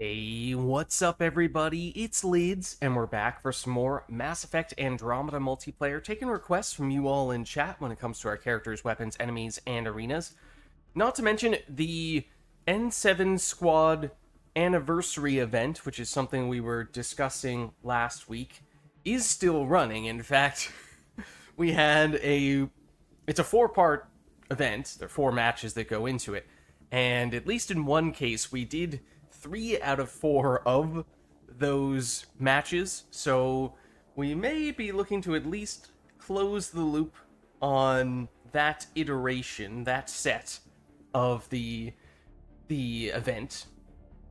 Hey, what's up, everybody? It's Lids, and we're back for some more Mass Effect Andromeda multiplayer, taking requests from you all in chat when it comes to our characters, weapons, enemies, and arenas. Not to mention the N7 Squad anniversary event, which is something we were discussing last week, is still running. In fact, we had it's a four-part event. There are four matches that go into it, and at least in one case, we did 3 out of 4 of those matches, so we may be looking to at least close the loop on that iteration, that set of the event.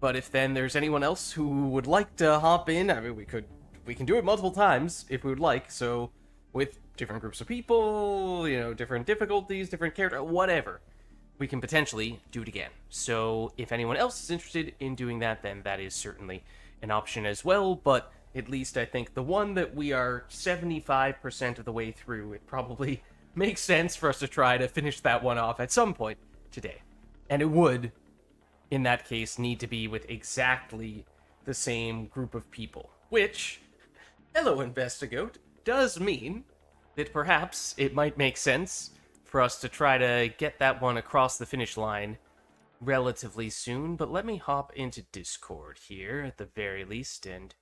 But if then there's anyone else who would like to hop in, I mean, we can do it multiple times if we would like. So with different groups of people, different difficulties, different character, whatever, we can potentially do it again. So if anyone else is interested in doing that, then that is certainly an option as well. But at least I think the one that we are 75% of the way through, it probably makes sense for us to try to finish that one off at some point today. And it would, in that case, need to be with exactly the same group of people. Which, hello Investigate, does mean that perhaps it might make sense for us to try to get that one across the finish line relatively soon. But let me hop into Discord here at the very least, and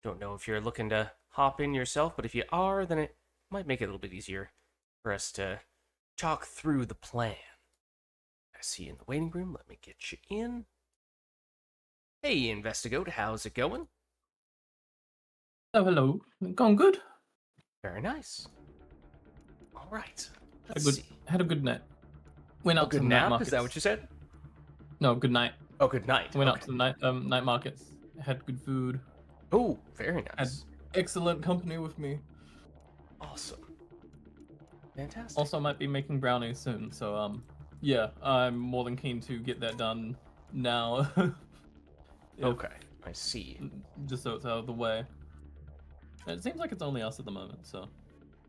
don't know if you're looking to hop in yourself, but if you are, then it might make it a little bit easier for us to talk through the plan. I see you in the waiting room. Let me get you in. Hey, Investigate, how's it going? Oh, hello. Going good. Very nice. All right. Had a good night. Went out good to the night nap? markets. Is that what you said? No, good night. Oh, good night. Went out to the night markets. Had good food. Oh, very Had nice. excellent company with me. Awesome. Fantastic. Also, I might be making brownies soon, so yeah, I'm more than keen to get that done now. Okay, I see. Just so it's out of the way. And it seems like it's only us at the moment, so.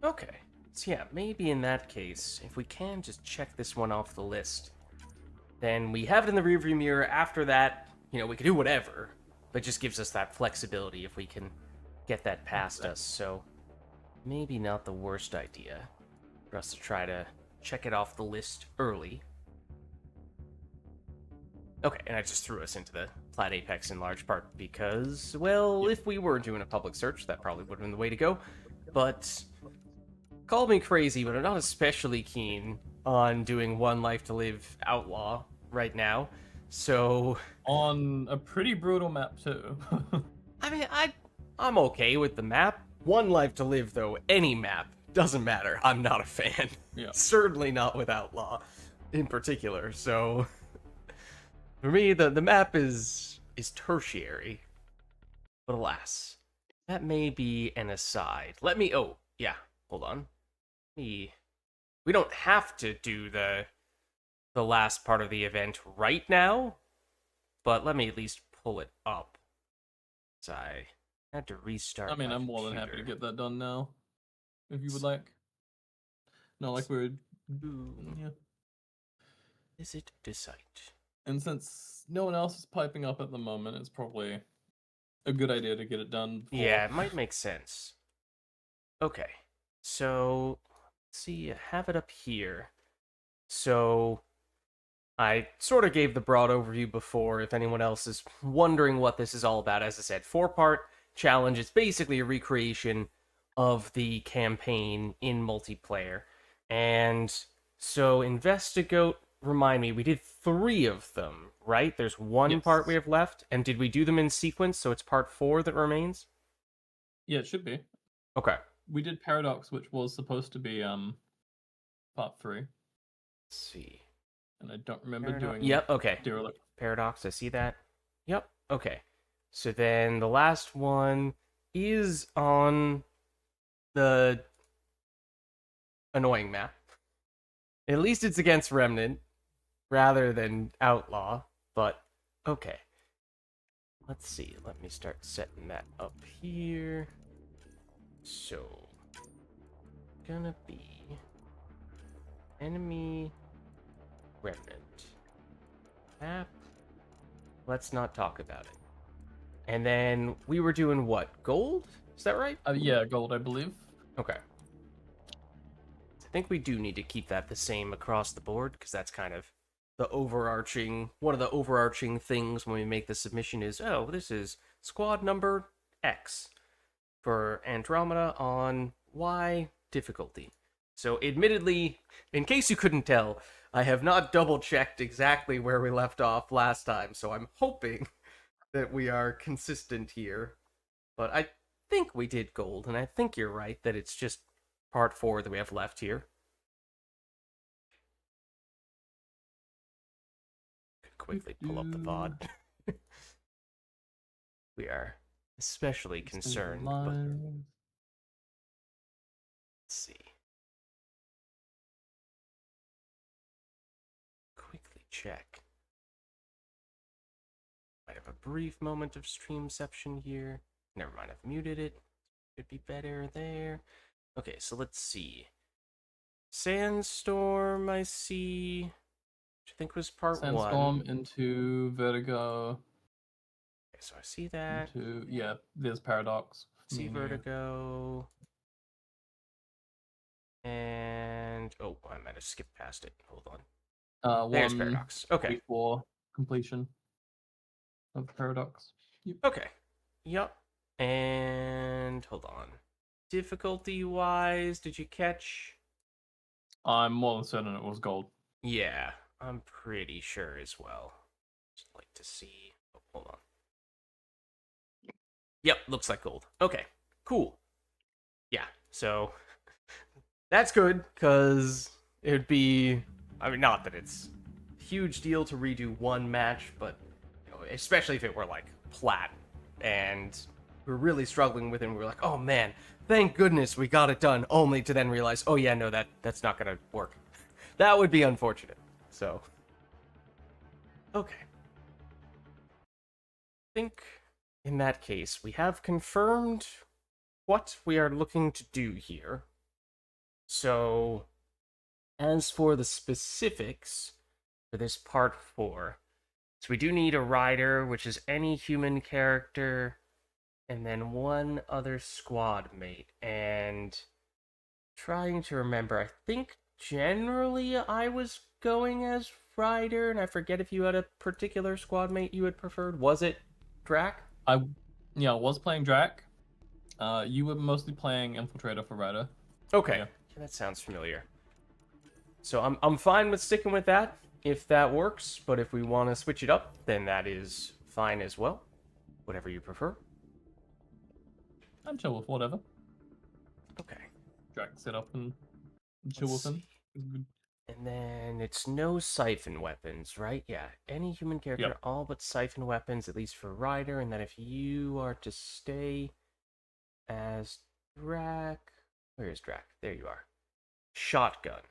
Okay. So yeah, maybe in that case, if we can just check this one off the list, then we have it in the rearview mirror. After that, we can do whatever, but it just gives us that flexibility if we can get that past us. So maybe not the worst idea for us to try to check it off the list early. Okay, and I just threw us into the Plat Apex in large part because, well, if we were doing a public search, that probably would have been the way to go. But call me crazy, but I'm not especially keen on doing One Life to Live Outlaw right now. So on a pretty brutal map too. I mean, I'm okay with the map. One Life to Live, though, any map, doesn't matter. I'm not a fan. Yeah. Certainly not with Outlaw in particular. So for me, the map is tertiary. But alas, that may be an aside. Oh, yeah, hold on. We don't have to do the last part of the event right now, but let me at least pull it up. So I had to restart. I mean, my I'm more than happy to computer. get that done now, if you would like. No, like we're yeah. Visit the site. And since no one else is piping up at the moment, it's probably a good idea to get it done before. Yeah, it might make sense. Okay, so let's see, I have it up here. So I sort of gave the broad overview before, if anyone else is wondering what this is all about. As I said, 4-part challenge. It's basically a recreation of the campaign in multiplayer. And so Investigate, remind me, we did 3 of them, right? There's one part we have left. And did we do them in sequence, so it's part 4 that remains? Yeah, it should be. Okay. We did Paradox, which was supposed to be part 3. Let's see. And I don't remember doing. Yep, okay. Derelict. Paradox, I see that. Yep, okay. So then the last one is on the annoying map. At least it's against Remnant rather than Outlaw, but okay. Let's see, let me start setting that up here. So, gonna be enemy Remnant map. Let's not talk about it. And then we were doing what? Gold? Is that right? Yeah, gold, I believe. Okay. I think we do need to keep that the same across the board because that's kind of the overarching one of the overarching things when we make the submission is, oh, this is squad number X for Andromeda on Y difficulty. So admittedly, in case you couldn't tell, I have not double checked exactly where we left off last time, so I'm hoping that we are consistent here. But I think we did gold, and I think you're right that it's just part 4 that we have left here. Quickly pull up the VOD. We are especially concerned, but let's see. Quickly check. Might have a brief moment of streamception here. Never mind, I've muted it. Could be better there. Okay, so let's see. Sandstorm, I see. Which I think was part 1. Sandstorm into Vertigo. Okay, so I see that. Yeah, there's Paradox. See Vertigo. And oh, I might have skipped past it. Hold on. There's Paradox. Okay. Before completion of Paradox. Yep. Okay. Yep. And hold on. Difficulty wise, did you catch? I'm more than certain it was gold. Yeah, I'm pretty sure as well. Just like to see. Oh, hold on. Yep, looks like gold. Okay, cool. Yeah, so that's good because it would be. I mean, not that it's a huge deal to redo one match, but you know, especially if it were like plat and we're really struggling with it, and we're like, oh man, thank goodness we got it done, only to then realize, oh yeah, no, that's not gonna work. That would be unfortunate. So, okay. I think in that case, we have confirmed what we are looking to do here. So, as for the specifics for this part 4, so we do need a rider, which is any human character, and then one other squad mate. And trying to remember, I think generally I was going as rider, and I forget if you had a particular squad mate you had preferred. Was it Drac? I was playing Drac. You were mostly playing Infiltrator for rider. Okay, Yeah. that sounds familiar. So I'm fine with sticking with that if that works, but if we want to switch it up, then that is fine as well. Whatever you prefer. I'm chill with whatever. Okay. Drac set up and chill with him. And then it's no siphon weapons, right? Yeah, any human character, Yep. all but siphon weapons, at least for Ryder. And then if you are to stay as Drac, where is Drac? There you are. Shotgun,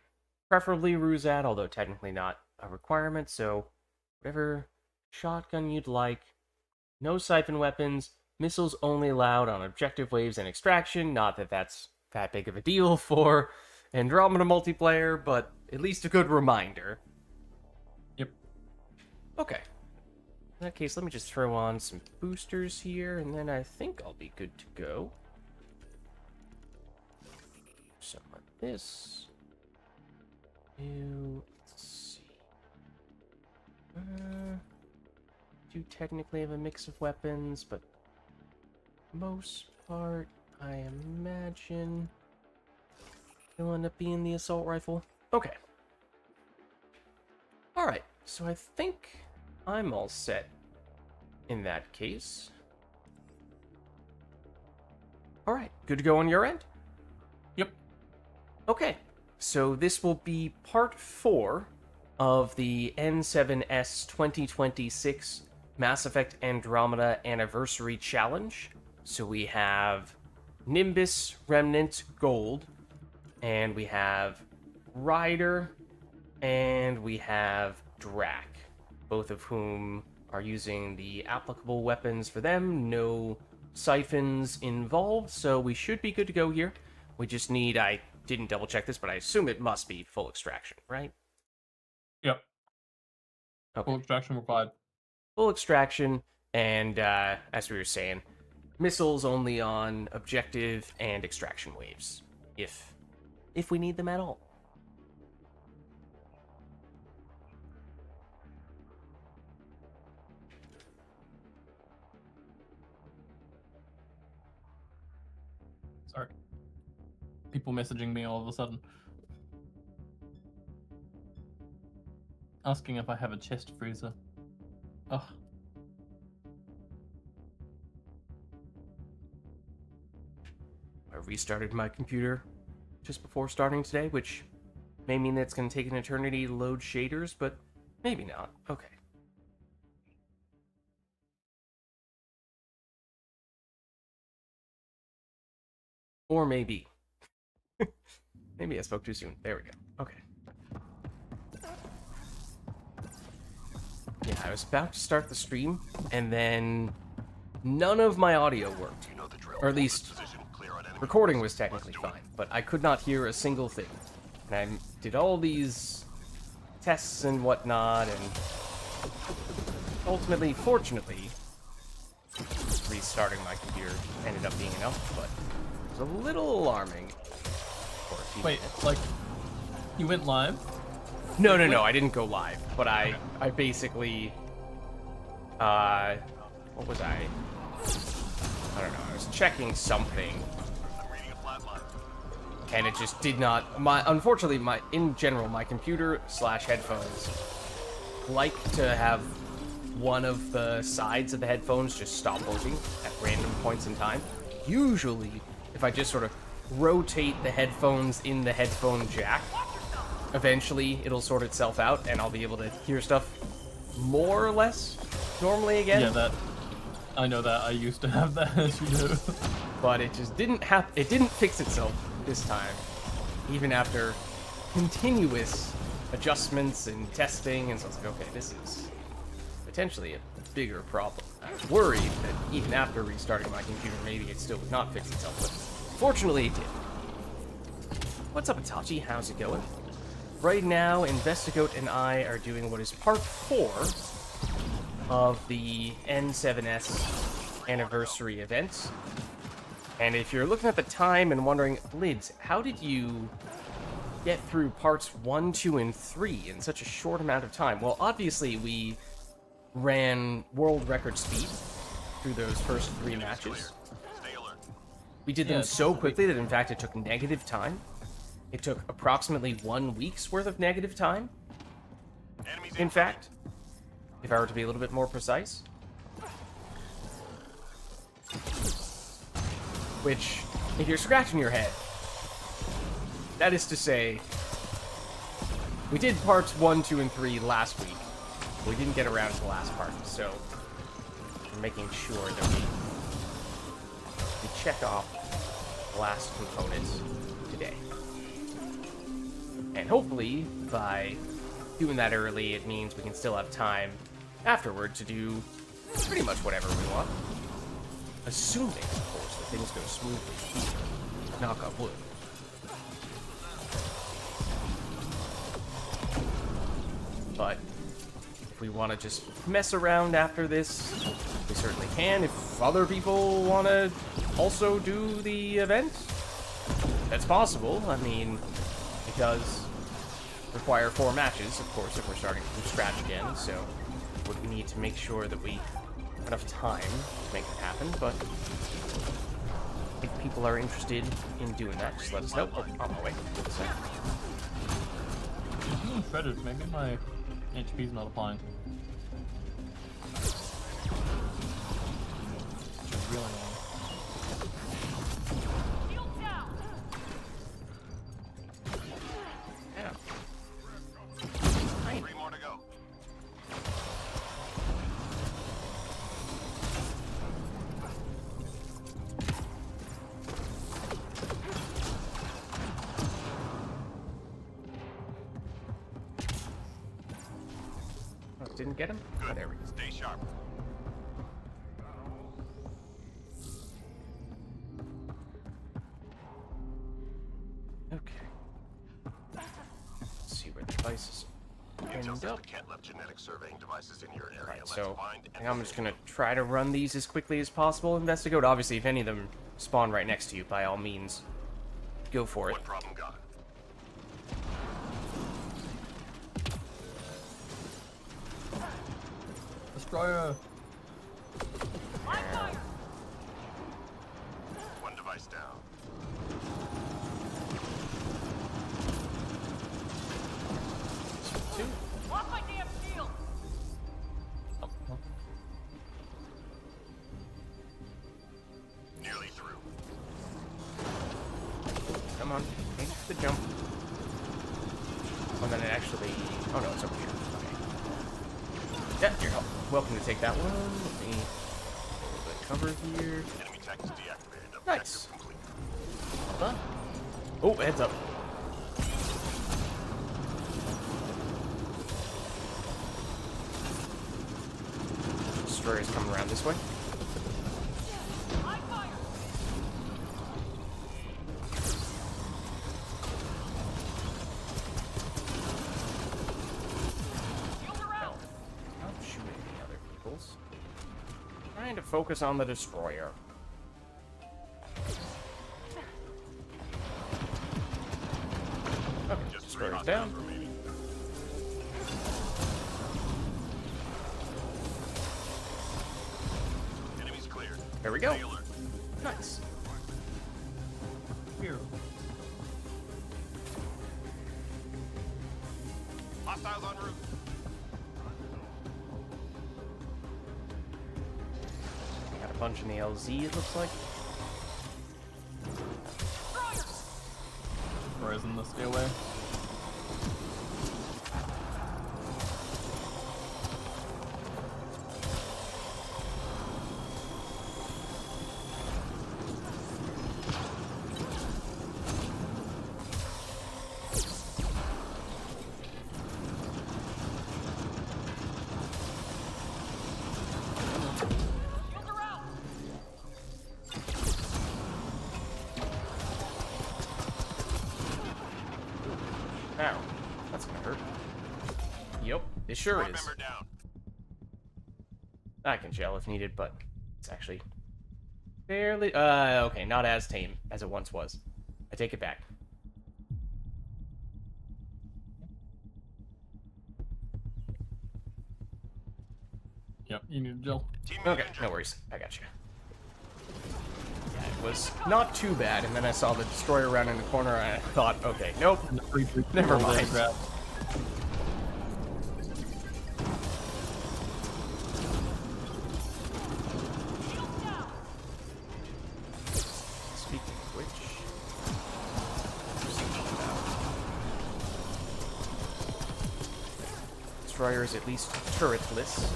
preferably Ruzat, although technically not a requirement. So whatever shotgun you'd like. No siphon weapons. Missiles only allowed on objective waves and extraction. Not that that's that big of a deal for Andromeda multiplayer, but at least a good reminder. Yep. Okay. In that case, let me just throw on some boosters here, and then I think I'll be good to go. Something like this. Let's see. Do technically have a mix of weapons, but most part, I imagine it'll end up being the assault rifle. Okay. Alright, so I think I'm all set in that case. Alright, good to go on your end? Yep. Okay, so this will be part 4 of the N7S 2026 Mass Effect Andromeda Anniversary Challenge. So we have Nimbus Remnant Gold, and we have Ryder, and we have Drac, both of whom are using the applicable weapons for them. No siphons involved, so we should be good to go here. We just need, I didn't double check this, but I assume it must be full extraction, right? Yep. Okay. Full extraction required. Full extraction, And as we were saying, missiles only on objective and extraction waves, if we need them at all. Sorry. People messaging me all of a sudden. Asking if I have a chest freezer. Ugh. I restarted my computer just before starting today, which may mean that it's going to take an eternity to load shaders, but maybe not. Okay. Or maybe. Maybe I spoke too soon. There we go. Okay. Yeah, I was about to start the stream, and then none of my audio worked. Or at least, recording was technically fine, but I could not hear a single thing. And I did all these tests and whatnot, and ultimately, fortunately, restarting my computer ended up being enough, but it was a little alarming for a few Wait, minutes. like, you went live? No, I didn't go live, but I basically, what was I? I don't know, I was checking something, and it just did not, unfortunately, in general, my computer / headphones like to have one of the sides of the headphones just stop working at random points in time. Usually, if I just sort of rotate the headphones in the headphone jack, eventually it'll sort itself out and I'll be able to hear stuff more or less normally again. Yeah, I know that. I used to have that, as you know. But it just didn't it didn't fix itself this time, even after continuous adjustments and testing, and so I was like, okay, this is potentially a bigger problem. I was worried that even after restarting my computer, maybe it still would not fix itself, but fortunately it did. What's up, Itachi? How's it going? Right now, Investigoat and I are doing what is part 4 of the N7S anniversary event. And if you're looking at the time and wondering, Lids, how did you get through parts 1, 2, and 3 in such a short amount of time? Well, obviously we ran world record speed through those first 3 matches. We did them so quickly that in fact it took negative time. It took approximately 1 week's worth of negative time. In fact, if I were to be a little bit more precise. Which, if you're scratching your head, that is to say, we did parts 1, 2, and 3 last week. We didn't get around to the last part, so we're making sure that we check off the last components today. And hopefully, by doing that early, it means we can still have time afterward to do pretty much whatever we want. Assuming, of course, that things go smoothly. Knock on wood. But if we want to just mess around after this, we certainly can. If other people want to also do the event, that's possible. I mean, it does require 4 matches, of course, if we're starting from scratch again, so we need to make sure that we have enough time to make it happen, but if people are interested in doing that, just let us know. Oh, on my way. I'm feeling shredded. Maybe my HP's not applying. Which is really annoying. Yeah. 3 more to go. Oh, didn't get him? Oh, there we go. Stay sharp. Okay. Let's see where the devices end up. Can't let genetic surveying devices in your area. Alright, Let's so find I and think I'm just disable gonna try to run these as quickly as possible. Investigate. Obviously, if any of them spawn right next to you, by all means, go for it. one problem gone. Destroyer. One device down. Two. Off my damn shield! Nearly through. Come on, make the jump. Oh, then it actually. Oh no, it's over here. Okay. Yeah, you're welcome to take that one. Let me cover here. Enemy tech is deactivated. Objective Nice. complete. Well done. Oh, heads up. Destroyer's coming around this way. I fire! Shield No, around! not shooting the other vehicles. Trying to focus on the destroyer. Okay, Just three destroyer's hostiles down. remaining. Enemies cleared. There we go. Stay alert. Nice. Here. Hostiles en route. Got a bunch in the LZ, it looks like. Destroyer's in the stay away. Shield around! Ow. That's gonna hurt. Yep, it sure Squad is. member down. I can gel if needed, but it's actually fairly... okay, not as tame as it once was. I take it back. Yep, you need a gel. Teammate Okay, injured. no worries. I got you. Yeah, it was not too bad, and then I saw the destroyer around in the corner, and I thought, okay, nope. And the free Never people mind. grab. Shield down! Speaking of which... Destroyer is at least turretless.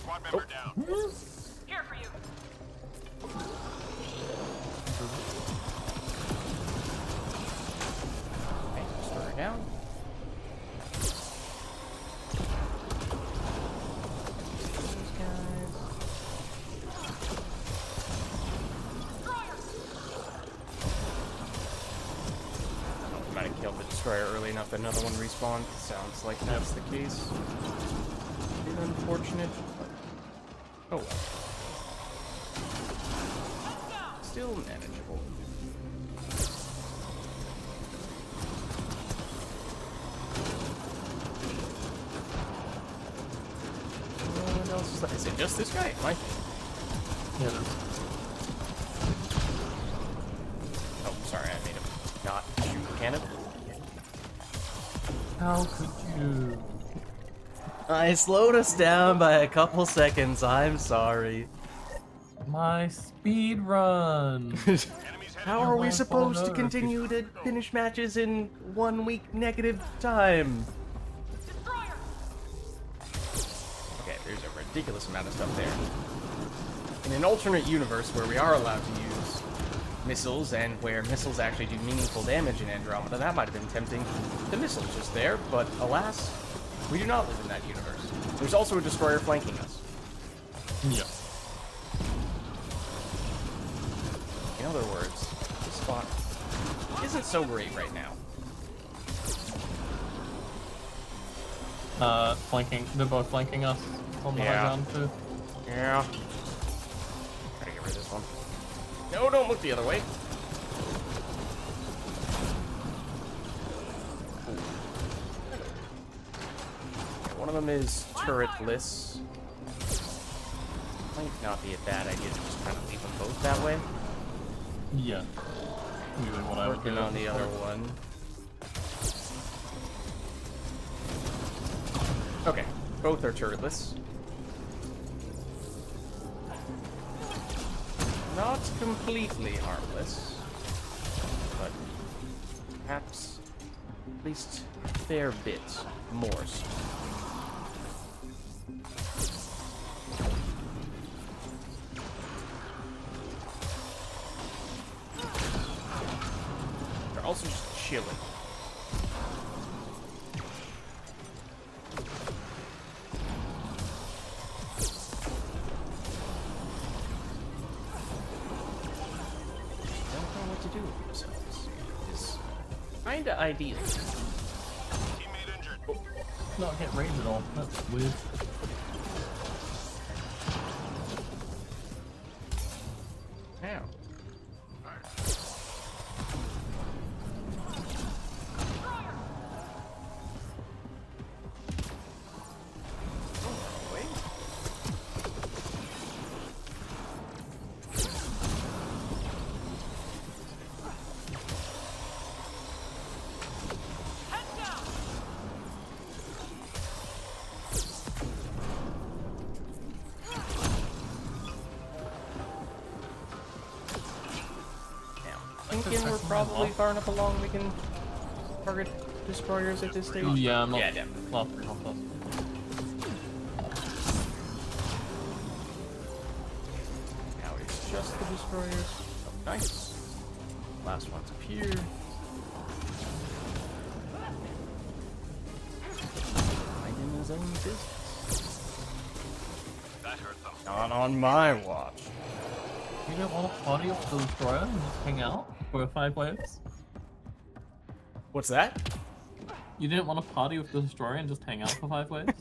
Squad member down. Here for you! Okay, destroyer down. These guys. Destroyer! Oh, might have killed the destroyer early enough that another one respawned. Sounds like that's the case. Bit unfortunate, but oh well. Heads down! Still manageable. What else is that? Is it just this guy? It might be. Yeah, there's Oh, sorry, I made him not shoot the cannon. How could you? I slowed us down by a couple seconds. I'm sorry. My speed run. Enemies heading How are we my supposed to phone continue to finish matches in 1 week negative time? Destroyer! Okay, there's a ridiculous amount of stuff there. In an alternate universe where we are allowed to use missiles and where missiles actually do meaningful damage in Andromeda, that might have been tempting. The missile's just there, but alas, we do not live in that universe. There's also a destroyer flanking us. Yeah. In other words, this spot isn't so great right now. Flanking. They're both flanking us on the high Yeah. ground too. Yeah. Try to get rid of this one. No, don't look the other way. Okay, one of them is turretless. Might not be a bad idea to just kind of leave them both that way. Yeah. Usually what I would do. Working on the other one. Okay, both are turretless. Not completely harmless, but perhaps at least a fair bit more so. They're also just chilling. Kinda ideal. Teammate injured. Not get raised at all. That's weird. Now. Thinking we're probably far enough along we can target destroyers at this stage. Yeah, I'm not. Yeah, definitely. Lost me, lost. Now it's just the destroyers. Oh, nice. Last one's up here. Minding his own business. That hurt them. Not on my watch. You don't want to party up the destroyer and just hang out for 5 waves? What's that? You didn't want to party with the destroyer and just hang out for 5 waves?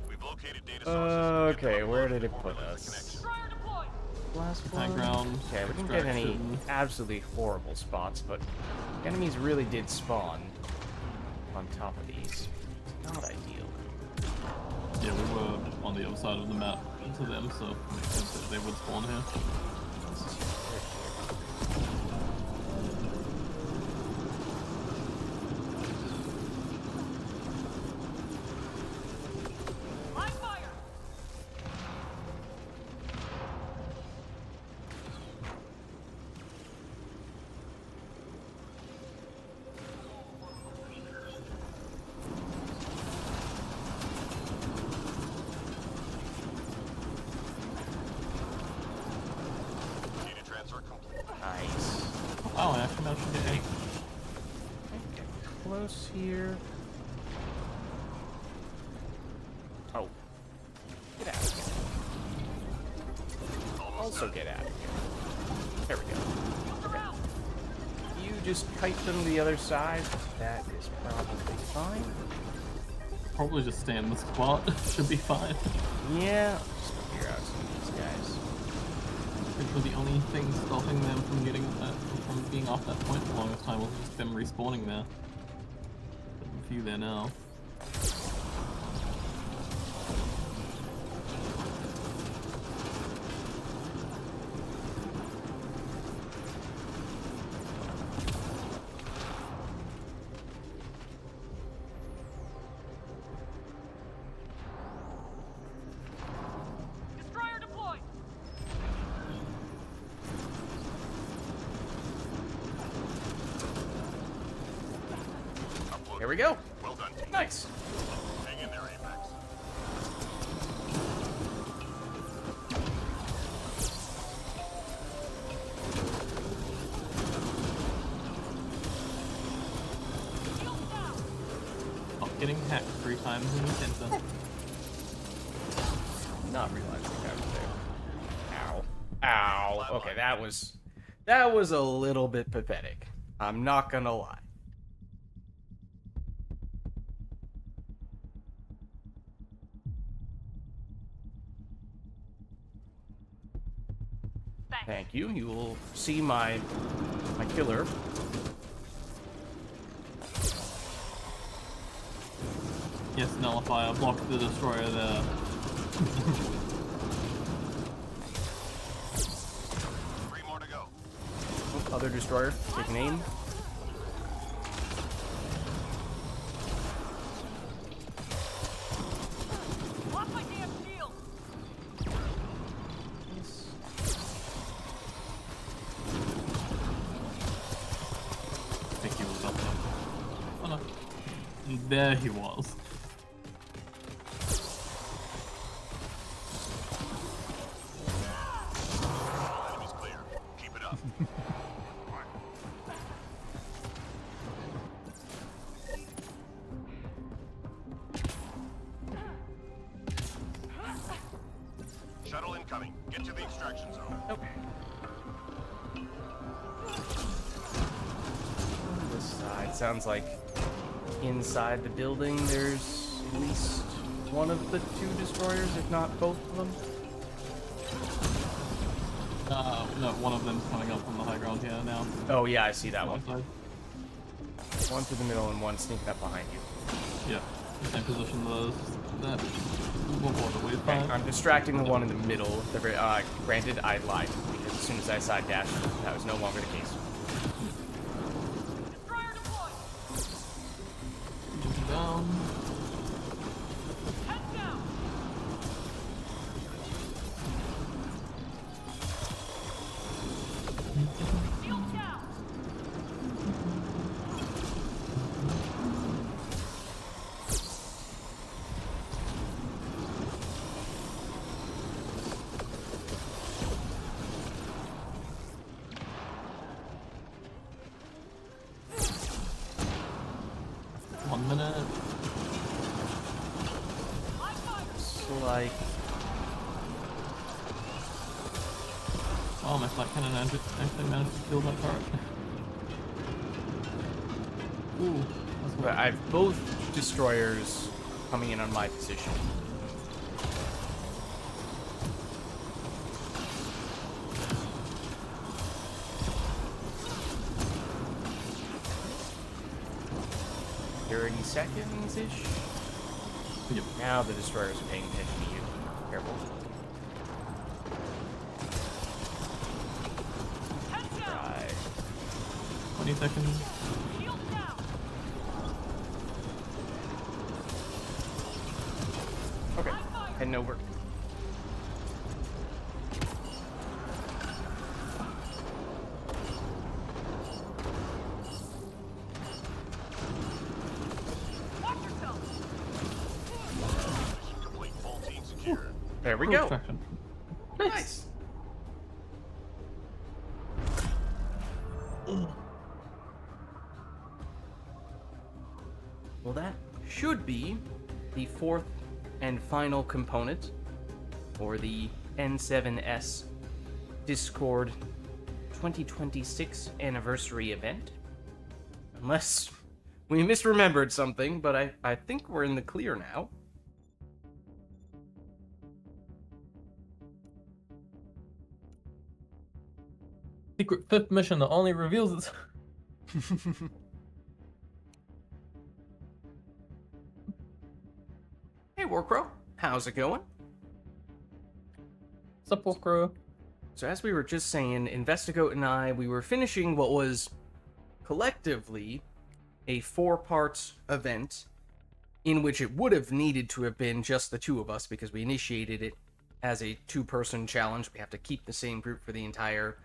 We've located data sources. Okay, where did it put us? Destroyer deployed. Last High one. ground. Okay, we didn't get any extraction. absolutely horrible spots, but enemies really did spawn on top of these. It's not ideal. Yeah, we were on the other side of the map to them, so it makes sense that they would spawn here. Live fire. Data transfer complete. Nice. Oh, I actually managed to get 8. Okay, close here. Oh. Get out of here. Also get out of here. There we go. Okay. You just kite them to the other side. That is probably fine. Probably just stay in the spot. Should be fine. Yeah. I'll just figure out some of these guys. I think the only thing stopping them from getting from being off that point for the longest time was just them respawning there. There's a few there now. Destroyer deployed. Here we go. Well done, team. Nice. Hang in there, Apex. Shields down. Not getting hacked 3 times in the center. Not realizing I was there. Ow. Ow. Okay, that was a little bit pathetic. I'm not gonna lie. Thanks. Thank you. You will see my killer. Yes, nullifier, block the destroyer there. Three more to go. Other destroyer, taking aim. Lock my damn shield. I think he was up there. Oh no. There he was. Enemy's clear. Keep it up. Shuttle incoming. Get to the extraction zone. Nope. This side sounds like inside the building there's at least one of the two destroyers, if not both of them. No, one of them's coming up on the high ground here now. Oh yeah, I see that one. Side. One through the middle and one sneaking up behind you. Yeah, same position as that. What we Okay, I'm distracting the one in the middle. Granted, I lied because as soon as I side dashed, that was no longer the case. Destroyer deployed. Jumping down. Head down. Shield down. One minute. Live fire. It's like Oh, my flight cannon actually managed to kill that turret. Ooh, that's but I have both destroyers coming in on my position. Seconds-ish. Yep. Now the destroyers are paying attention to you. Careful. Head down. Right. 20 seconds. Shield down. Okay. Live fire. Heading over. Watch yourself. Mission complete. Full team secure. There we Full go. extraction. Nice. Well, that should be the fourth and final component for the N7S Discord 2026 anniversary event. Unless we misremembered something, but I think we're in the clear now. Secret fifth mission that only reveals itself. Hey, Warcrow, how's it going? Sup, Wolfcrow? So as we were just saying, Investigoat and I, we were finishing what was collectively a 4-part event in which it would have needed to have been just the two of us because we initiated it as a 2-person challenge. We have to keep the same group for the entire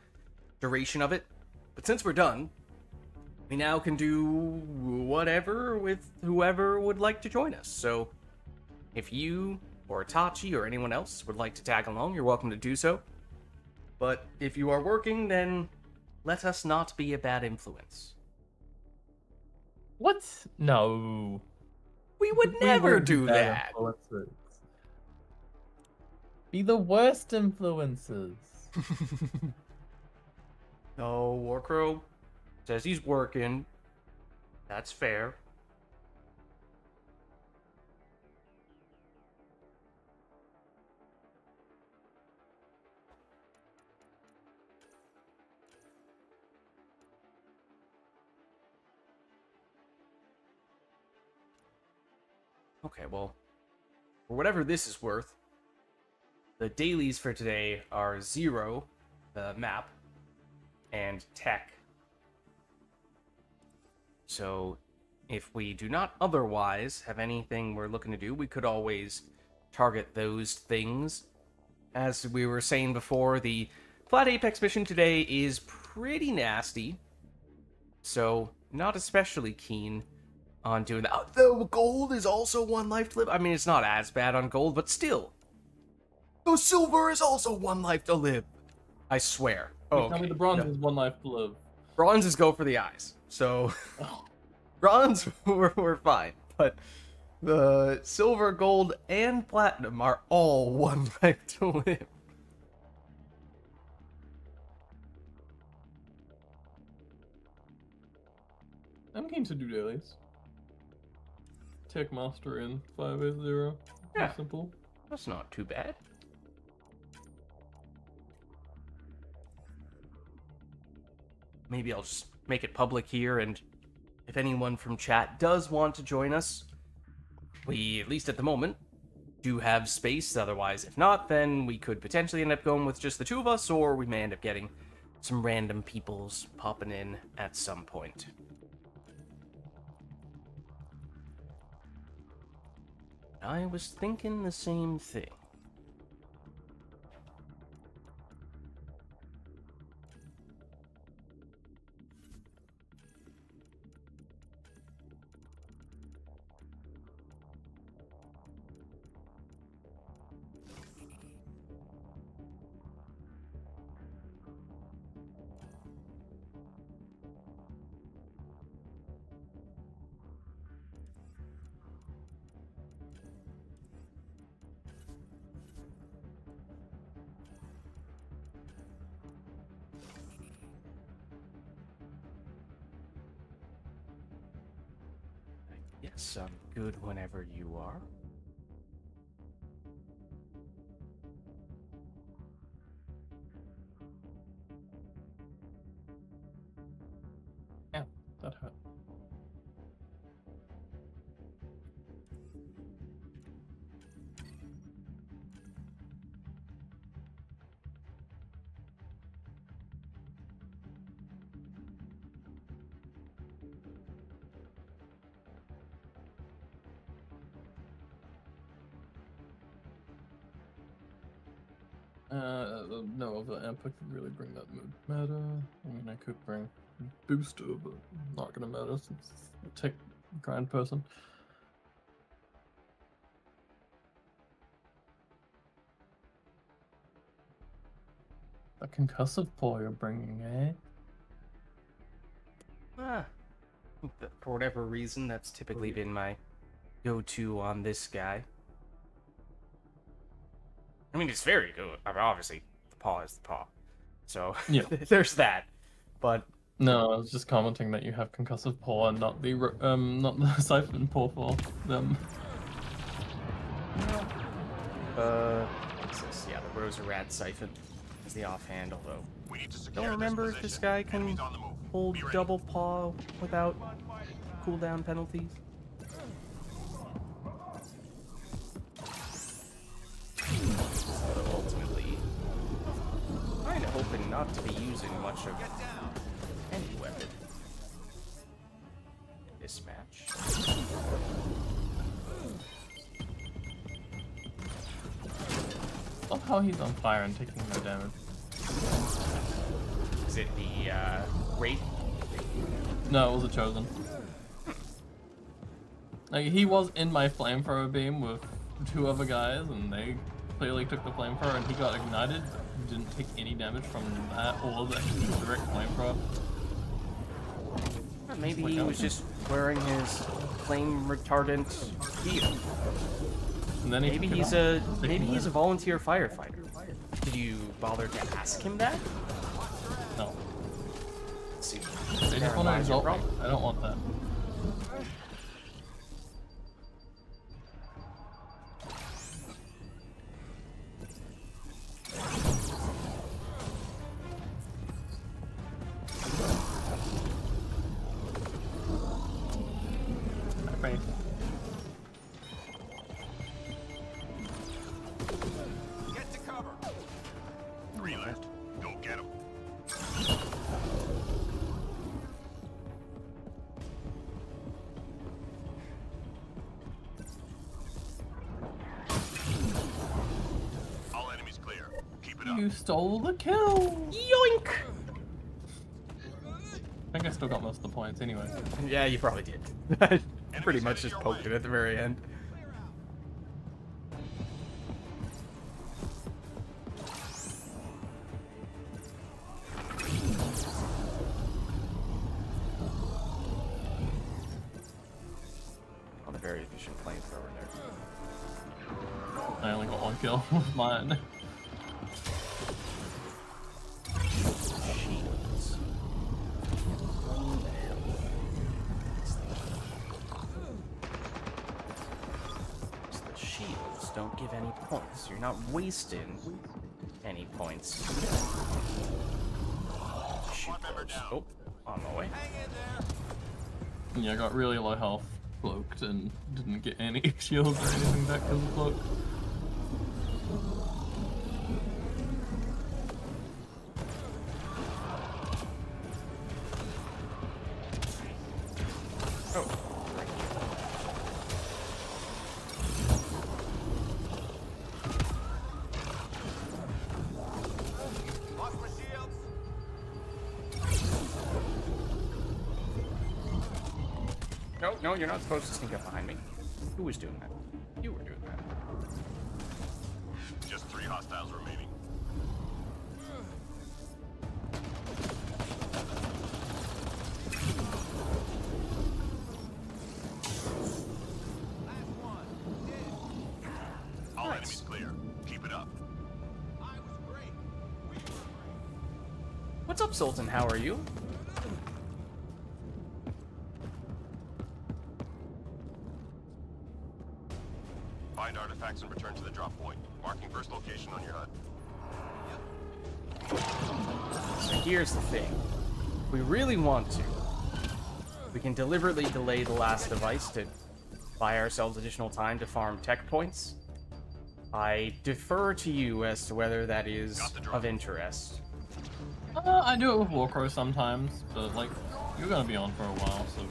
duration of it. But since we're done, we now can do whatever with whoever would like to join us. So if you or Itachi or anyone else would like to tag along, you're welcome to do so. But if you are working, then let us not be a bad influence. What? No. We would never do that. Be the worst influencers. No, Warcrow says he's working. That's fair. Okay, well, for whatever this is worth, the dailies for today are 0, the map, and tech. So, if we do not otherwise have anything we're looking to do, we could always target those things. As we were saying before, the Flat Apex mission today is pretty nasty, so not especially keen on doing that. Though gold is also 1 life to live. I mean, it's not as bad on gold, but still. Though silver is also 1 life to live. I swear. Oh, Tell me okay. the bronze No. is 1 life to live. Bronzes go for the eyes, so Oh. bronze we're fine, but the silver, gold, and platinum are all 1 life to live. I'm keen to do dailies. Tech master in 580. Yeah. Simple. That's not too bad. Maybe I'll just make it public here, and if anyone from chat does want to join us, we, at least at the moment, do have space. Otherwise, if not, then we could potentially end up going with just the 2 of us, or we may end up getting some random peoples popping in at some point. I was thinking the same thing. Yes, I'm good whenever you are. Yeah, that hurt. No other amp could really bring that mood matter. I mean, I could bring booster, but not gonna matter since it's a tech grind person. A concussive paw you're bringing, eh? For whatever reason, that's typically been my go-to on this guy. I mean, it's very good. I mean, obviously, the paw is the paw. So, Yeah. there's that. But, No, I was just commenting that you have concussive paw and not the siphon paw for them. what's this? Yeah, the Rosa Rat Siphon is the offhand, although We need to secure don't remember if this position. guy can Enemies on the move. hold Be ready. double paw without cooldown penalties. Although ultimately, kind of hoping not to be using much of any weapon in this match. Love how he's on fire and taking no damage. Is it the Wraith? No, it was a chosen. Like, he was in my flamethrower beam with 2 other guys, and they clearly took the flamethrower, and he got ignited. He didn't take any damage from that or the direct flamethrower. Maybe he was just wearing his flame retardant gear. And then he Maybe took it he's off. a volunteer firefighter. Did you bother to ask him that? No. Let's see. They just want to exalt me. I don't want that. Keep it up. You stole the kill! Yoink! I think I still got most of the points anyway. Yeah, you probably did. I pretty much just poked it at the very end. On a very efficient flamethrower there. I only got one kill with mine. Shields. What the hell? It's the shields don't give any points. You're not wasting any points. Shoot those. Oh, on my way. Yeah, I got really low health, cloaked, and didn't get any shields or anything back because of cloak. Oh, Lost my shields. no, no, you're not supposed to sneak up behind me. Who was doing that? You were doing that. Just 3 hostiles remaining. All Nice. enemies clear. Keep it up. What's up, Sultan? How are you? Find artifacts and return to the drop point. Marking first location on your HUD. So here's the thing. If we really want to, we can deliberately delay the last device to buy ourselves additional time to farm tech points. I defer to you as to whether that is of interest. I do it with Warcrow sometimes, but like, you're gonna be on for a while, so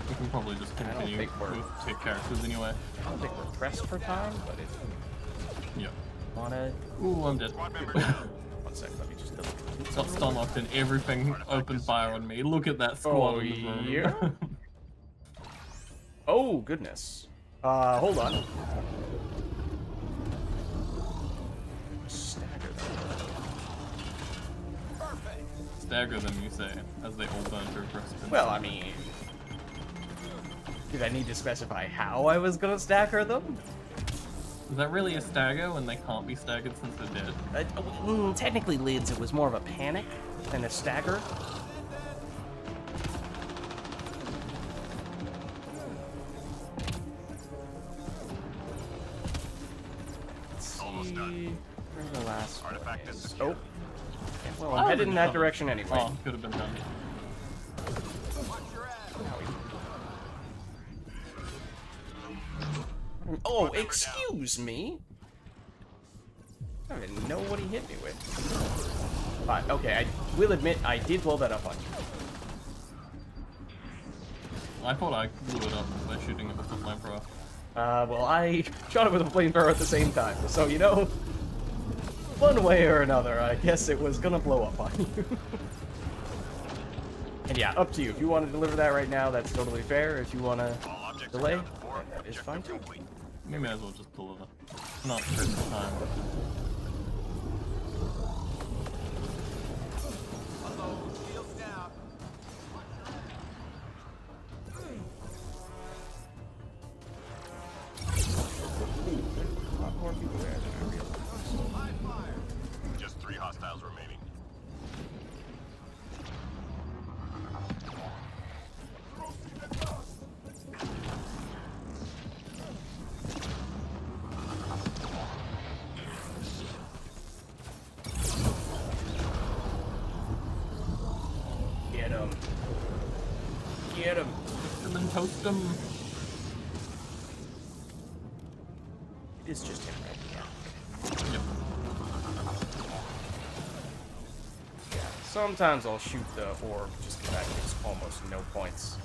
we can probably just don't continue think we're- with tick characters anyway. I don't think we're pressed for time, but if Yeah. you wanna... Ooh, I'm dead. Squad member down. One sec, let me just delete. Got stun locked and everything opened fire on me. Look at that squad Oh, in the room. yeah? Oh, goodness. Hold on. Stagger them. Stagger them, you say, as they all burn through Preston. Well, I mean... Did I need to specify how I was gonna stagger them? Is that really a stagger when they can't be staggered since they're dead? Technically, Lids, it was more of a panic than a stagger. Let's Almost done. see... Where's the last Artifact one? is secure. Oh. Okay, well, I'm headed in that direction anyway. Oh, could have been done. Oh, excuse me. I don't even know what he hit me with. Fine, okay, I will admit I did blow that up on you. I thought I blew it up by shooting it with the flamethrower. Well, I shot it with a flamethrower at the same time, so you know, one way or another, I guess it was gonna blow up on you. And yeah, up to you. If you want to deliver that right now, that's totally fair. If you want to All objects are delay, accounted for. that is Objective fine too. complete. Maybe as well just deliver. Not for the time. A lot more people there than I realized. Just 3 hostiles remaining. Get him. Get him. And then toast them. It is just him right now. Yep. Sometimes I'll shoot the orb just because that gives almost no points.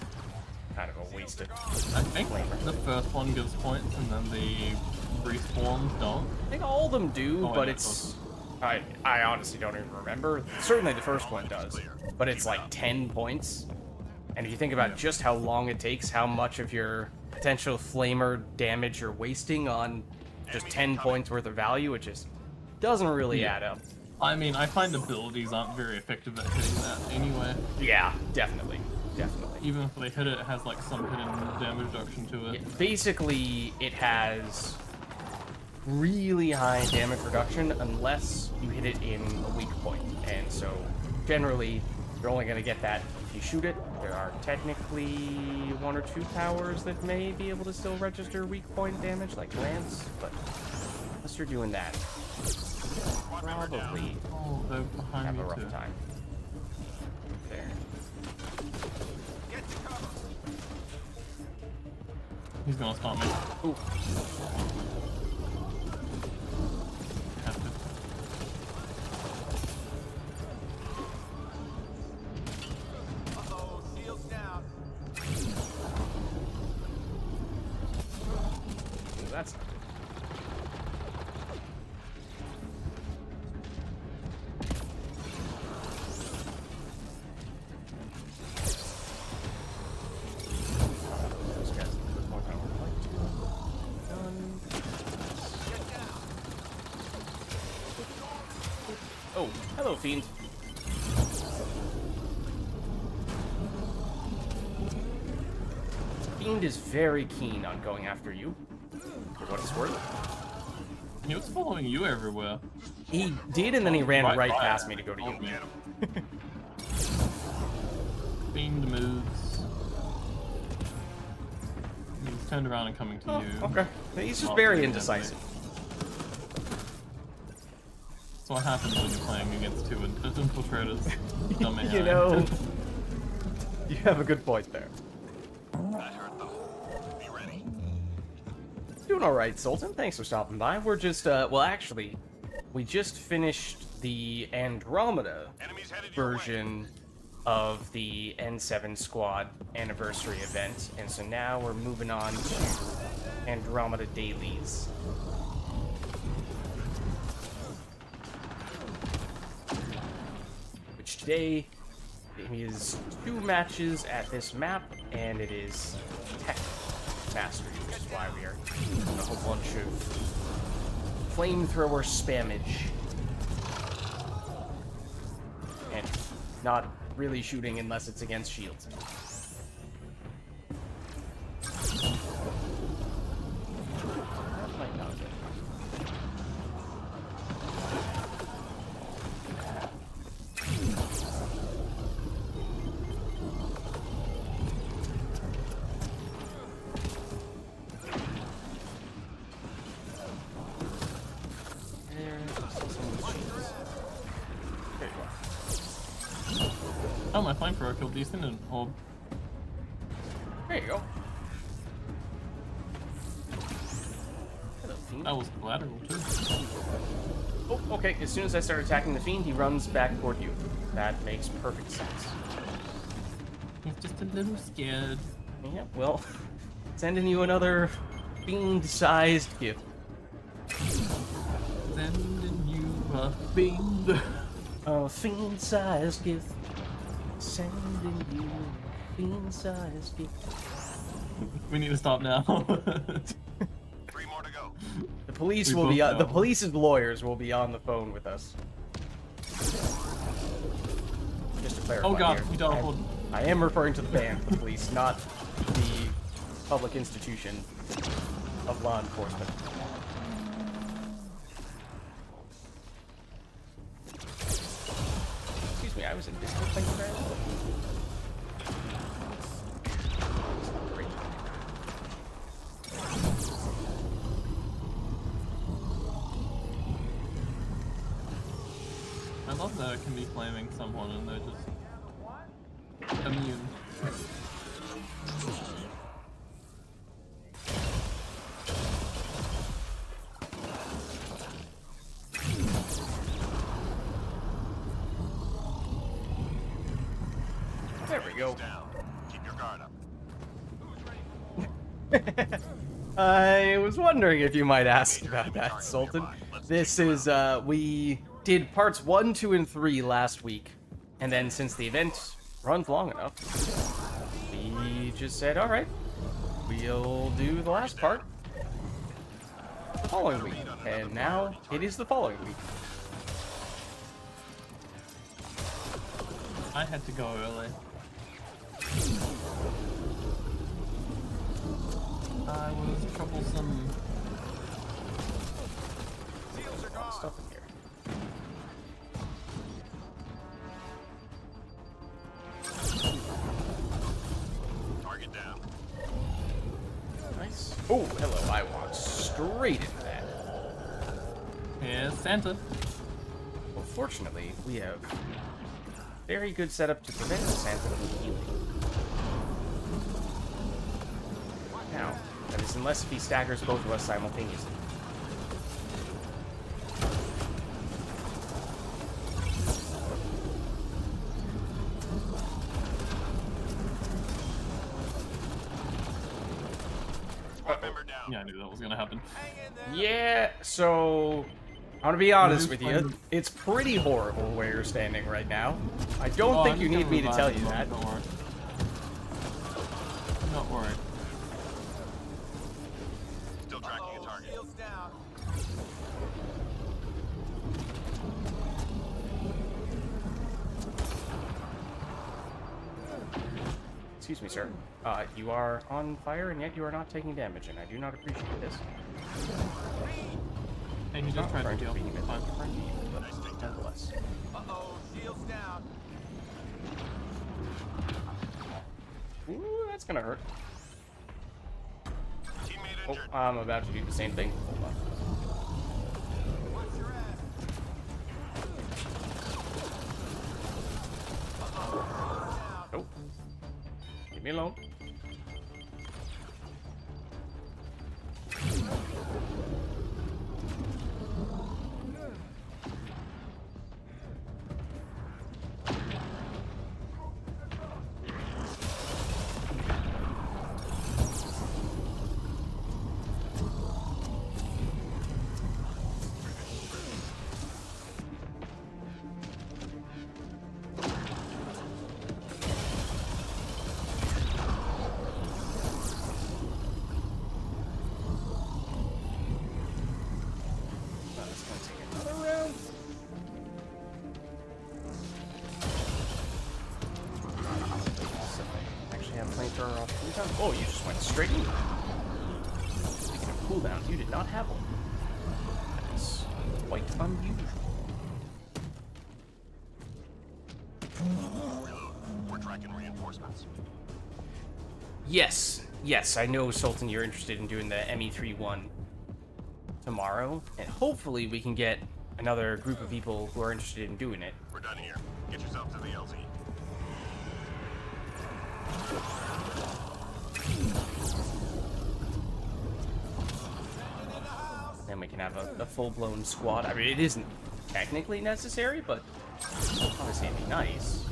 Kind of a wasted. I think the first one gives points and then the respawns don't. I think all of them do, Oh, but yeah, it's I honestly don't even remember. Certainly the first one does, but it's like 10 points. And if you think about just how long it takes, how much of your potential flamer damage you're wasting on just 10 points worth of value, it just doesn't really add up. I mean, I find abilities aren't very effective at hitting that anyway. Yeah, definitely. Even if they hit it, it has like some hidden damage reduction to it. Yeah, basically, it has really high damage reduction unless you hit it in a weak point. And so, generally, you're only going to get that if you shoot it. There are technically 1 or 2 powers that may be able to still register weak point damage, like Lance, but unless you're doing that, probably Oh, they're behind have me a rough too. time. There. He's gonna stop me. Ooh. Have to. That's not good. Those guys a bit more than I would like to. Done. Oh, hello, Fiend. Fiend is very keen on going after you, for what it's worth. He was following you everywhere. He did, and then he ran right by past me to go to you. me. Fiend moves. He's turned around and coming to Oh, you. okay. He's just Not very doing indecisive. That's what happens when you're playing against two infiltrators. Dumb AI. You know, you have a good point there. That hurt though. Be ready. Doing all right, Sultan. Thanks for stopping by. We're just, well, actually, we just finished the Andromeda Enemies headed your way. version of the N7 Squad anniversary event, and so now we're moving on to Andromeda dailies. Which today is 2 matches at this map, and it is Tech Mastery, which is why we are doing a whole bunch of flamethrower spammage. And not really shooting unless it's against shields. That might not be. There you are. Oh, my flamethrower killed decent and orb. There you go. Hello, Fiend. That was collateral too. Oh, okay. As soon as I start attacking the Fiend, he runs back toward you. That makes perfect sense. He's just a little scared. Yeah, well, sending you another Fiend-sized gift. Sending you a fiend. A Fiend-sized gift. Sending you a Fiend-sized gift. We need to stop now. 3 more to go. The police We will be. both The know. police's lawyers will be on the phone with us. Just to clarify. Oh god, here, we don't hold. I am referring to the band, the police, not the public institution of law enforcement. Excuse me, I was invisible. Thank you very much. Great. I love that it can be flaming someone and they're just immune. There we go. Down. Keep your guard up. I was wondering if you might ask about that, Sultan. This is, we did parts 1, 2, and 3 last week, and then since the event runs long enough, we just said, all right, we'll do the last part the following week, and now it is the following week. I had to go early. I was troublesome. Stuff in here. Target down. Nice. Oh, hello. I walked straight into that. Here's Santa. Well, fortunately, we have very good setup to prevent Santa from healing. Now, that is unless he staggers both of us simultaneously. Squad member down. Yeah, I knew that was gonna happen. Yeah, so I'm gonna be honest with Who's you. playing It's pretty horrible where you're standing right now. I don't think I'm you just need gonna me to revive tell him, you that. Don't worry. Don't worry. Still tracking a target. Excuse me, sir. You are on fire, and yet you are not taking damage, and I do not appreciate this. Hey, he just Not tried to trying kill. be mean, Fine. trying to be evil, but nonetheless. Ooh, that's gonna hurt. Teammate Oh, injured. I'm about to do the same thing. Hold on. Nope. Leave me alone. That's gonna take another round. So I actually have flamethrower off 3 times. Oh, you just went straight in. Speaking of cooldowns, you did not have one. That's quite unusual. We're tracking reinforcements. Yes, I know, Sultan, you're interested in doing the ME31 tomorrow, and hopefully we can get another group of people who are interested in doing it. We're done here. Get yourself to the LZ. Then we can have a full-blown squad. I mean, it isn't technically necessary, but obviously it'd be nice.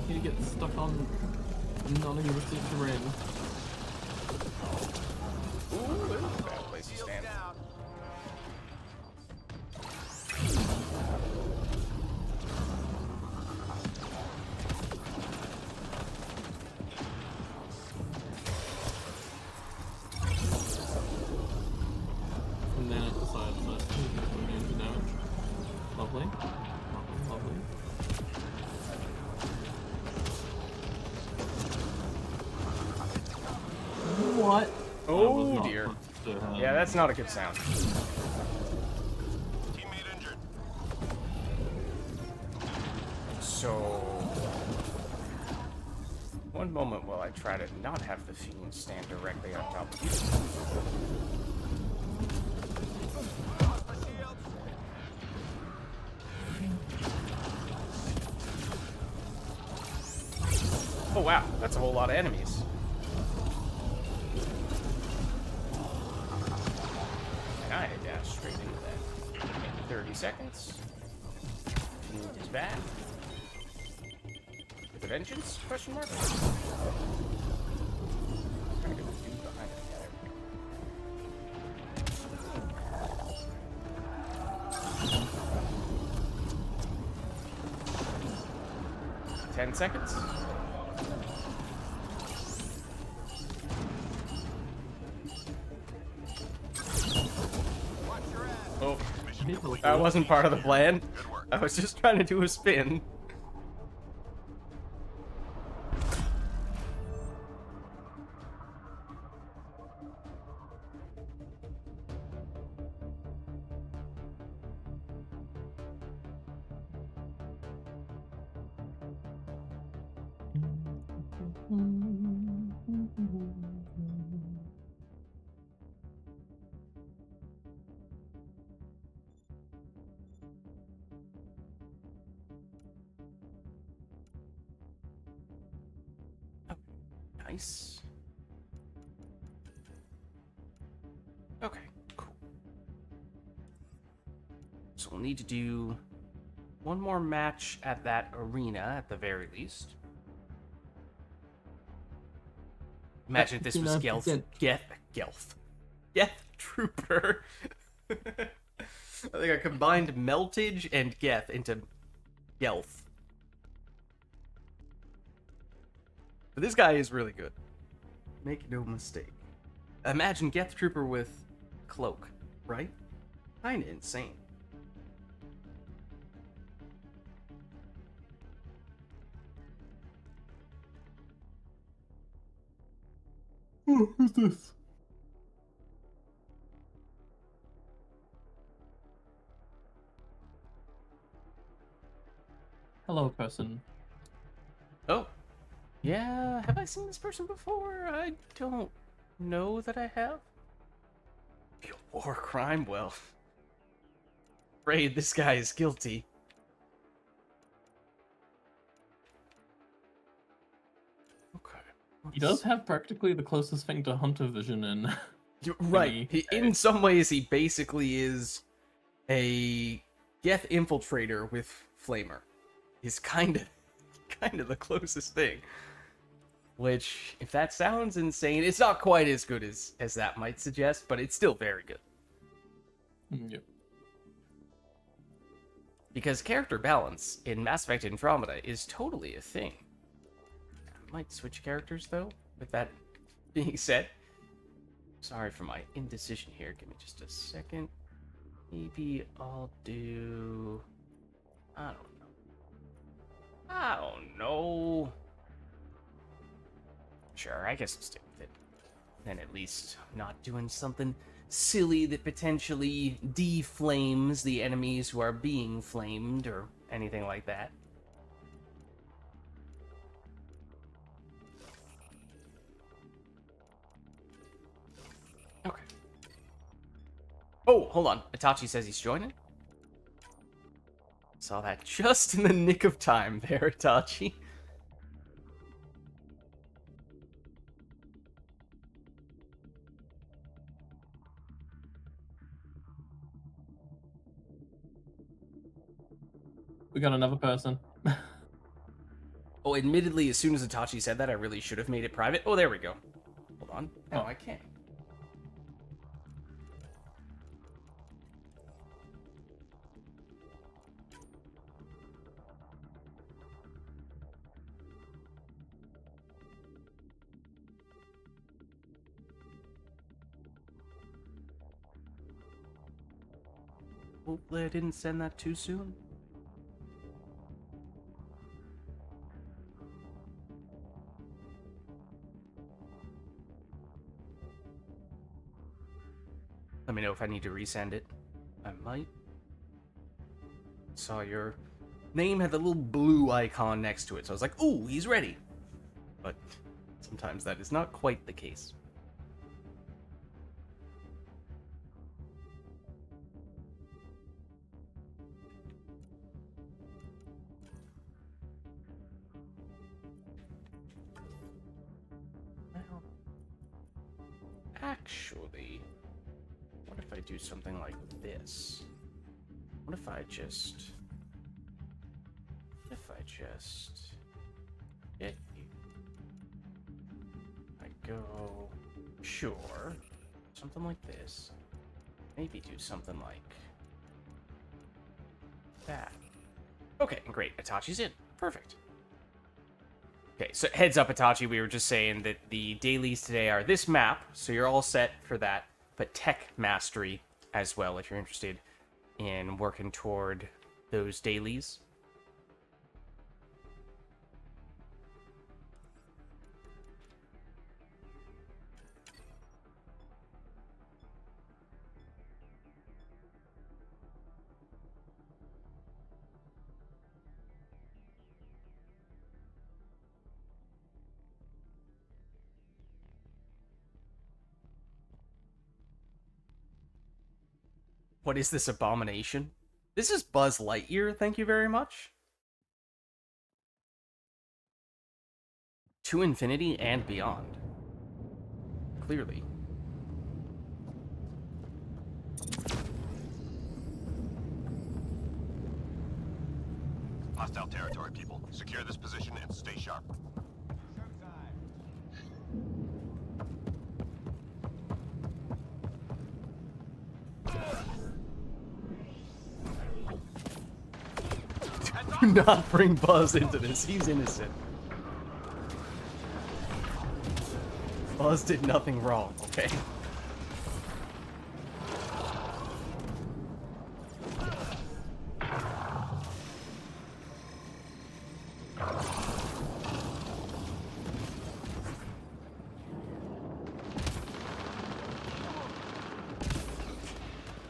You get stuck on non-existent terrain. Ooh, this is a bad place to stand. And then it decides that it's immune to damage. Lovely. Lovely. What? That was Oh not dear. supposed to happen. Yeah, that's not a good sound. Teammate injured. So, one moment while I try to not have the fiend stand directly on top of you. Oh wow, that's a whole lot of enemies. And I dashed straight into that. 30 seconds. Fiend is back. With a vengeance? Question mark? Trying to get the dude behind it. Yeah, there we go. 10 seconds. Oh, that wasn't part of the plan. Good work. I was just trying to do a spin. Nice. Okay, cool. So we'll need to do one more match at that arena at the very least. Imagine if this was 59%. Geth Trooper. I think I combined Meltage and Geth into Gelth. But this guy is really good. Make no mistake. Imagine Geth Trooper with Cloak, right? Kinda insane. Oh, who's this? Hello, person. Oh. Yeah, have I seen this person before? I don't know that I have. Pure war crime? Well, afraid this guy is guilty. Okay. He does have practically the closest thing to hunter vision in. You're right. Any- In some ways, he basically is a Geth infiltrator with Flamer. He's kind of the closest thing. Which, if that sounds insane, it's not quite as good as that might suggest, but it's still very good. Yep. Because character balance in Mass Effect Andromeda is totally a thing. I might switch characters, though, with that being said. Sorry for my indecision here. Give me just a second. Maybe I'll do... I don't know. Sure, I guess I'll stick with it. Then at least I'm not doing something silly that potentially deflames the enemies who are being flamed or anything like that. Okay. Oh, hold on. Itachi says he's joining. Saw that just in the nick of time there, Itachi. We got another person. Oh, admittedly, as soon as Itachi said that, I really should have made it private. Oh, there we go. Hold on. No, Oh. I can't. Hopefully I didn't send that too soon. Let me know if I need to resend it. I might. Saw your name had the little blue icon next to it, so I was like, ooh, he's ready. But sometimes that is not quite the case. Well, actually, what if I do something like this? What if I just hit you? I go, sure, something like this. Maybe do something like that. Okay, great. Itachi's in. Perfect. Okay, so heads up, Itachi, we were just saying that the dailies today are this map, so you're all set for that, but tech mastery as well, if you're interested in working toward those dailies. What is this abomination? This is Buzz Lightyear, thank you very much. To infinity and beyond. Clearly. Hostile territory, people. Secure this position and stay sharp. Do not bring Buzz into this. He's innocent. Buzz did nothing wrong, okay?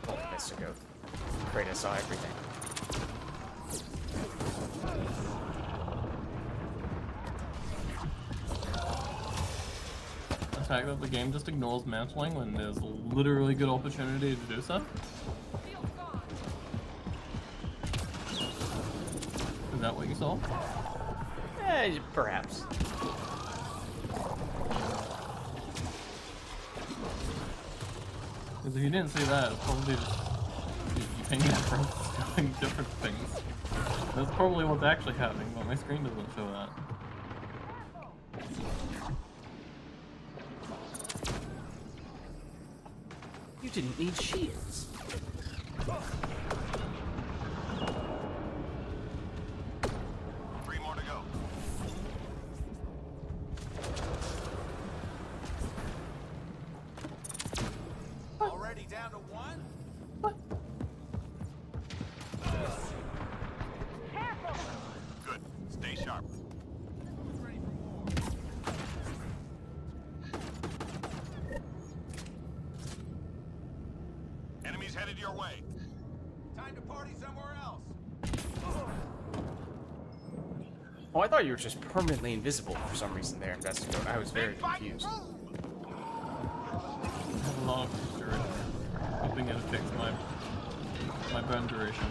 Oh, missed a goat. Kratos saw everything. The fact that the game just ignores mantling when there's a literally good opportunity to do so. Shield's gone. Is that what you saw? Perhaps. Because if you didn't see that, it's probably just you thinking for doing different things. That's probably what's actually happening, but my screen doesn't show that. You didn't need shields. Three more to go. Already down to one? Good. Stay sharp. Enemies headed your way. Time to party somewhere else. Oh, I thought you were just permanently invisible for some reason there, Investigator. I was very confused. I have a lot of history. Hoping it affects my burn duration.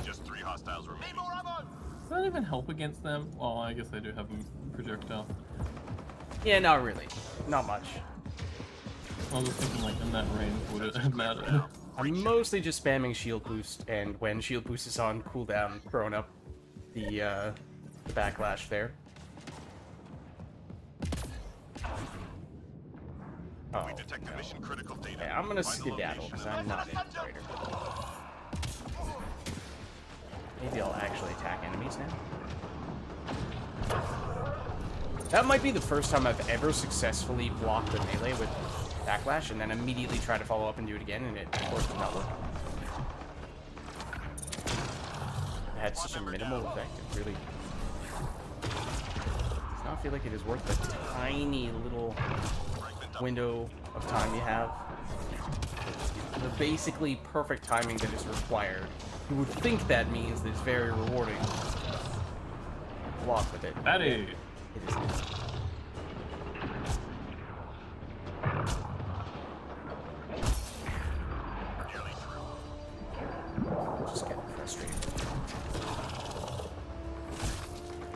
Just 3 hostiles remaining. Does that even help against them? Well, I guess they do have a projectile. Yeah, not really. Not much. I was just thinking, like, in that range, would it have mattered? I'm mostly just spamming shield boost, and when shield boost is on cooldown, throwing up the backlash there. Oh, We detect the mission critical data. okay, I'm gonna Find the skedaddle, location because and I'm not an infiltrator. Maybe I'll actually attack enemies now. That might be the first time I've ever successfully blocked a melee with backlash and then immediately try to follow up and do it again, and it, of course, did not work. It had such a minimal effect, it really does not feel like it is worth the tiny little window of time you have. The basically perfect timing that is required. You would think that means that it's very rewarding. Block with it. That is. It is not. Just getting frustrated.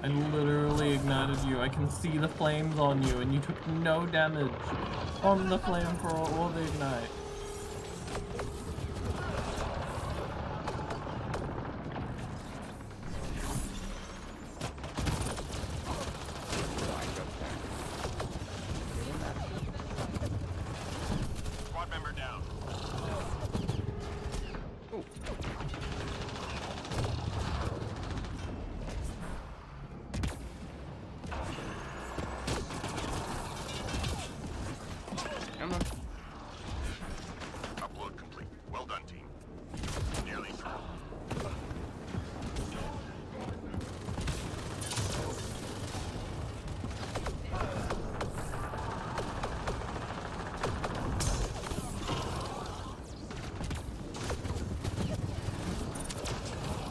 I literally ignited you. I can see the flames on you, and you took no damage from the flamethrower or the ignite. Squad member down. Ooh. Come on. Upload complete. Well done, team. Nearly through.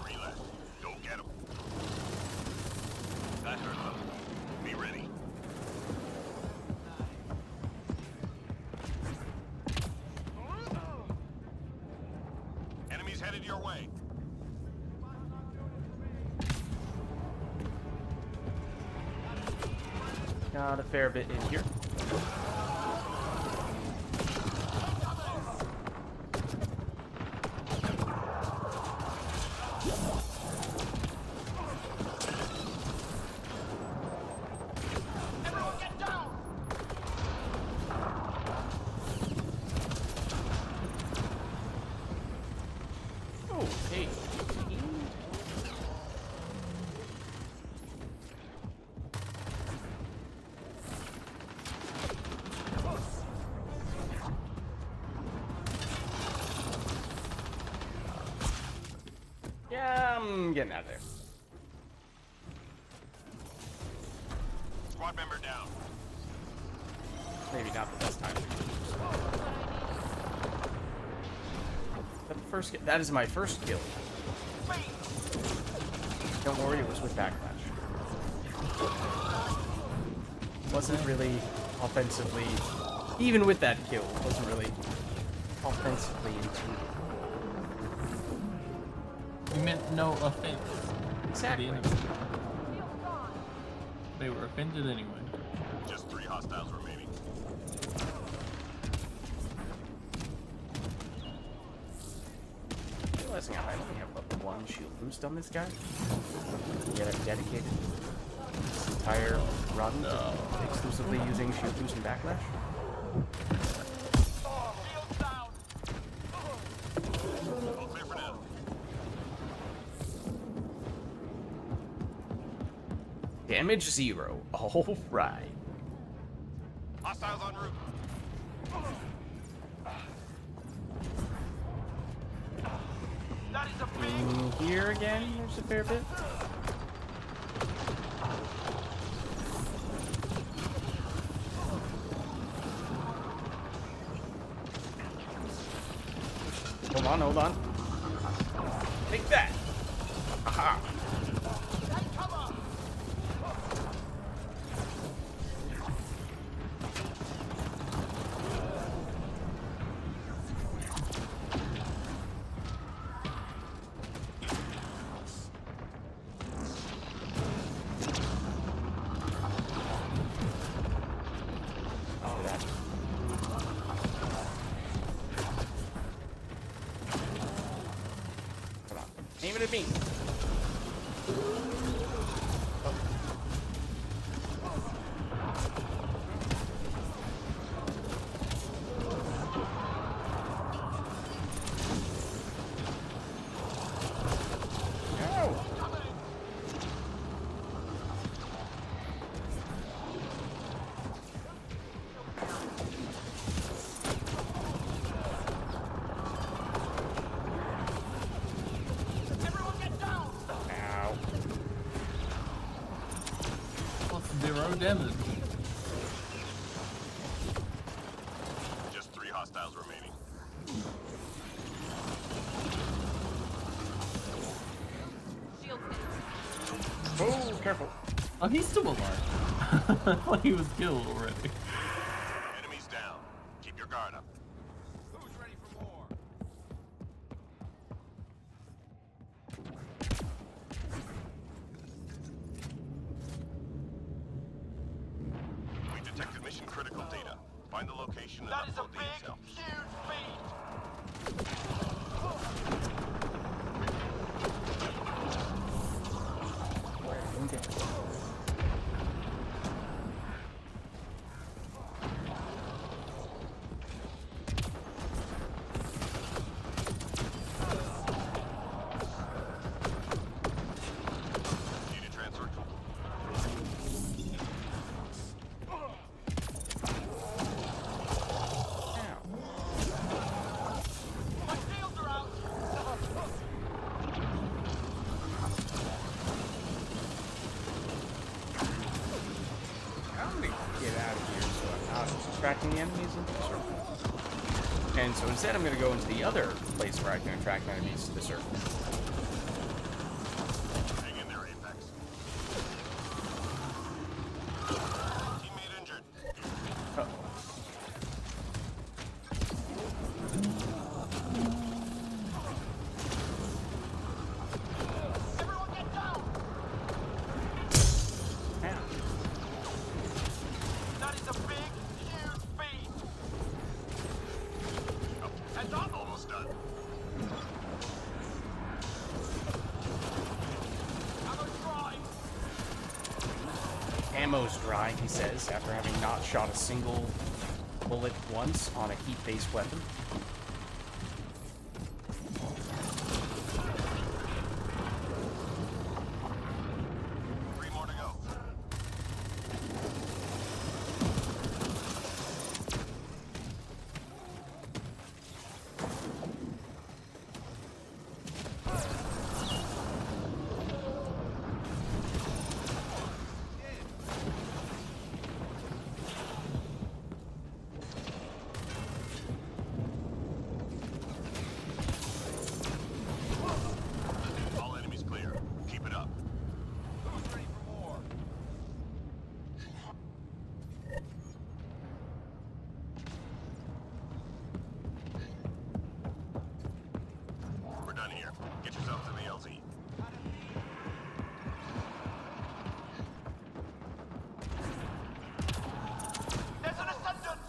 Three left. Go get 'em. That hurt them. Be ready. Enemies headed your way. Got a fair bit in here. Everyone get down! Oh, hey. Yeah, I'm getting out of there. Squad member down. Maybe not the best time. But the first, that is my first kill. Don't worry, it was with backlash. Wasn't really offensively, even with that kill, wasn't really offensively intuitive. You meant no offense to the Exactly. enemy. They were offended anyway. Just 3 hostiles remaining. Realizing I only have level 1 shield boost on this guy. Yet I've dedicated this entire run to exclusively using shield boost and backlash. Shields down! All clear for now. Damage 0. All right. Hostiles en route. That is a big... Here again, there's a fair bit. Hold on, hold on. Take that. Aha. Oh, that. Come on. Aim it at me. No. damage. Just 3 hostiles remaining. Shield Oh, careful. Oh, he's still alive. I thought he was killed already. Enemies down. Keep your guard up. Who's ready for more? We detected mission critical data. Find the location and That is a upload the big, intel. huge feat. Okay. Data transfer complete. My shields are out. I'm gonna get out of here so I'm not distracting the enemies into the circle. And so instead I'm gonna go into the other place where I can attract enemies to the circle. Hang in there, Apex. Teammate injured. Uh-oh. Everyone get down. Ow. That is a big, huge feat. Heads up. Almost done. Ammo dry. Ammo's dry, he says, after having not shot a single bullet once on a heat-based weapon. Three more to go. All enemies clear. Keep it up. Who's ready for more? We're done here. Get yourself to the LZ. There's an ascendant.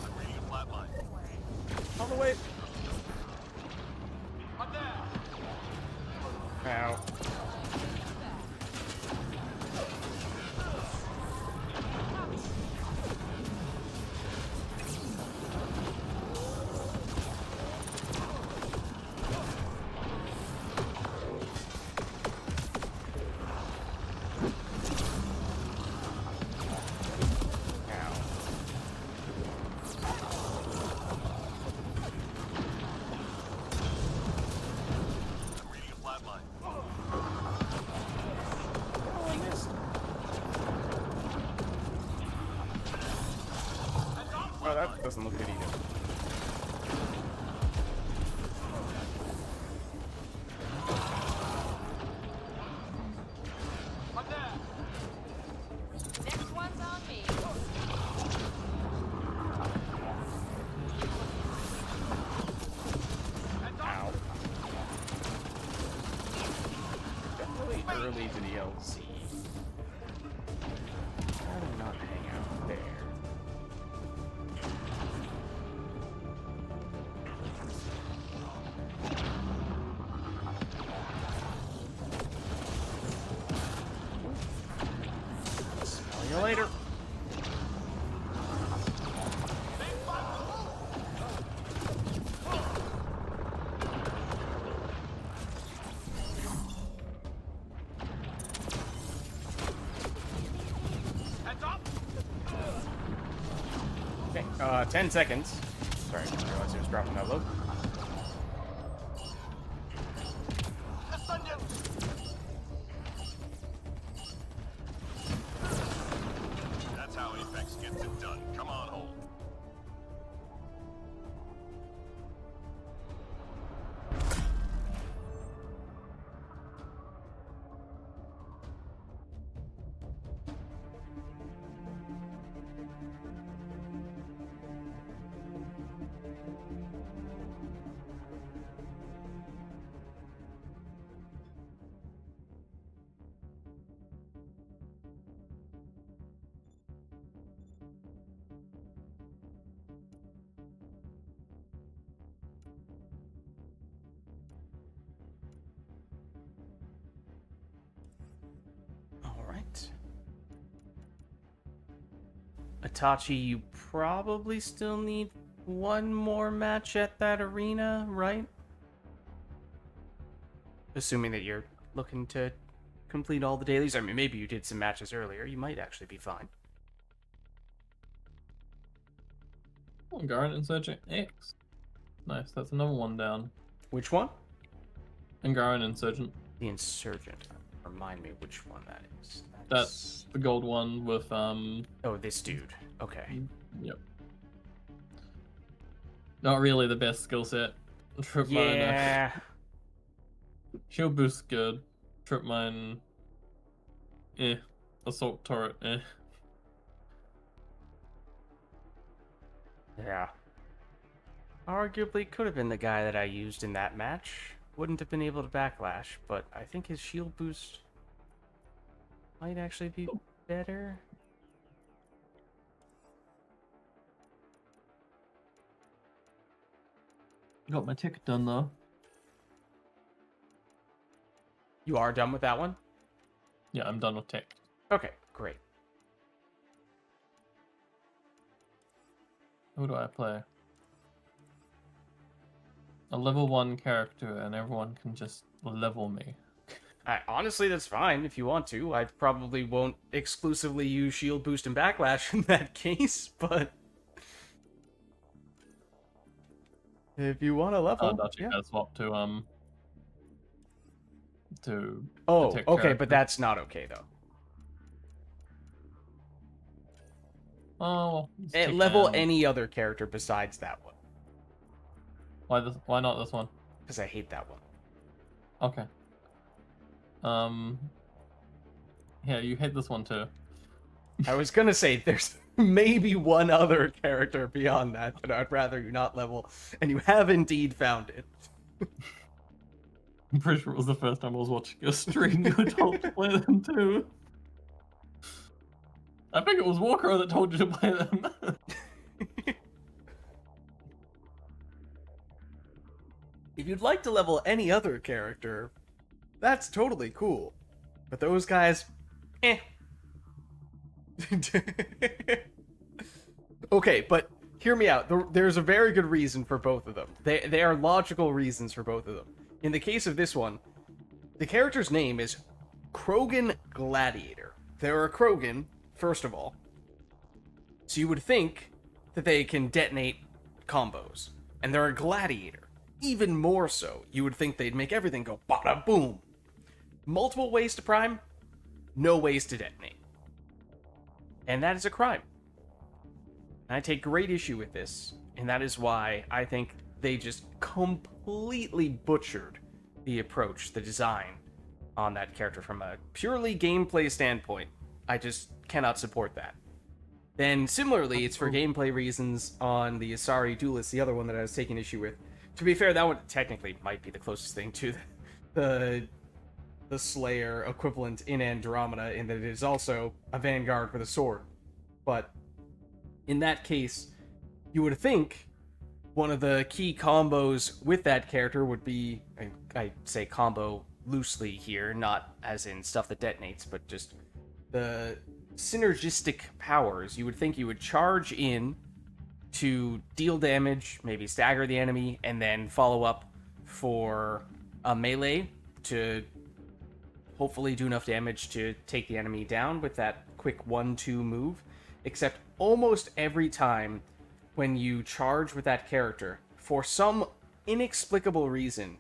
I'm reading a flat line. On the way. I'm there. Ow. Ow. I'm reading a flat line. Oh, I missed. Oh, that doesn't look good either. I'm there. Next one's on me. Heads up. Ow. Definitely early to the LZ. How do not hang out there? Smell you later. Heads up. Okay, 10 seconds. Sorry, I didn't realize it was dropping that low. Ascendant. Itachi, you probably still need one more match at that arena, right? Assuming that you're looking to complete all the dailies. I mean, maybe you did some matches earlier. You might actually be fine. Oh, Garrett Insurgent X. Nice, that's another one down. Which one? Angaran Insurgent. The Insurgent. Remind me which one that is. That's the gold one with Oh, this dude. Okay. Yep. Not really the best skill set. Trip mine. Yeah. Shield boost good. Trip mine. Eh. Assault turret. Eh. Yeah. Arguably could have been the guy that I used in that match. Wouldn't have been able to backlash, but I think his shield boost might actually be better. Got my ticket done though. You are done with that one? Yeah, I'm done with tech. Okay, great. Who do I play? A level 1 character and everyone can just level me. Honestly, that's fine if you want to. I probably won't exclusively use shield boost and backlash in that case, but if you want to level, Dutchy has swapped to Oh, the tech okay, character. but that's not okay though. Oh, it's At tick level and- any other character besides that one, Why not this one? because I hate that one. Okay. Yeah, you hit this one too. I was gonna say there's maybe one other character beyond that that I'd rather you not level, and you have indeed found it. I'm pretty sure it was the first time I was watching your stream you were told to play them too. I think it was Walker that told you to play them. If you'd like to level any other character, that's totally cool. But those guys, eh. Okay, but hear me out. There's a very good reason for both of them. They are logical reasons for both of them. In the case of this one, the character's name is Krogan Gladiator. They're a Krogan, first of all. So you would think that they can detonate combos. And they're a Gladiator. Even more so, you would think they'd make everything go bada boom. Multiple ways to prime, no ways to detonate. And that is a crime. And I take great issue with this, and that is why I think they just completely butchered the approach, the design on that character from a purely gameplay standpoint. I just cannot support that. Then similarly, it's for gameplay reasons on the Asari Duelist, the other one that I was taking issue with. To be fair, that one technically might be the closest thing to the Slayer equivalent in Andromeda, in that it is also a Vanguard with a sword. But in that case, you would think one of the key combos with that character would be, I say combo loosely here, not as in stuff that detonates, but just the synergistic powers. You would think you would charge in to deal damage, maybe stagger the enemy, and then follow up for a melee to hopefully do enough damage to take the enemy down with that quick 1-2 move. Except almost every time when you charge with that character, for some inexplicable reason,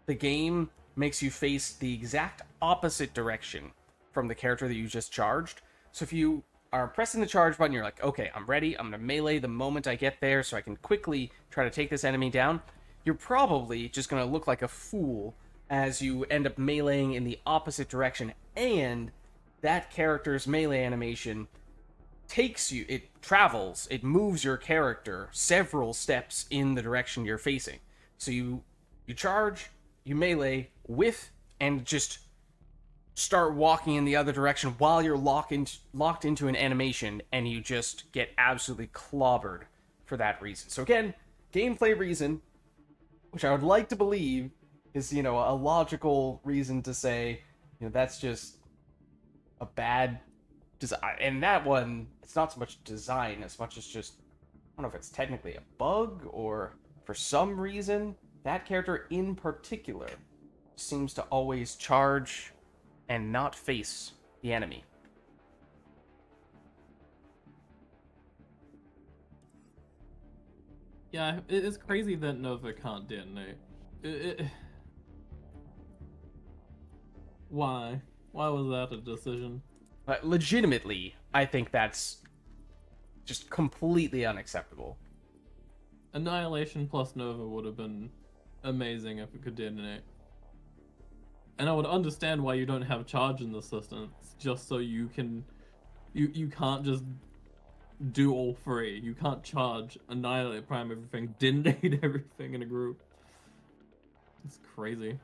the game makes you face the exact opposite direction from the character that you just charged. So if you are pressing the charge button, you're like, okay, I'm ready, I'm gonna melee the moment I get there so I can quickly try to take this enemy down, you're probably just gonna look like a fool as you end up meleeing in the opposite direction, and that character's melee animation takes you, it travels, it moves your character several steps in the direction you're facing. So you charge, you melee with, and just start walking in the other direction while you're locked into an animation, and you just get absolutely clobbered for that reason. So again, gameplay reason, which I would like to believe is, a logical reason to say, that's just a bad design. And that one, it's not so much design as much as just, I don't know if it's technically a bug or for some reason, that character in particular seems to always charge and not face the enemy. Yeah, it's crazy that Nova can't detonate. Why? Why was that a decision? But legitimately, I think that's just completely unacceptable. Annihilation plus Nova would have been amazing if it could detonate. And I would understand why you don't have charge in the system, just so you can... You can't just do all three. You can't charge, annihilate, prime everything, detonate everything in a group. It's crazy.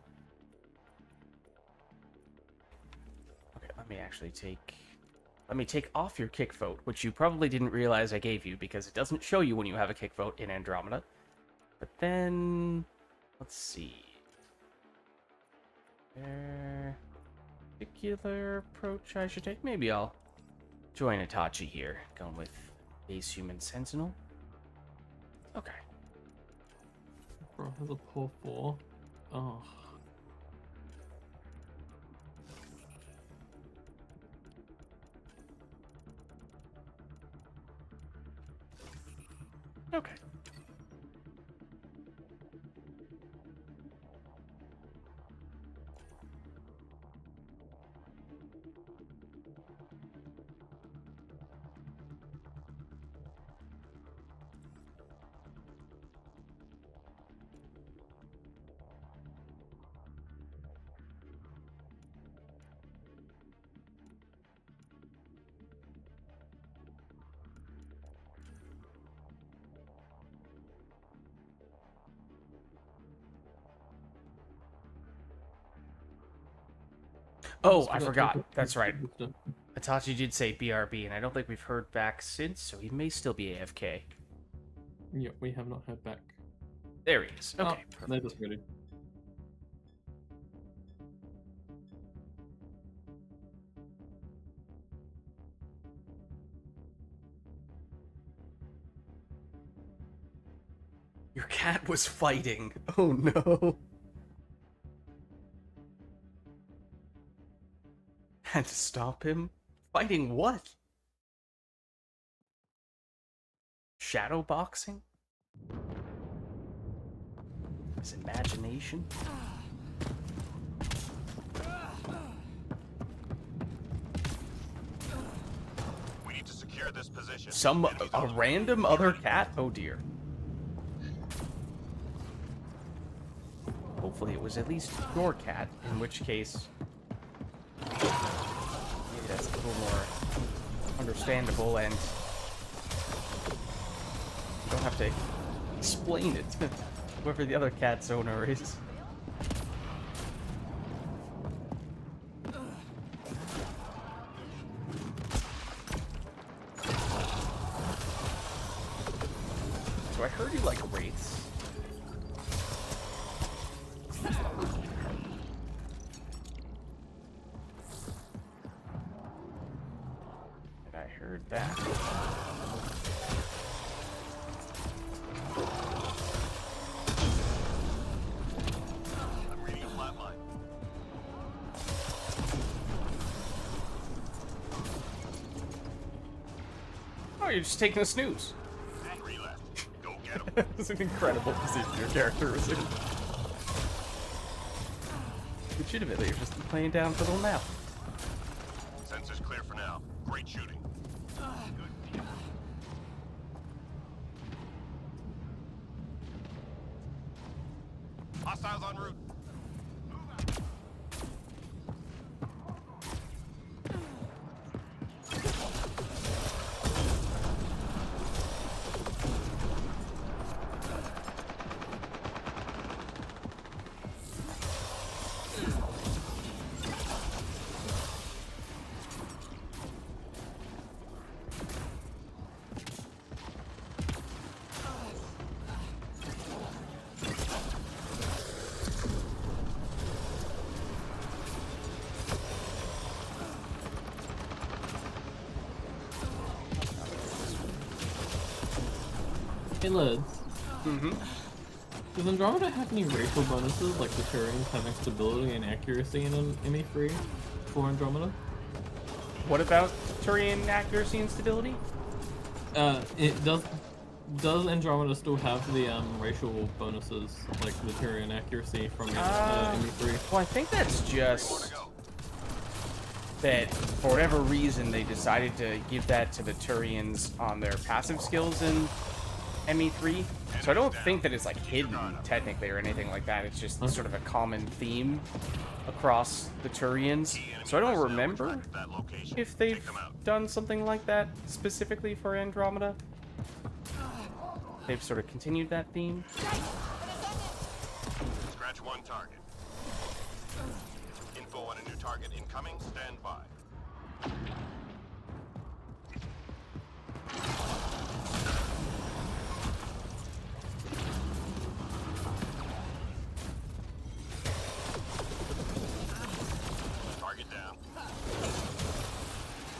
Okay, let me take off your kick vote, which you probably didn't realize I gave you because it doesn't show you when you have a kick vote in Andromeda. But then, let's see. Particular approach I should take? Maybe I'll join Itachi here, going with base human sentinel. Okay. Bro has a pull 4. Oh. Okay. Oh, I forgot. That's right. Itachi did say BRB, and I don't think we've heard back since, so he may still be AFK. Yeah, we have not heard back. There he is. Okay. They're just ready. Your cat was fighting. Oh no. Had to stop him? Fighting what? Shadow boxing? His imagination? We need to secure this position. A random other cat? Oh dear. Hopefully it was at least your cat, in which case maybe that's a little more understandable and you don't have to explain it to whoever the other cat's owner is. So I heard you like wraiths. Heard that. I'm reading a flat line. Oh, you're just taking a snooze. 3 left. Go get him. It's an incredible position your character was in. Legitimately, you're just laying down for a little nap. Sensors clear for now. Great shooting. Hostiles en route. Hey, Lids. Mm-hmm. Does Andromeda have any racial bonuses, like the Turians having stability and accuracy in an ME3 for Andromeda? What about Turian accuracy and stability? It does Andromeda still have the racial bonuses, like the Turian accuracy from ME3? Well, I think that's just that for whatever reason they decided to give that to the Turians on their passive skills in ME3. So I don't think that it's like hidden technically or anything like that. It's just sort of a common theme across the Turians. So I don't remember if they've done something like that specifically for Andromeda. They've sort of continued that theme. Scratch one target. Info on a new target incoming. Stand by. Target down.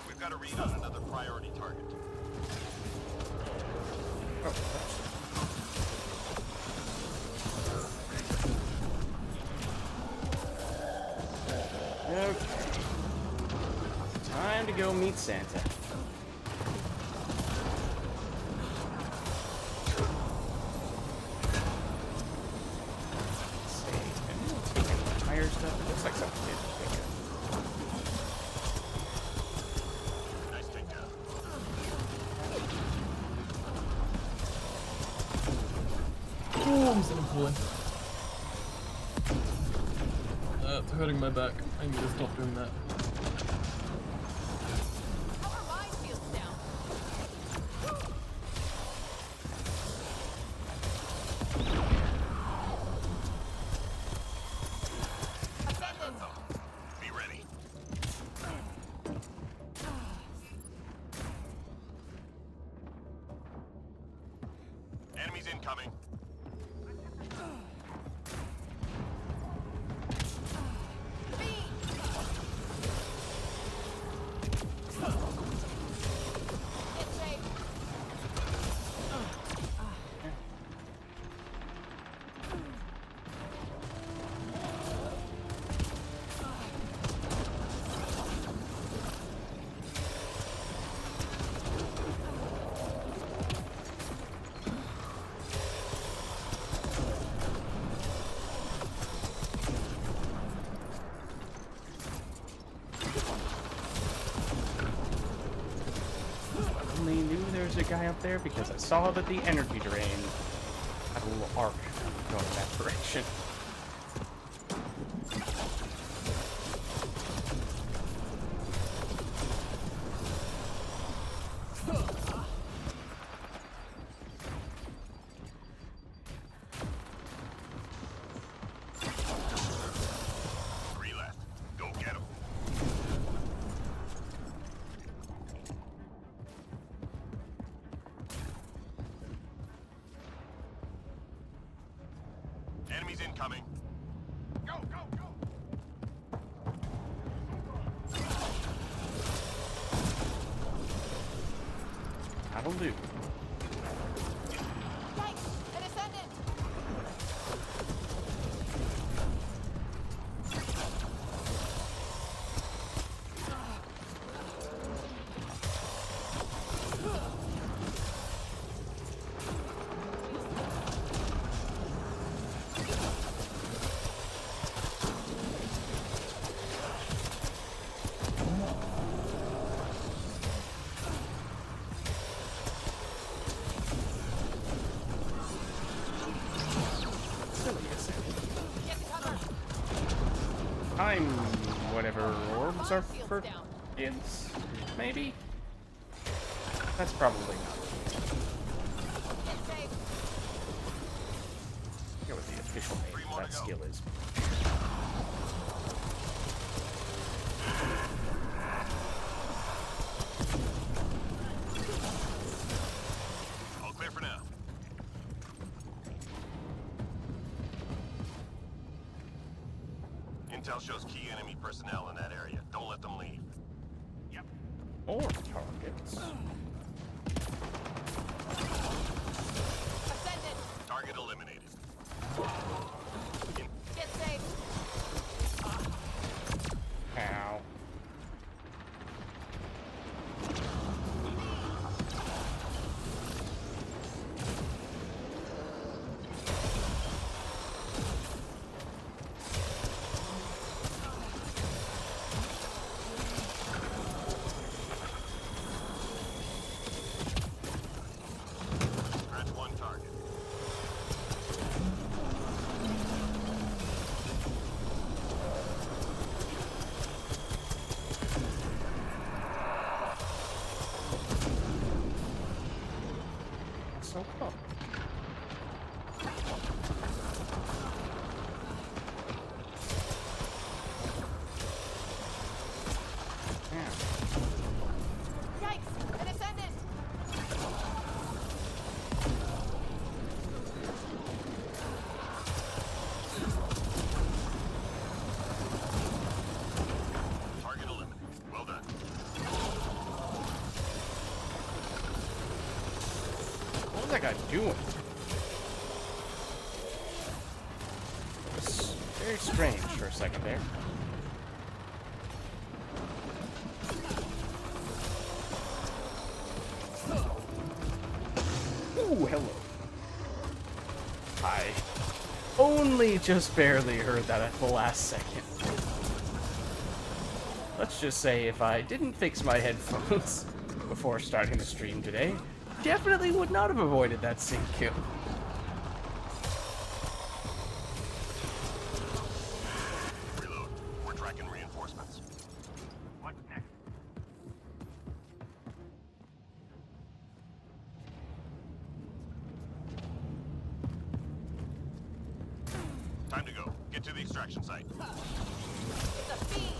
We've got a read on another priority target. Okay. Time to go meet Santa. Let's see. Maybe we'll take any tire stuff. It looks like something did pick up. Nice takedown. Oh, I'm sitting fully. It's hurting my back. I need to stop doing that. Cover minefields down. Be ready. Enemies incoming. Get safe. I only knew there was a guy up there because I saw that the energy drain had a little arc going in that direction. Three left. Go get 'em. Enemies incoming. Go, go, go. That'll do. Yikes! An ascendant! Get to cover. Time whatever orbs are Minefields for down. kids, maybe? That's probably not. Get safe. I forget what the official name of that skill is. All clear for now. Intel shows key enemy personnel in that area. Don't let them leave. Yep. More targets. So come. Yikes! An ascendant! Target eliminated. Well done. What was that guy doing? It was very strange for a second there. Ooh, hello. I only just barely heard that at the last second. Let's just say if I didn't fix my headphones before starting the stream today, definitely would not have avoided that sync kill. Reload. We're tracking reinforcements. What's next? Time to go. Get to the extraction site. It's a fiend!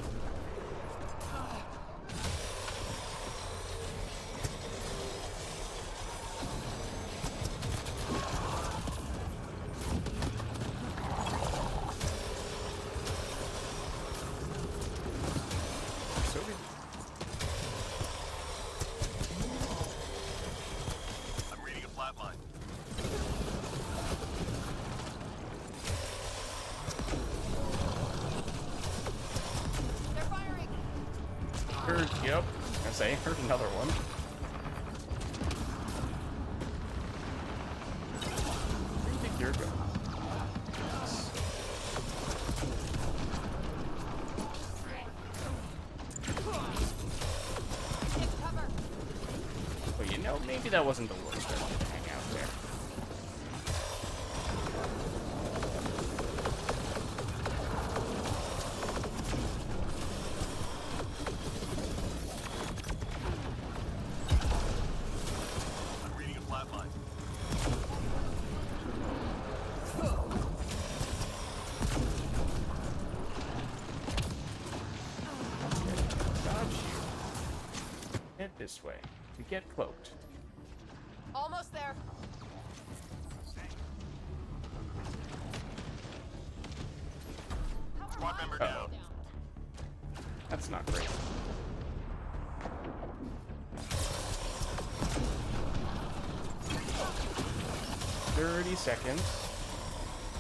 So did I'm reading a flat line. They're firing! heard, yep, I say, heard another one. Where do you think you're going? Get to cover! Well, you know, maybe that wasn't the worst idea to hang out there. I'm reading a flat line. Dodge you. Head this way. To get cloaked. Almost there. Squad member Uh-oh. down. That's not great. "30 seconds.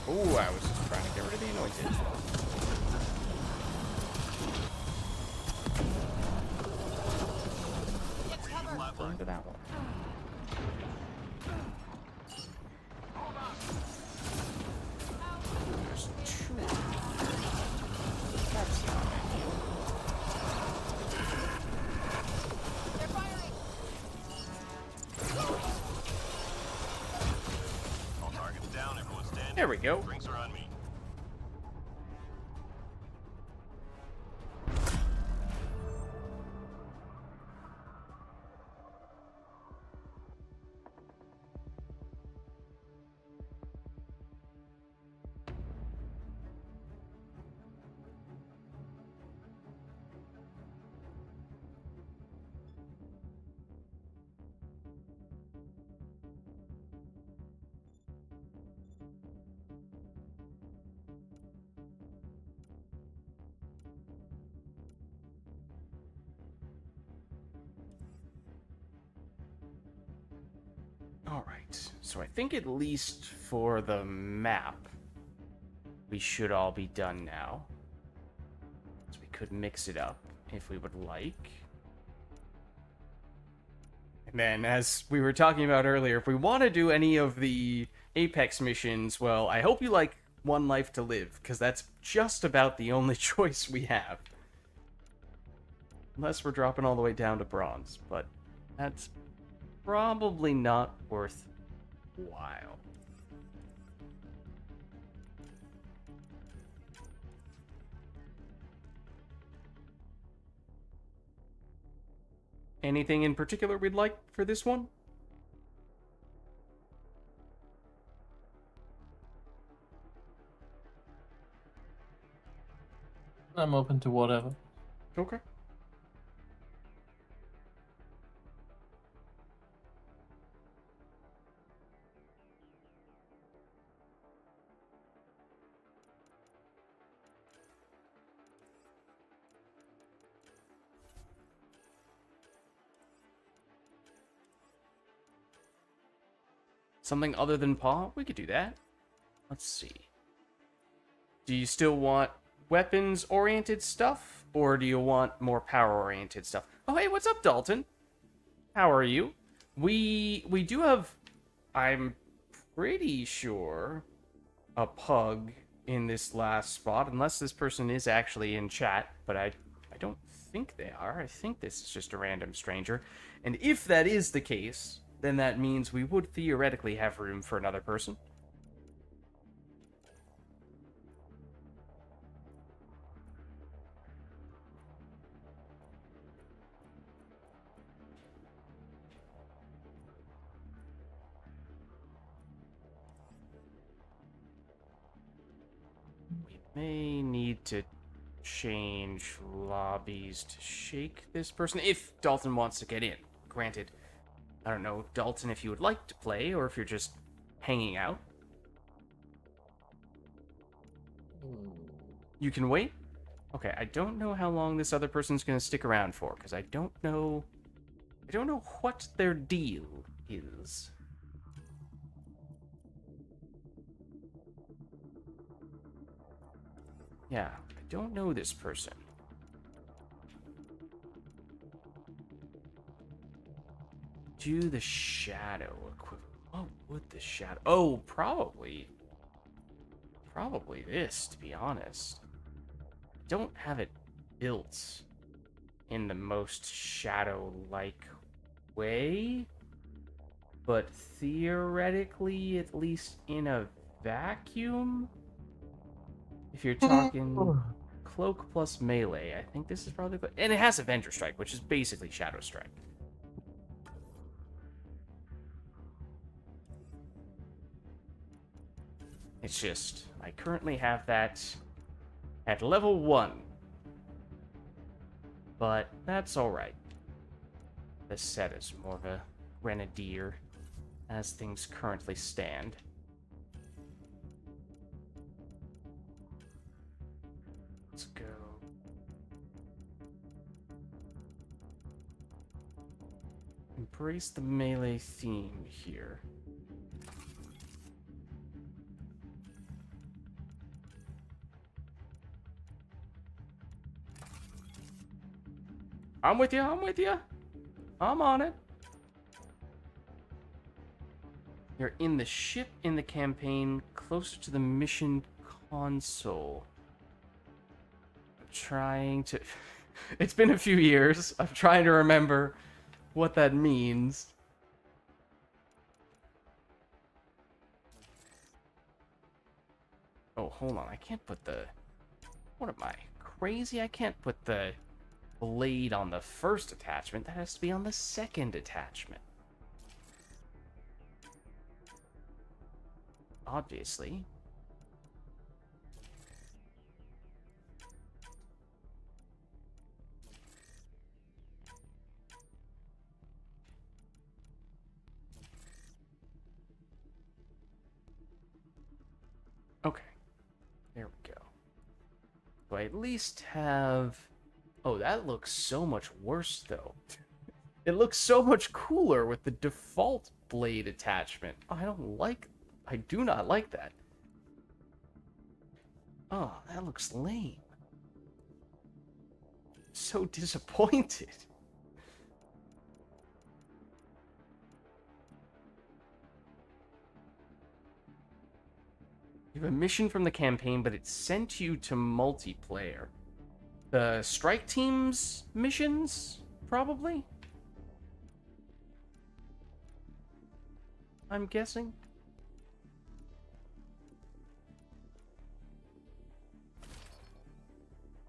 Ooh, I was just trying to get rid of the anointed. Get to cover! Flat Burn line. to that one. There's two. That's not ideal. They're firing! All targets down. Everyone stand. There we go. Drinks are on me. Alright, so I think at least for the map, we should all be done now. So we could mix it up if we would like. And then, as we were talking about earlier, if we want to do any of the Apex missions, well, I hope you like One Life to Live, because that's just about the only choice we have. Unless we're dropping all the way down to bronze, but that's probably not worthwhile. Anything in particular we'd like for this one? I'm open to whatever. Okay. Something other than paw? We could do that. Let's see. Do you still want weapons-oriented stuff? Or do you want more power-oriented stuff? Oh, hey, what's up, Dalton? How are you? We do have, I'm pretty sure, a pug in this last spot, unless this person is actually in chat, but I don't think they are. I think this is just a random stranger. And if that is the case, then that means we would theoretically have room for another person. We may need to change lobbies to shake this person if Dalton wants to get in. Granted, I don't know, Dalton, if you would like to play or if you're just hanging out. You can wait? Okay, I don't know how long this other person's going to stick around for, because I don't know what their deal is. Yeah, I don't know this person. Do the shadow equivalent. What would the shadow... Oh, probably. Probably this, to be honest. Don't have it built in the most shadow-like way. But theoretically, at least in a vacuum... If you're talking cloak plus melee, I think this is probably... And it has Avenger Strike, which is basically Shadow Strike. It's just, I currently have that at level 1. But that's alright. This set is more of a Grenadier, as things currently stand. Let's go. Embrace the melee theme here. I'm with you, I'm with you. I'm on it. You're in the ship in the campaign, closer to the mission console. Trying to... It's been a few years. I'm trying to remember what that means. Oh, hold on. I can't put the... What am I? Crazy? I can't put the blade on the first attachment. That has to be on the second attachment. Obviously. Okay. There we go. Do I at least have... Oh, that looks so much worse, though. It looks so much cooler with the default blade attachment. I do not like that. Oh, that looks lame. So disappointed. You have a mission from the campaign, but it sent you to multiplayer. The strike team's missions, probably? I'm guessing.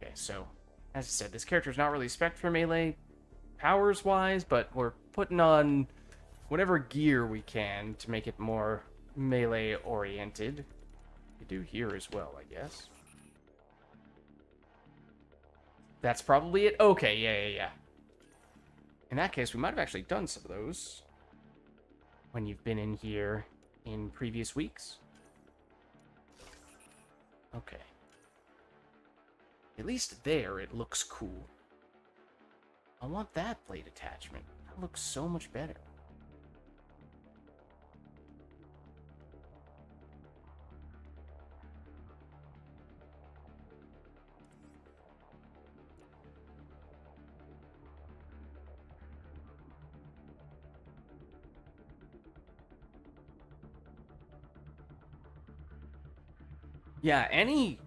Okay, so, as I said, this character's not really spec'd for melee powers-wise, but we're putting on whatever gear we can to make it more melee-oriented. We do here as well, I guess. That's probably it. Okay, yeah. In that case, we might have actually done some of those when you've been in here in previous weeks. Okay. At least there, it looks cool. I want that blade attachment. That looks so much better. Yeah, any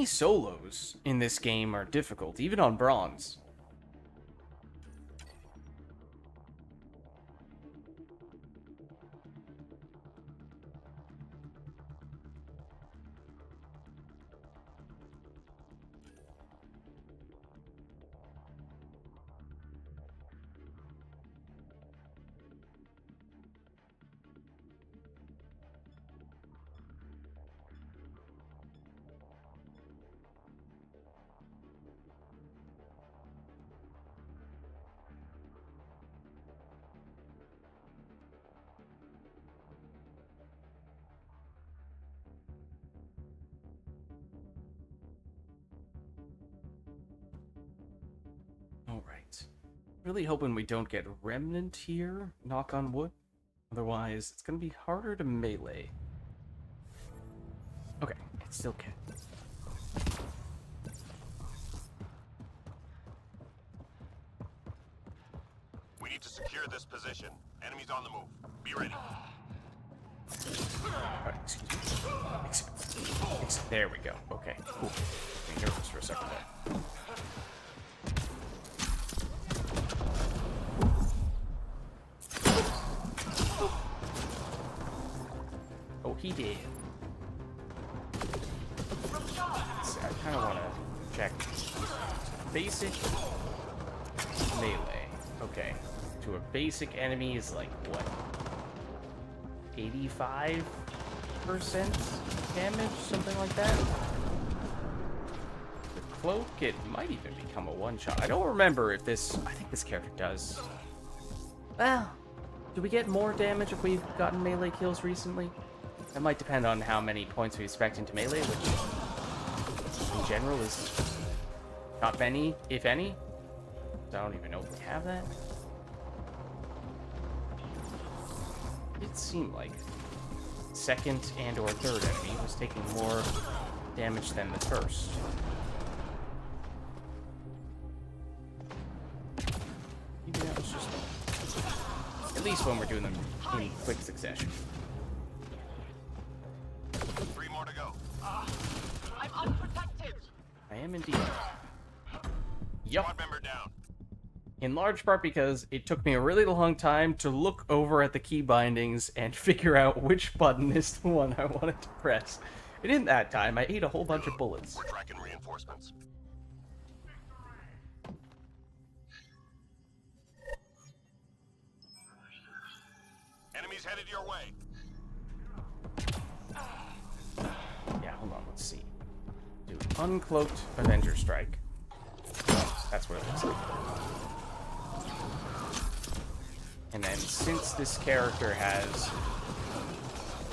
solos in this game are difficult, even on bronze. Alright. Really hoping we don't get Remnant here, knock on wood. Otherwise, it's going to be harder to melee. Okay, it still can. We need to secure this position. Enemies on the move. Be ready. Alright, excuse me. There we go. Okay, cool. I'm nervous for a second there. Oh, he did. So I kind of want to check. Basic melee. Okay. To a basic enemy is like, what? 85% damage? Something like that? The cloak, it might even become a one-shot. I don't remember if this... I think this character does. Well, do we get more damage if we've gotten melee kills recently? That might depend on how many points we expect into melee, which in general is not many, if any. I don't even know if we have that. It seemed like second and or third enemy was taking more damage than the first. Maybe that was just at least when we're doing them in quick succession. 3 more to go. I'm unprotected. I am indeed. Yup. Squad member down. In large part because it took me a really long time to look over at the key bindings and figure out which button is the one I wanted to press. And in that time, I ate a whole bunch of bullets. We're tracking reinforcements. Enemies headed your way. Yeah, hold on, let's see. Do uncloaked Avenger Strike. That's what it looks like. And then since this character has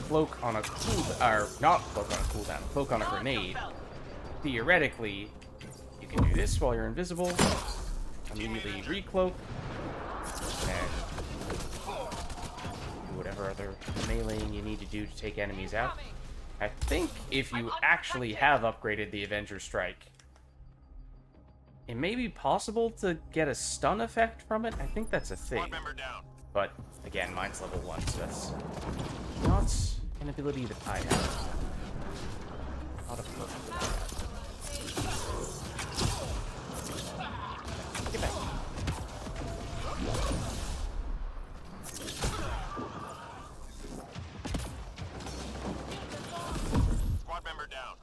cloak on a cooldown, or not cloak on a cooldown, cloak on a grenade, theoretically, you can do this while you're invisible, immediately recloak, and do whatever other meleeing you need to do to take enemies out. I think if you actually have upgraded the Avenger Strike, it may be possible to get a stun effect from it. I think that's a thing. Squad member down. But, again, mine's level 1, so that's not an ability that I have. Not a perk that I have. Get back. Squad member down.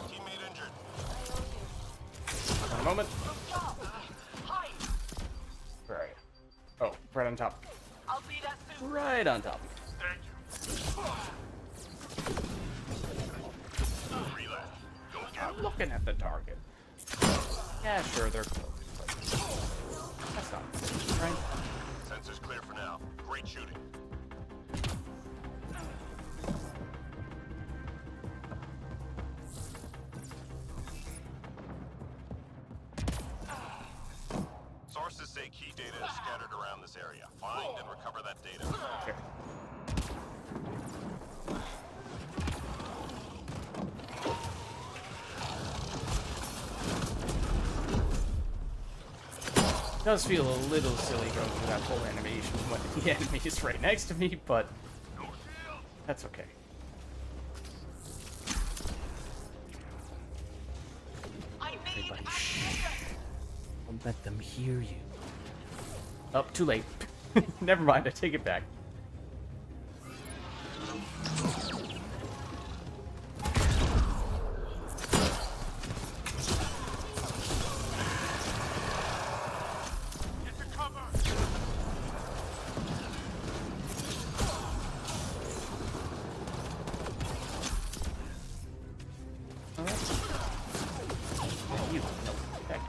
Teammate injured. One moment. Right. Oh, right on top. I'll be that soon. Right on top. Relay. Go get him. looking at the target. Yeah, sure, they're close, but that's not good, right? Sensors clear for now. Great shooting. Sources say key data is scattered around this area. Find and recover that data. Here. It does feel a little silly going through that whole animation when the enemy is right next to me, but that's okay. I need Everybody, ammunition. Don't let them hear you. Oh, too late. Never mind, I take it back. Get to cover! You, no, heck.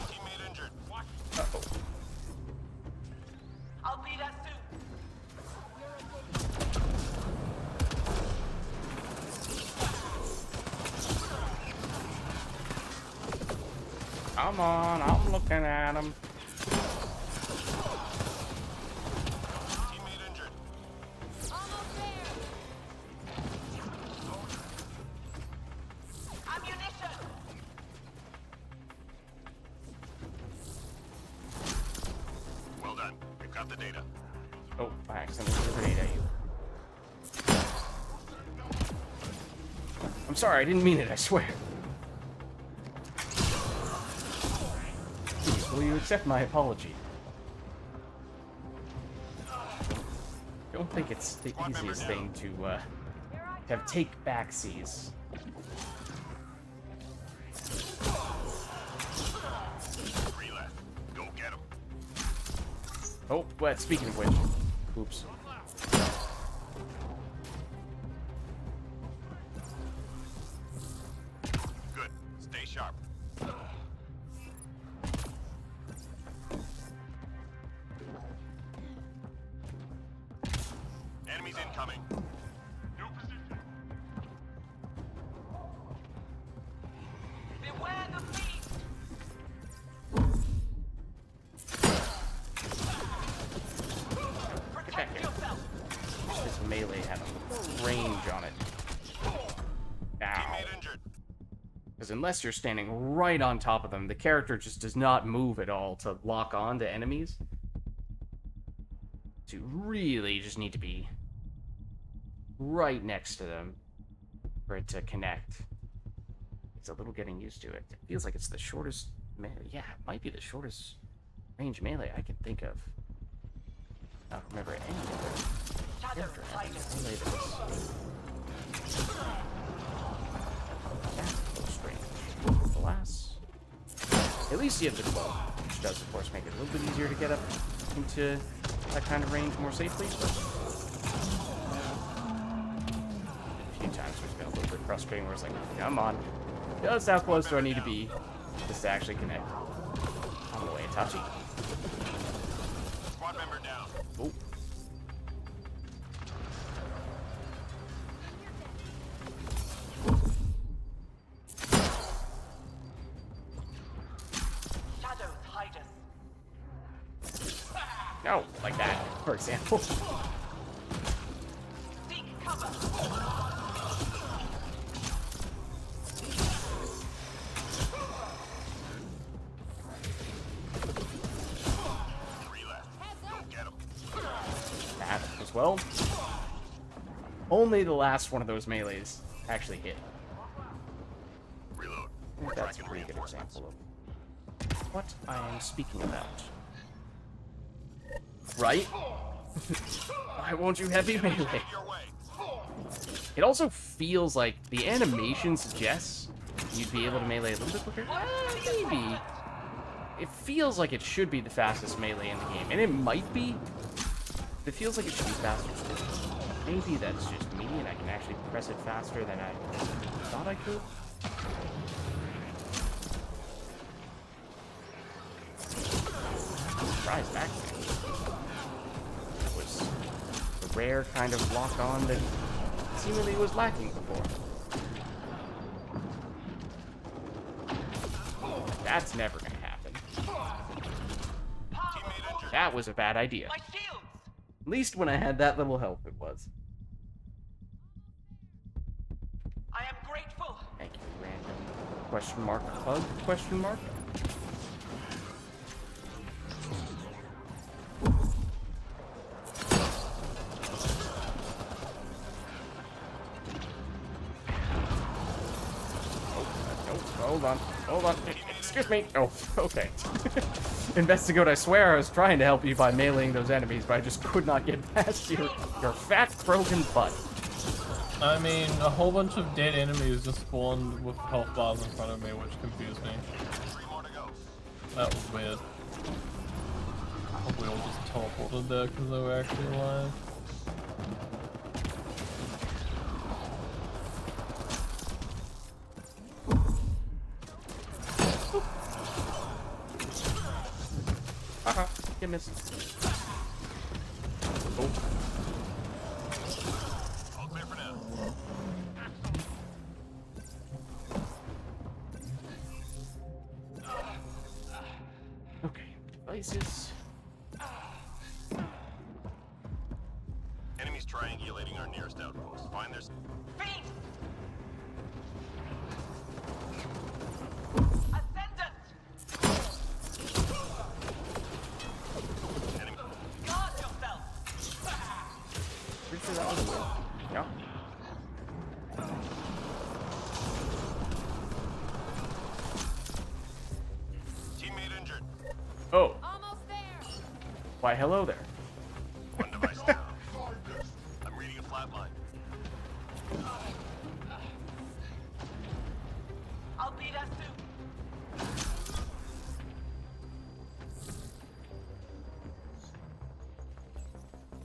Teammate injured. Uh-oh. I'll be there soon. Come on, I'm looking at him. Teammate injured. Ammunition. Well done. We've got the data. Oh, I accidentally threw a grenade at you. I'm sorry, I didn't mean it, I swear. Please, will you accept my apology? Don't think it's the easiest thing to have take backsies. 3 left. Go get 'em. Oh, but speaking of which, oops. Good. Stay sharp. Enemies incoming. New position. Beware the beast. Protect yourself. Wish this melee had a range on it. Now. Teammate injured. Because unless you're standing right on top of them, the character just does not move at all to lock on to enemies. So you really just need to be right next to them for it to connect. It's a little getting used to it. It feels like it's the shortest melee. Yeah, it might be the shortest range melee I can think of. I don't remember any other Shadow character having fighters. melee this. That's close range. Glass. At least you have the bow, which does, of course, make it a little bit easier to get up into that kind of range more safely, but a few times it's been a little bit frustrating where it's like, come on, just how close do I need to be just to actually connect? On the way, Itachi. Squad member down. Oh. Shadows hide us. No, like that, for example. Seek cover. 3 left. Go get 'em. That as well. Only the last one of those melees actually hit. Reload. I We're think that's a tracking pretty good reinforcements. example of what I am speaking about. Right? Why won't you heavy melee? Your way. It also feels like the animation suggests you'd be able to melee a little bit quicker. Maybe. It feels like it should be the fastest melee in the game, and it might be, It feels like it should be faster still. Maybe that's just me and I can actually press it faster than I thought I could. Surprise back. That was the rare kind of lock on that seemingly was lacking before. That's never gonna happen. Teammate injured. That was a bad idea. My shields! At least when I had that little help, it was. I am grateful. Thank you, random question mark hug question mark. Hold on. Excuse me. Oh, okay. Investigate, I swear I was trying to help you by meleeing those enemies, but I just could not get past your fat, broken butt. I mean, a whole bunch of dead enemies just spawned with health bars in front of me, which confused me. 3 more to go. That was weird. I hope we all just teleported there because they were actually alive. Haha, you missed. Oh. All clear for now. Okay, devices. Enemies triangulating our nearest outpost. Find their... Feast! Ascendant! Enemy... Guard yourself! Pretty sure that was a win. Yeah. Teammate injured. Oh, Almost there. why hello there. One device down. I'm reading a flatline. I'll be there soon.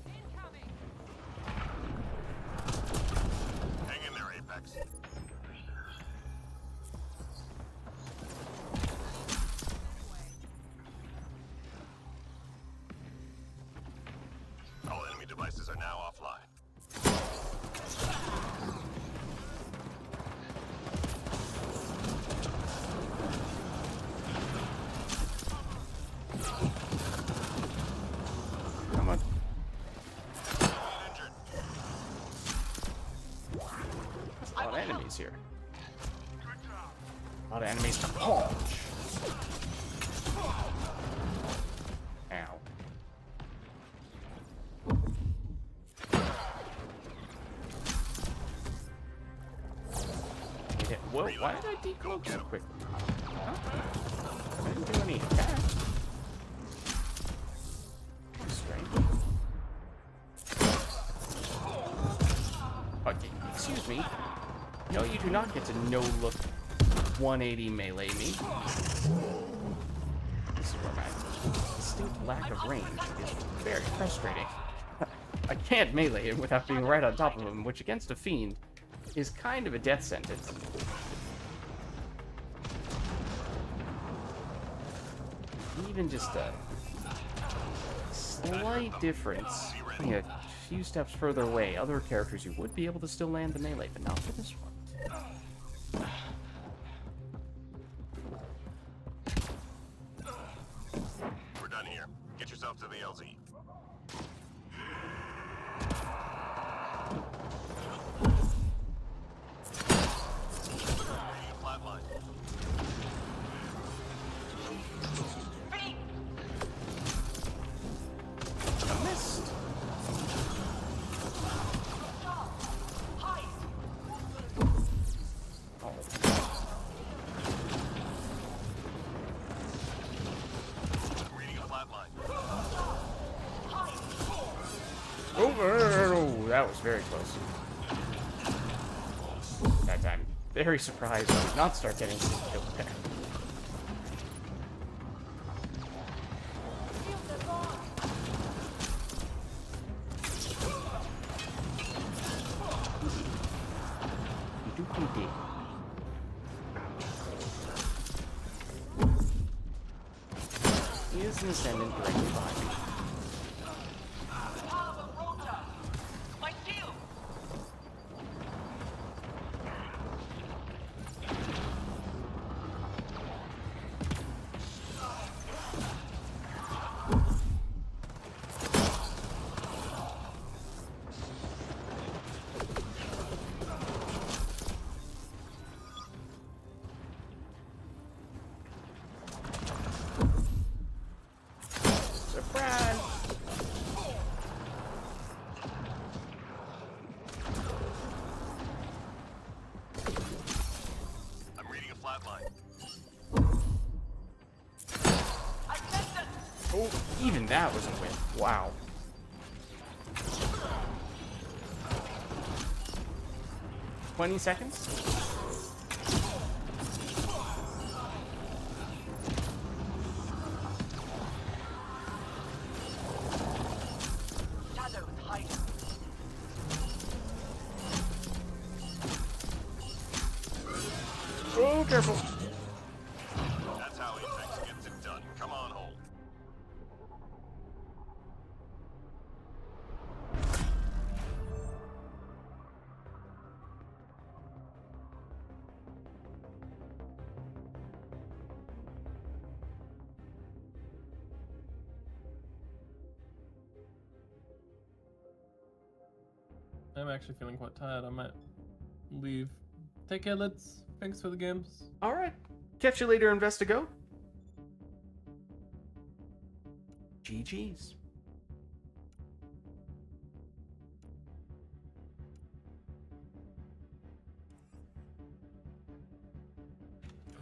Incoming. Hang in there, Apex. All enemy devices are now offline. Come on. Teammate injured. There's a lot of enemies here. A lot of enemies to punch. Ow. Whoa, why did I decloak so quickly? Huh? I didn't do any attack. Strange. Okay, excuse me. No, you do not get to no-look 180 melee me. This is where my distinct lack of range is very frustrating. I can't melee him without being right on top of him, which against a fiend is kind of a death sentence. Even just a slight difference, a few steps further away, other characters you would be able to still land the melee, but not for this one. We're done here. Get yourself to the LZ. Reading a flatline. Feast! I missed. Stop! Hide! Oh. Reading a flatline. Oh, that was very close. That time, very surprised I did not start getting killed there. Shields are gone. Indeed. He is an ascendant directly behind me. Power rotor! My shield! Surprise! I'm reading a flat line. I sent it! Oh, even that was a win. Wow. $20 seconds? Shadows hiding. Oh, careful. That's how Apex gets it done. Come on home. I'm actually feeling quite tired. I might leave. Take care, Lids. Thanks for the games. Alright. Catch you later, Investigo. GG's.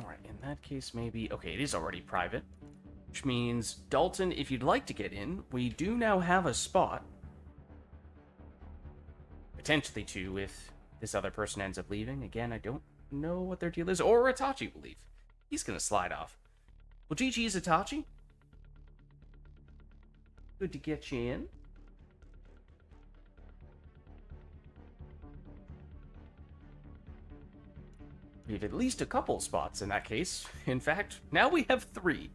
Alright, in that case, maybe... Okay, it is already private. Which means, Dalton, if you'd like to get in, we do now have a spot. Potentially two if this other person ends up leaving. Again, I don't know what their deal is. Or Itachi will leave. He's going to slide off. Well, GG's Itachi. Good to get you in. We have at least a couple spots in that case. In fact, now we have 3.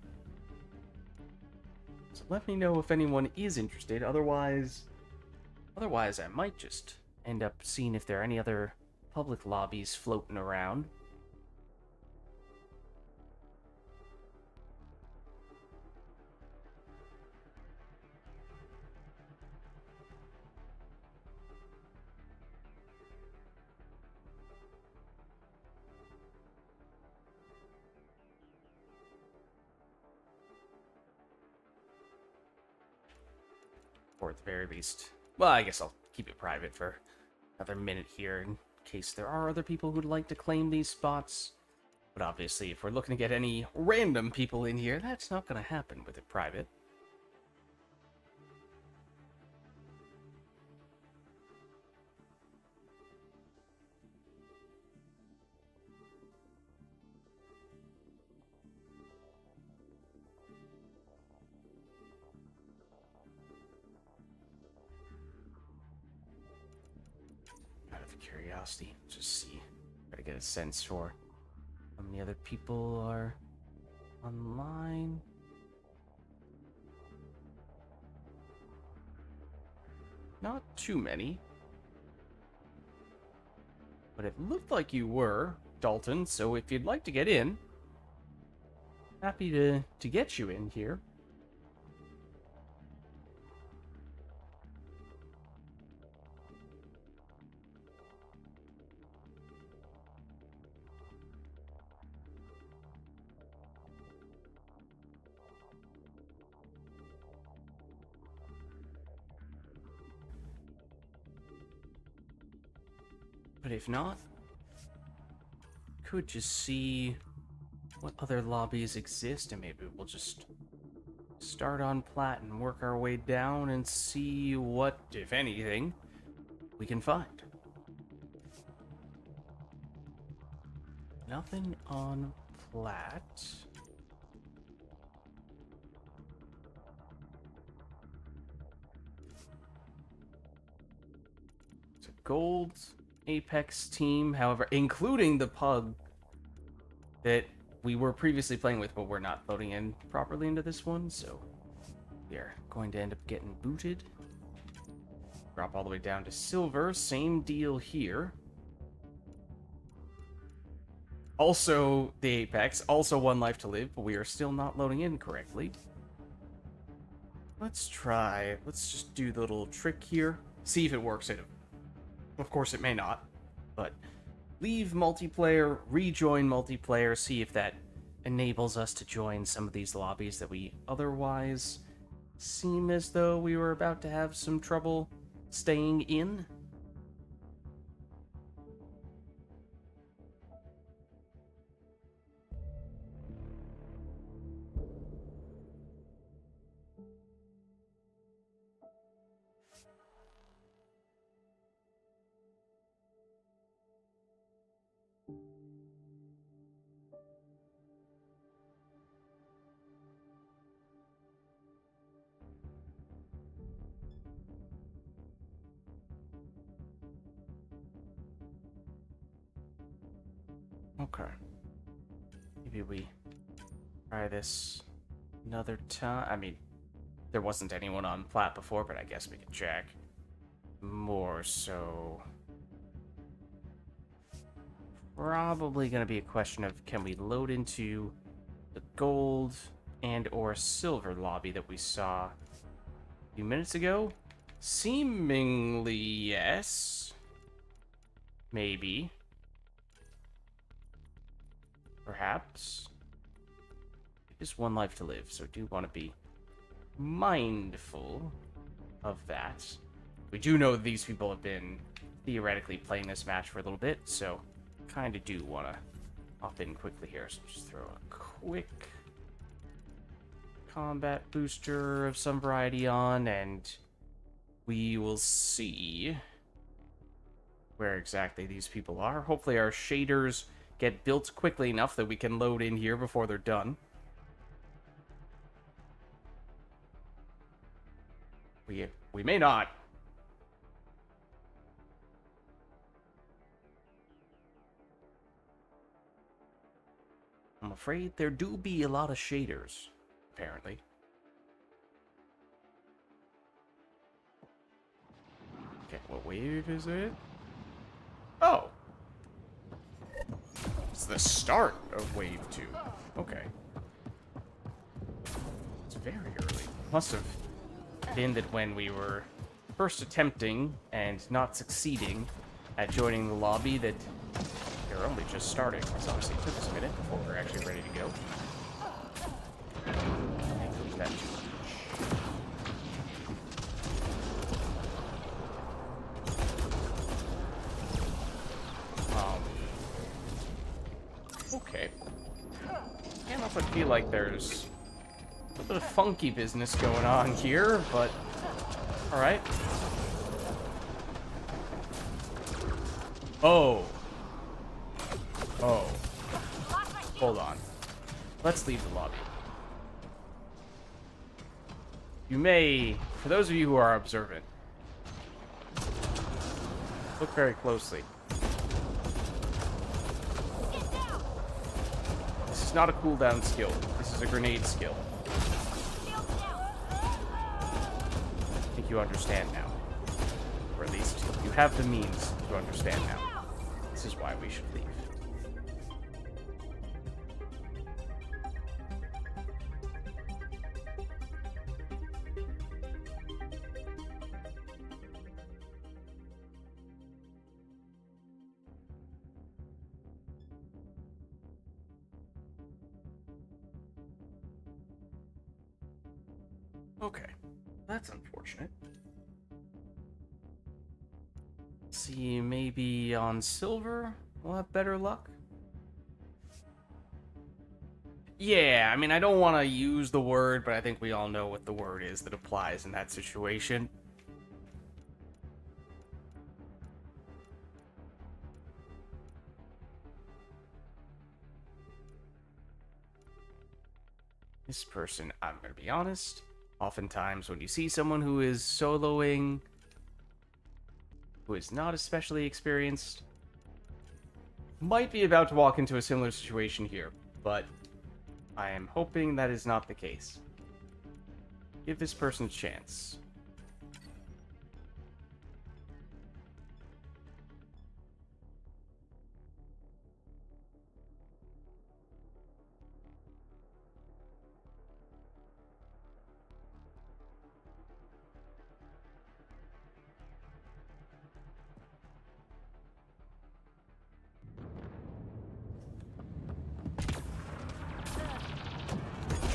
So let me know if anyone is interested. Otherwise, I might just end up seeing if there are any other public lobbies floating around. Or at the very least, well, I guess I'll keep it private for another minute here in case there are other people who'd like to claim these spots. But obviously, if we're looking to get any random people in here, that's not going to happen with it private. Out of curiosity, just see, try to get a sense for how many other people are online. Not too many. But it looked like you were, Dalton, so if you'd like to get in, happy to get you in here. But if not, could just see what other lobbies exist, and maybe we'll just start on plat and work our way down and see what, if anything, we can find. Nothing on plat. So gold Apex team, however, including the pug that we were previously playing with, but we're not loading in properly into this one, so we are going to end up getting booted. Drop all the way down to silver. Same deal here. Also, the Apex. Also 1 life to live, but we are still not loading in correctly. Let's try. Let's just do the little trick here. See if it works. Of course, it may not. But leave multiplayer, rejoin multiplayer, see if that enables us to join some of these lobbies that we otherwise seem as though we were about to have some trouble staying in. Okay. Maybe we try this another time. I mean, there wasn't anyone on plat before, but I guess we could check. More so, probably going to be a question of can we load into the gold and or silver lobby that we saw a few minutes ago? Seemingly yes. Maybe. Perhaps. Just 1 life to live, so do want to be mindful of that. We do know that these people have been theoretically playing this match for a little bit, so kind of do want to hop in quickly here. So just throw a quick combat booster of some variety on, and we will see where exactly these people are. Hopefully our shaders get built quickly enough that we can load in here before they're done. We may not. I'm afraid there do be a lot of shaders, apparently. Okay, what wave is it? Oh! It's the start of wave 2. Okay. It's very early. Must have been that when we were first attempting and not succeeding at joining the lobby that they're only just starting. It's obviously took us a minute before we're actually ready to go. That too much. Okay. Can't help but feel like there's a bit of funky business going on here, but alright. Oh. Oh. Hold on. Let's leave the lobby. You may, for those of you who are observant, look very closely. This is not a cooldown skill. This is a grenade skill. I think you understand now. Or at least you have the means to understand now. This is why we should leave. Okay, that's unfortunate. Let's see, maybe on silver we'll have better luck. Yeah, I mean, I don't want to use the word, but I think we all know what the word is that applies in that situation. This person, I'm going to be honest, oftentimes when you see someone who is soloing, who is not especially experienced, might be about to walk into a similar situation here, but I am hoping that is not the case. Give this person a chance.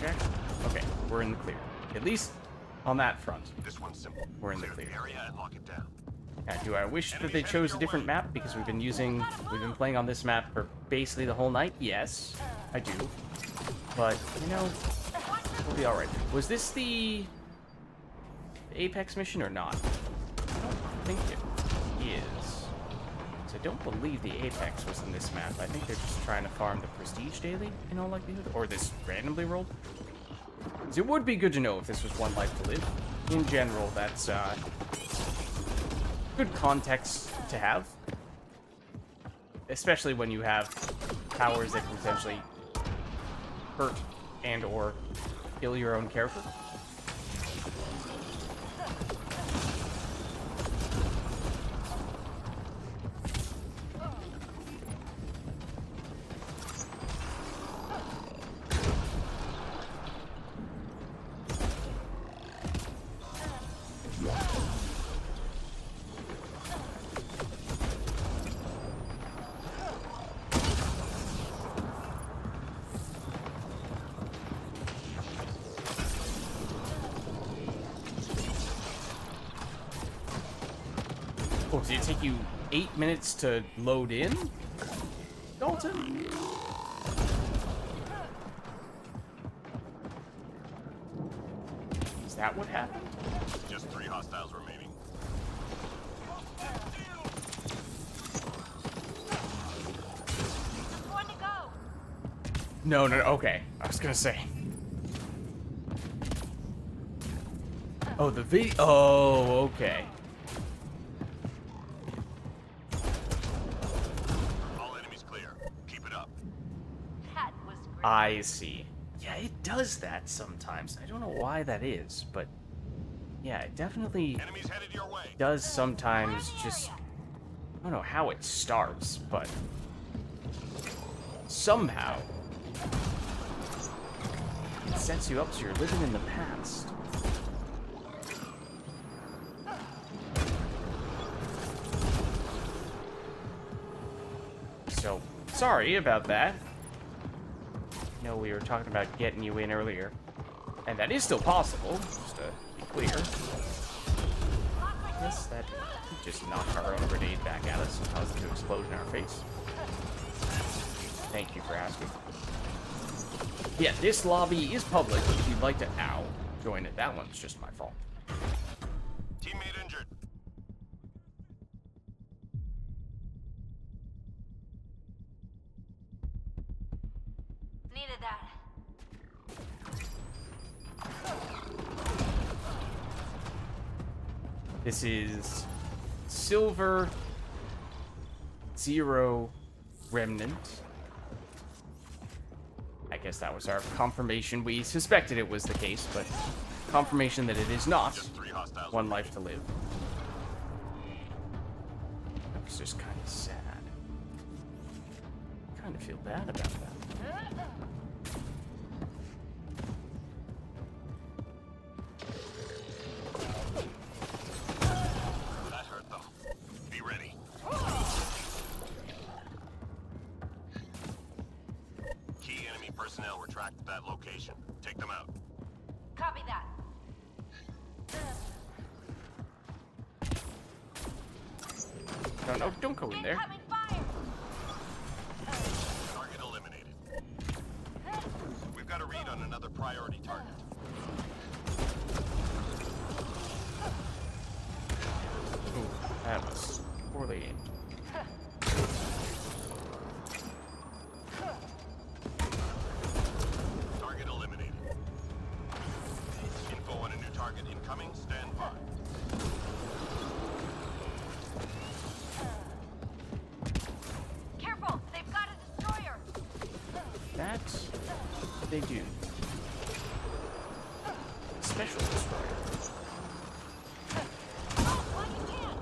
Check. Okay, we're in the clear. At least on that front. This one's simple. We're in the Clear clear. the area and lock it down. Now, do I wish that they chose a different map because we've been playing on this map for basically the whole night? Yes, I do. But, you know, we'll be alright. Was this the Apex mission or not? I don't think it is. So I don't believe the Apex was in this map. I think they're just trying to farm the Prestige daily, in all likelihood. Or this randomly rolled. So it would be good to know if this was One Life to Live. In general, that's good context to have. Especially when you have powers that can potentially hurt and or kill your own character. Oh, did it take you 8 minutes to load in, Dalton? Is that what happened? Just 3 hostiles remaining. Just one to go. No, okay. I was gonna say. Oh, the video. Oh, okay. All enemies clear. Keep it up. That was great. I see. Yeah, it does that sometimes. I don't know why that is, but yeah, it definitely Enemies headed your way. does sometimes. Just I don't know how it starts, but somehow it sets you up so you're living in the past. So, sorry about that. No, we were talking about getting you in earlier. And that is still possible, just to be clear. Yes, that just knocked our own grenade back at us and caused it to explode in our face. Thank you for asking. Yeah, this lobby is public if you'd like to, join it. That one's just my fault. Teammate injured. Needed that. This is Silver Zero Remnant. I guess that was our confirmation. We suspected it was the case, but confirmation that it is not. Just 3 hostiles. One life to live. That was just kind of sad. Kind of feel bad about that. That hurt though. Be ready. Key enemy personnel were tracked at that location. Take them out. Copy that. No, don't go in there. Incoming fire. Target eliminated. We've got a read on another priority target. Ooh, that was poorly aimed. Target eliminated. Info on a new target incoming. Stand by. they do. Special destroyer. Oh, what you can?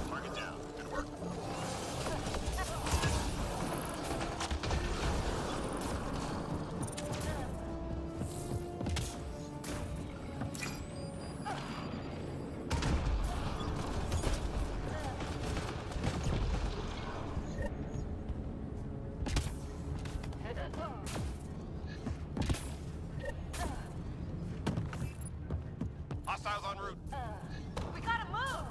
Target down. Good work. Hostiles en route. We gotta move.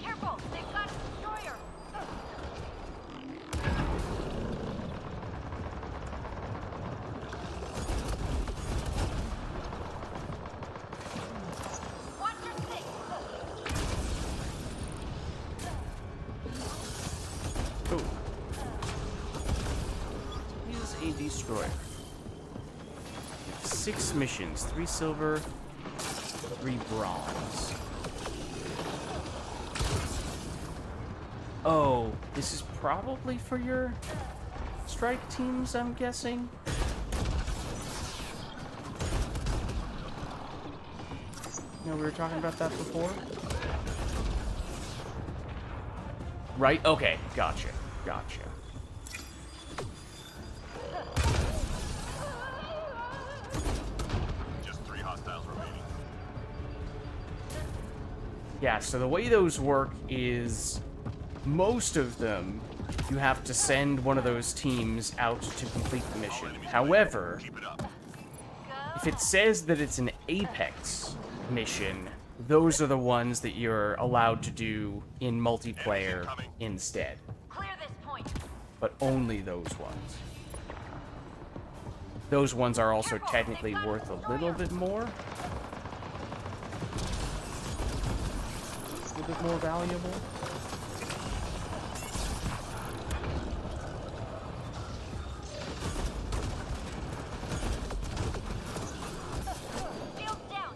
Careful, they've got a destroyer. Watch your six. Oh. Is a destroyer. 6 missions, 3 silver, 3 bronze. Oh, this is probably for your strike teams, I'm guessing. You know, we were talking about that before. Right? Okay, gotcha. Gotcha. Just 3 hostiles remaining. Yeah, so the way those work is most of them you have to send one of those teams out to complete the mission. However, Keep it up. if it says that it's an Apex mission, those are the ones that you're allowed to do in multiplayer instead. Clear this point. But only those ones. Those ones are also technically worth a little bit more. A little bit more valuable. Shields down.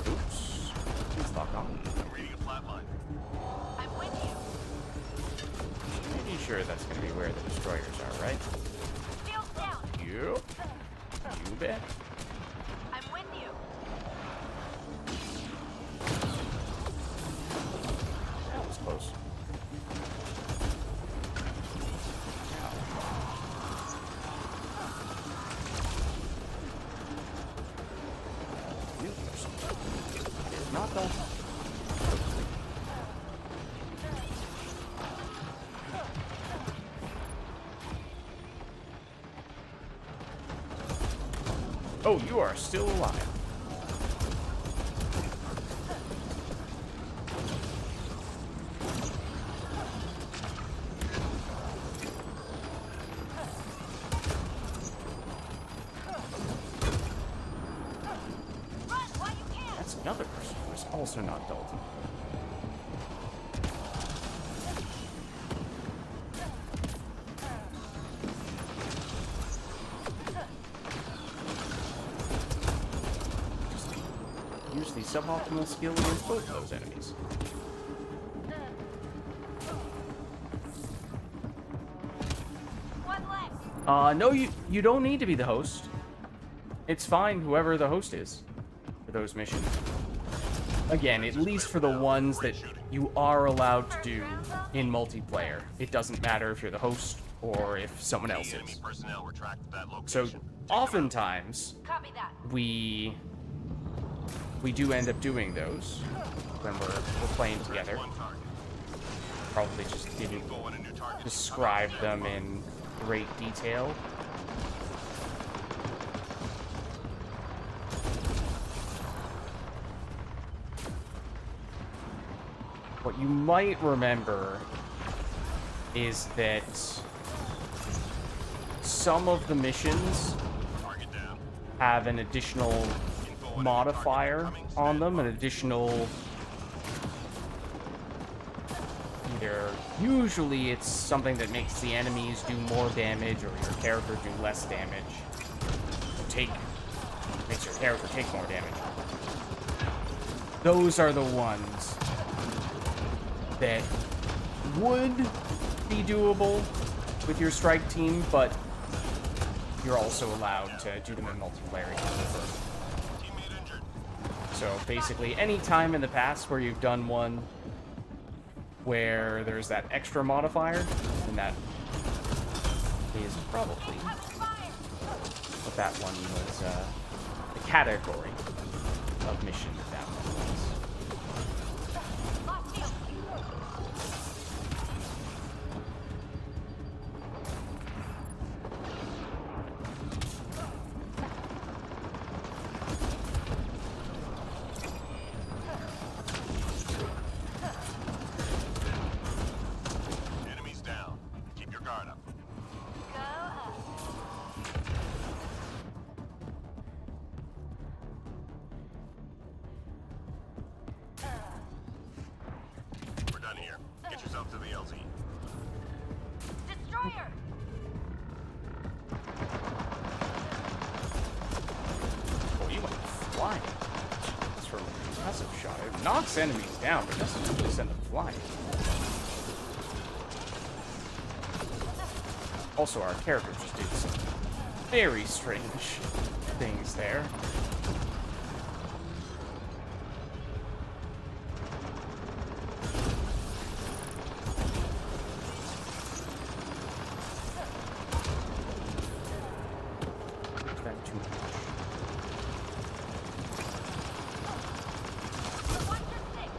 Oops. Please lock on. I'm reading a flatline. I'm with you. Pretty sure that's going to be where the destroyers are, right? Shields down. Yep. You bet. I'm with you. That was close. It's not done. Oh, you are still alive. Run while you can. That's another person who is also not Dalton. Use the suboptimal skill against both of those enemies. One left. No, you don't need to be the host. It's fine, whoever the host is for those missions. Again, at least for the ones that you are allowed to do in multiplayer. It doesn't matter if you're the host or if someone else Enemy is. personnel were tracked to that So, location. oftentimes, Copy that. we do end up doing those when we're playing together. One target. Probably just didn't Go on a new target. describe them in great detail. What you might remember is that some of the missions Target down. have an additional Info modifier on them, an additional. Either usually it's something that makes the enemies do more damage or your character do less damage. Makes your character take more damage. Those are the ones that would be doable with your strike team, but you're also allowed to do them in multiplayer. Teammate injured. So basically, any time in the past where you've done one where there's that extra modifier, then that is probably what that one was, the category of mission that one was. Lost shield. Enemies down. Keep your guard up. Go up. We're done here. Get yourself to the LZ. Destroyer. Oh, you went flying. That's from a passive shot. It knocks enemies down, but doesn't really send them flying. Also, our character just did some very strange things there. That too much. Watch your six.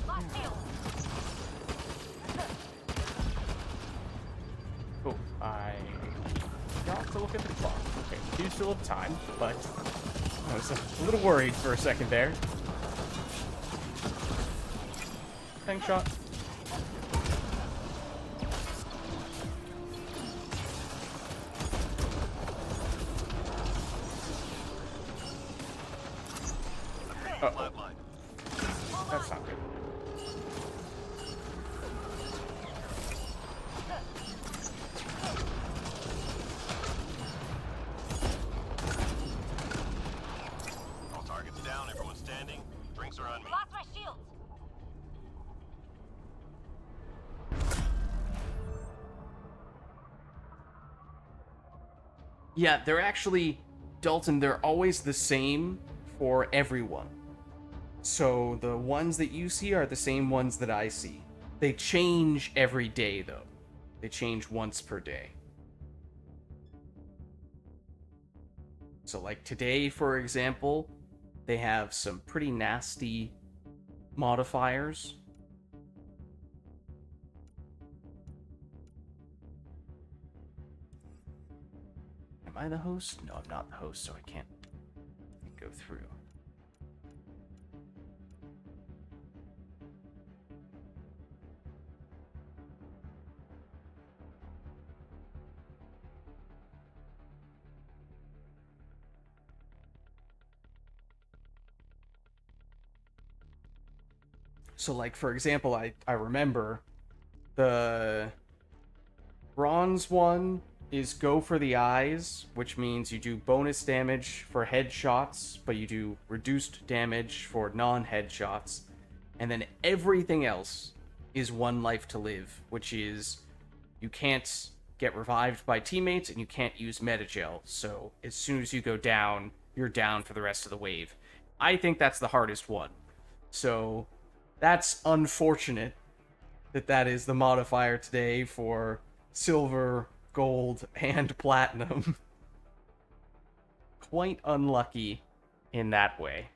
Lost shield. Cool. I forgot to look at the clock. Okay, we do still have time, but I was a little worried for a second there. Tank shot. Uh-oh. Flatline. That's not good. All targets down. Everyone standing. Drinks are on me. Lost my shields. Yeah, they're actually, Dalton, they're always the same for everyone. So the ones that you see are the same ones that I see. They change every day, though. They change once per day. So, like today, for example, they have some pretty nasty modifiers. Am I the host? No, I'm not the host, so I can't go through. So, like, for example, I remember the bronze one is go for the eyes, which means you do bonus damage for headshots, but you do reduced damage for non-headshots. And then everything else is one life to live, which is you can't get revived by teammates and you can't use metagel. So as soon as you go down, you're down for the rest of the wave. I think that's the hardest one. So That's unfortunate that that is the modifier today for silver, gold, and platinum. Quite unlucky in that way.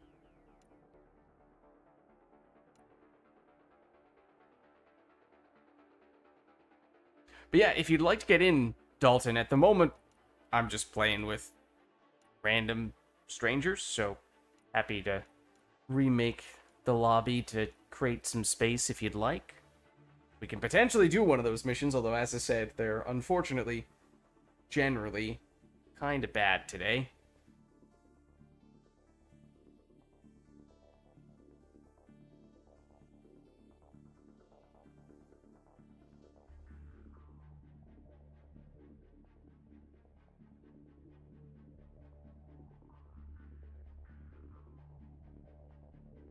But yeah, if you'd like to get in, Dalton, at the moment, I'm just playing with random strangers, so happy to remake the lobby to create some space if you'd like. We can potentially do one of those missions, although, as I said, they're unfortunately, generally, kind of bad today.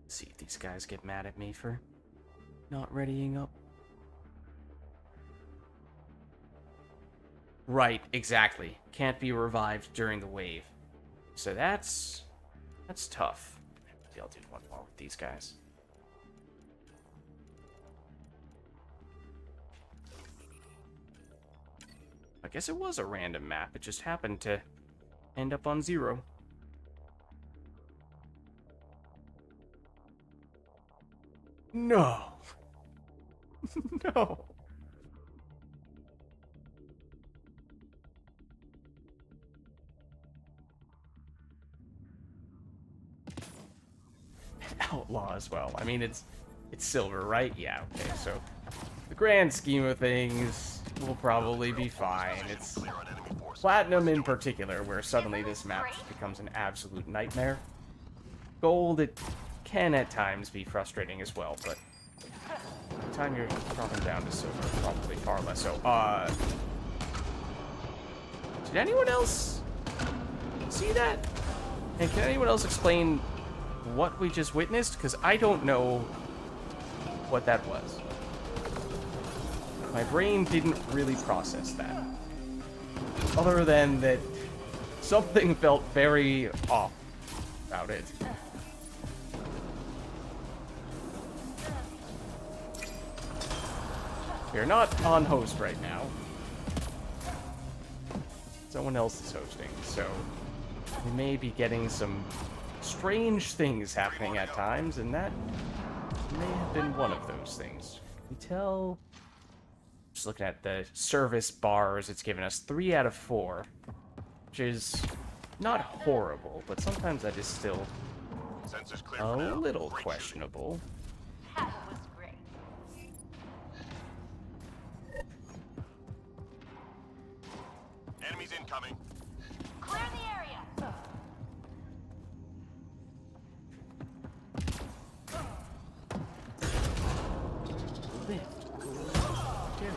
See if these guys get mad at me for not readying up. Right, exactly. Can't be revived during the wave. So that's tough. Maybe I'll do one more with these guys. I guess it was a random map. It just happened to end up on 0. No. No. Outlaw as well. I mean, it's silver, right? Yeah, okay, so the grand scheme of things will probably be fine. It's Clear on enemy forces. platinum in particular, where suddenly this map just becomes an absolute nightmare. Gold, it can at times be frustrating as well, but by the time you're dropping down to silver, probably far less so. Did anyone else see that? And can anyone else explain what we just witnessed? Because I don't know what that was. My brain didn't really process that. Other than that something felt very off about it. We're not on host right now. Someone else is hosting, so we may be getting some strange things happening at times, and that may have been one of those things. We tell... Just looking at the service bars, it's given us 3 out of 4, which is not horrible, but sometimes that is still Sensors clear a for now. little Break questionable. That was great. shooting. Enemies incoming. Clear the area. Lift. There.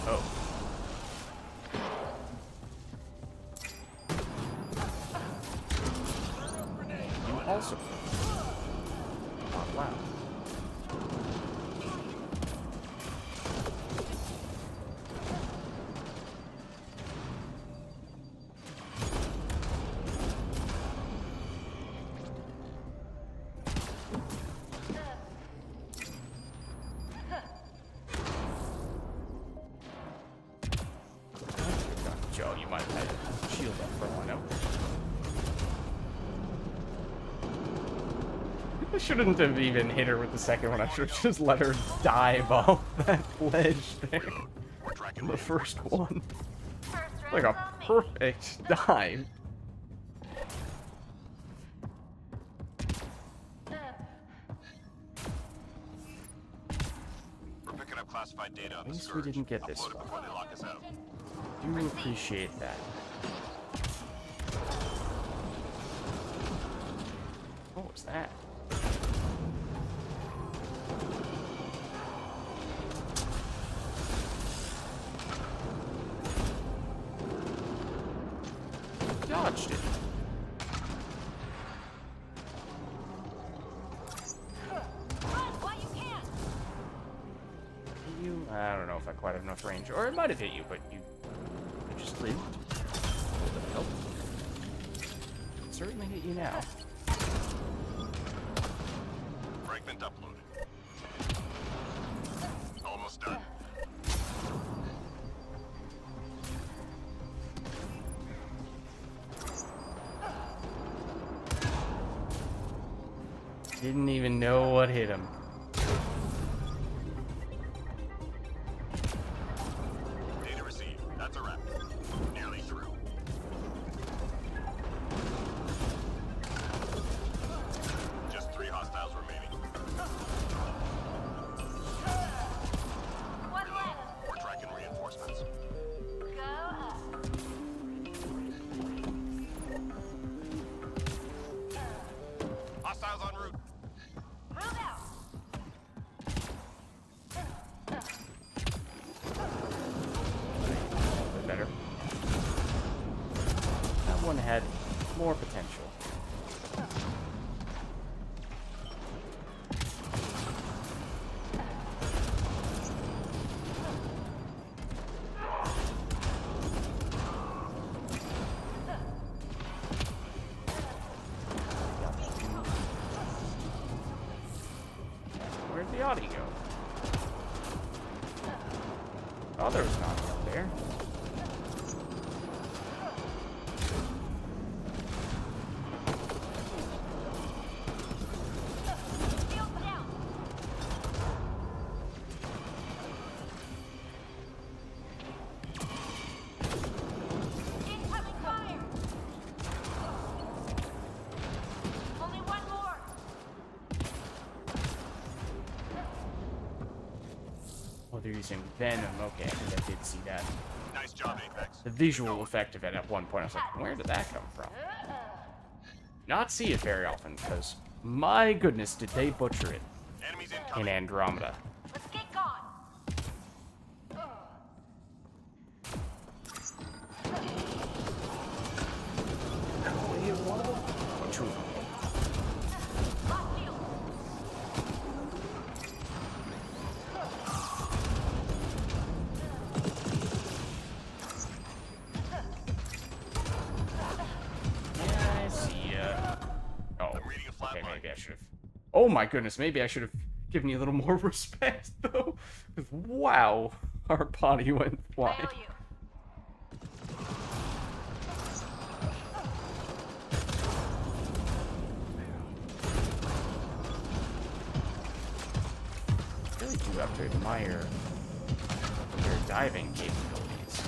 Oh. You also. Not loud. Joe, you might have had a shield up for all I know. I shouldn't have even hit her with the second one. I should have just let her dive off that ledge there. We're tracking The first one. First Like a round's on me. perfect dive. We're picking up classified data on At the least we scourge. didn't get this Upload it far. before they lock us out. Do appreciate that. What was that? Dodged it. Run while you can. Hit you? I don't know if I quite have enough range. Or it might have hit you, but you just lived. gonna hit you now. Fragment uploaded. Almost done. Didn't even know what hit him. Data received. That's a wrap. Nearly through. Just 3 hostiles remaining. One left. We're tracking reinforcements. Go up. Hostiles en route. Move out. A bit better. That one had more potential. Where'd the Audi go? Oh, there was nothing up there. Shields down. Incoming fire. Only one more. Oh, they're using Venom. Okay, I think I did see that. Nice job, Apex. The visual effect of it at one point, I was like, where did that come from? Not see it very often, because my goodness, did they butcher it Enemies in incoming. Andromeda. Let's get gone. True. Lost shield. Yeah, I see ya. Oh, I'm reading a flat okay, line. maybe I should have. Oh my goodness, maybe I should have given you a little more respect, though. 'Cause wow, our body went I flying. owe you. I really do have to admire your diving capabilities.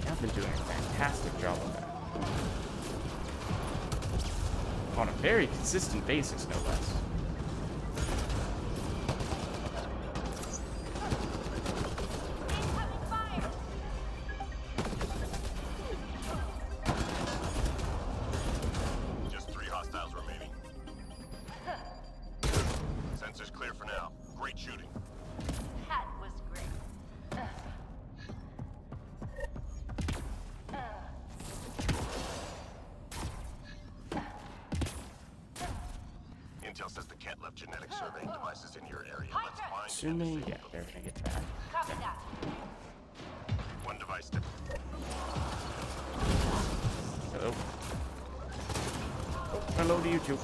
I've been doing a fantastic job of that. On a very consistent basis, no less. Incoming fire. Just 3 hostiles remaining. Sensors clear for now. Great shooting. That was great. Intel says the cat left genetic surveying devices in your area. Let's find and Assuming, disable yeah, they're gonna get that. Copy that. one device to Hello. Oh, hello to you too.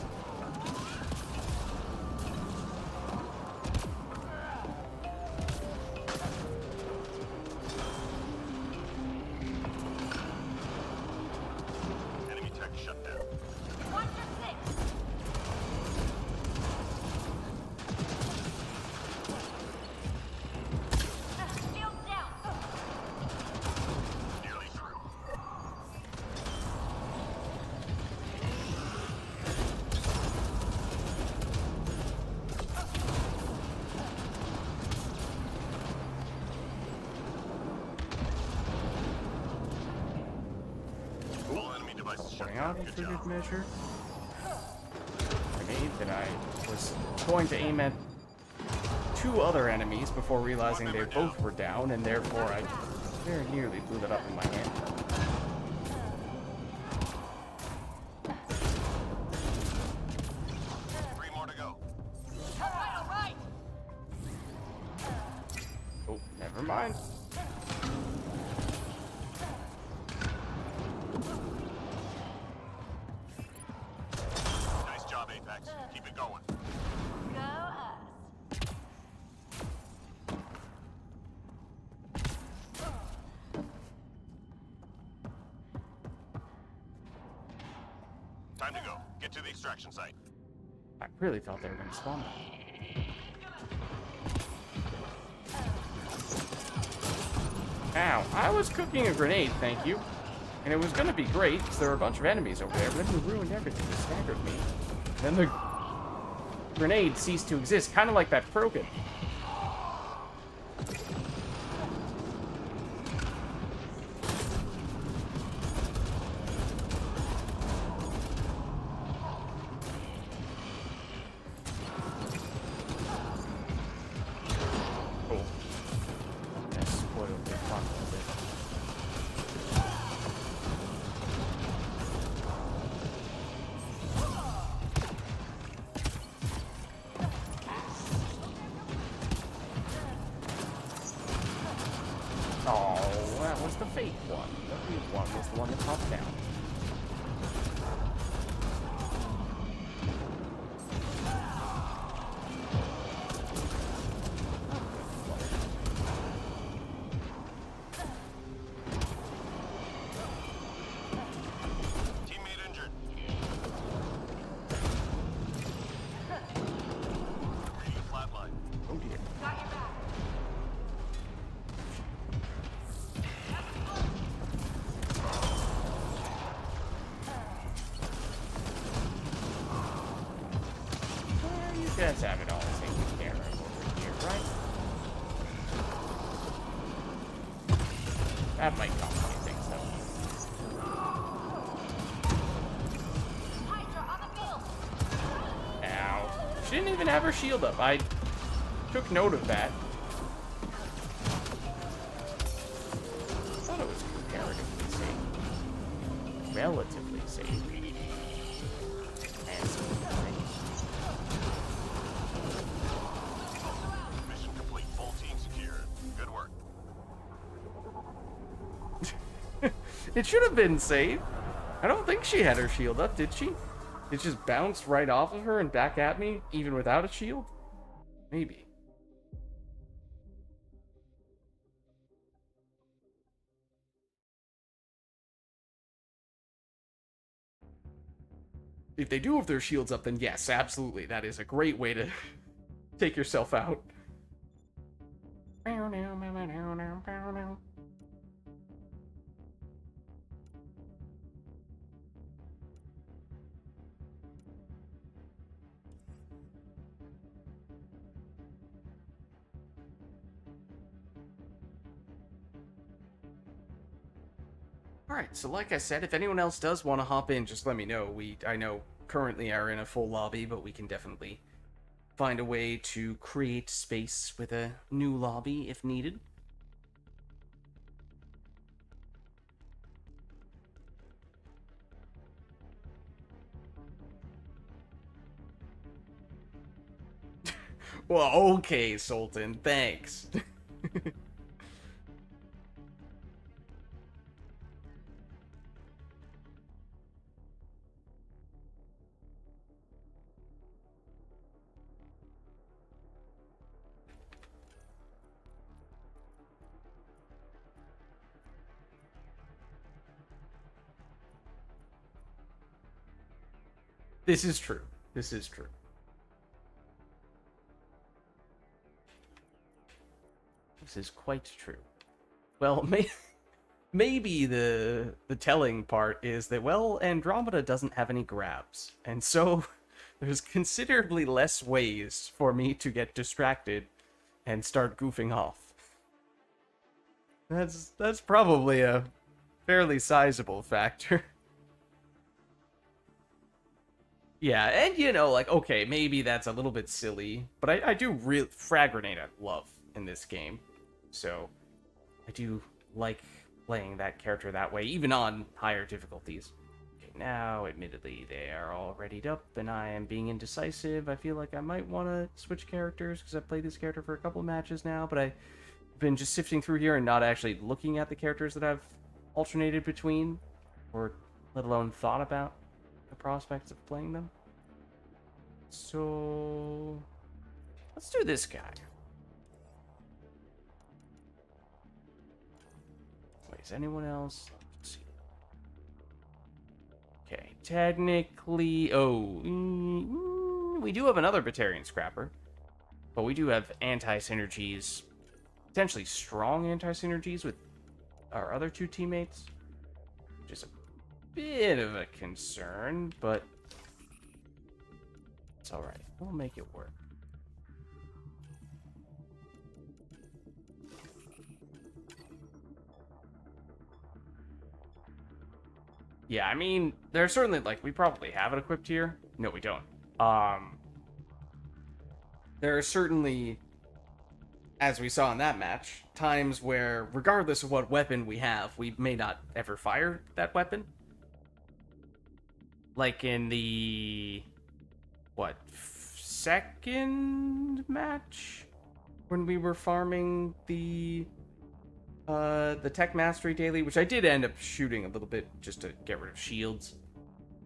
enemy tech shut down. One for 6. Shields down. Nearly through. All enemy devices shut Putting down. out Good for good job. measure. Grenade that I was going to aim at 2 other enemies before realizing they both were down, and therefore I very nearly blew that up in my hand. 3 more to go. All right. Oh, never mind. Time to go. Get to the extraction site. I really thought they were going to spawn that. Ow, I was cooking a grenade, thank you. And it was going to be great, because there were a bunch of enemies over there, but then you ruined everything. You staggered me. Then the grenade ceased to exist, kind of like that Krogan. Cool. That spoiled their fun a little bit. Oh, that was the fake one. The real one was the one that popped down. Teammate injured. Reading a flatline. Oh dear. Got your back. Well, you guys have it all taken care of over here, right? That might complicate things, though. Hydra on the field. Ow. She didn't even have her shield up. I took note of that. I thought it was comparatively safe. Relatively safe. And Mission complete. Full team secured. Good work. it should have been safe. I don't think she had her shield up, did she? It just bounced right off of her and back at me, even without a shield? Maybe. If they do have their shields up, then yes, absolutely. That is a great way to take yourself out. Alright, so like I said, if anyone else does want to hop in, just let me know. I know currently are in a full lobby, but we can definitely find a way to create space with a new lobby if needed. Well, okay, Sultan, thanks. This is true. This is true. This is quite true. Well, maybe the telling part is that, well, Andromeda doesn't have any grabs, and so there's considerably less ways for me to get distracted and start goofing off. That's probably a fairly sizable factor. Yeah, and you know, like, okay, maybe that's a little bit silly, but I do really frag grenade I love in this game. So I do like playing that character that way, even on higher difficulties. Okay, now, admittedly, they are all readied up, and I am being indecisive. I feel like I might want to switch characters, because I've played this character for a couple of matches now, but I've been just sifting through here and not actually looking at the characters that I've alternated between, or let alone thought about the prospects of playing them. So let's do this guy. Wait, is anyone else? Let's see. Okay, technically... Oh, we do have another Batarian Scrapper. But we do have anti-synergies, potentially strong anti-synergies with our other two teammates, which is a bit of a concern, but it's alright. We'll make it work. Yeah, I mean, there's certainly, like, we probably have it equipped here. No, we don't. There are certainly, as we saw in that match, times where, regardless of what weapon we have, we may not ever fire that weapon. Like in the, what, second match? When we were farming the Tech Mastery Daily, which I did end up shooting a little bit just to get rid of shields.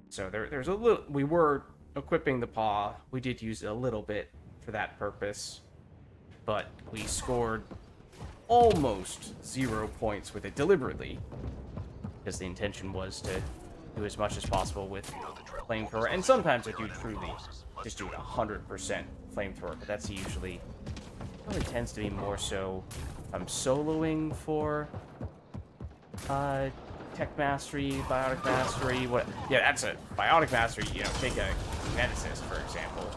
So there's a little, we were equipping the paw. We did use it a little bit for that purpose, but we scored almost 0 points with it deliberately, because the intention was to do as much as possible with flamethrower, and sometimes I do truly just do it 100% flamethrower, but that's usually, probably tends to be more so if I'm soloing for Tech Mastery, Biotic Mastery, what, yeah, that's a Biotic Mastery, you know, take a Genesis, for example.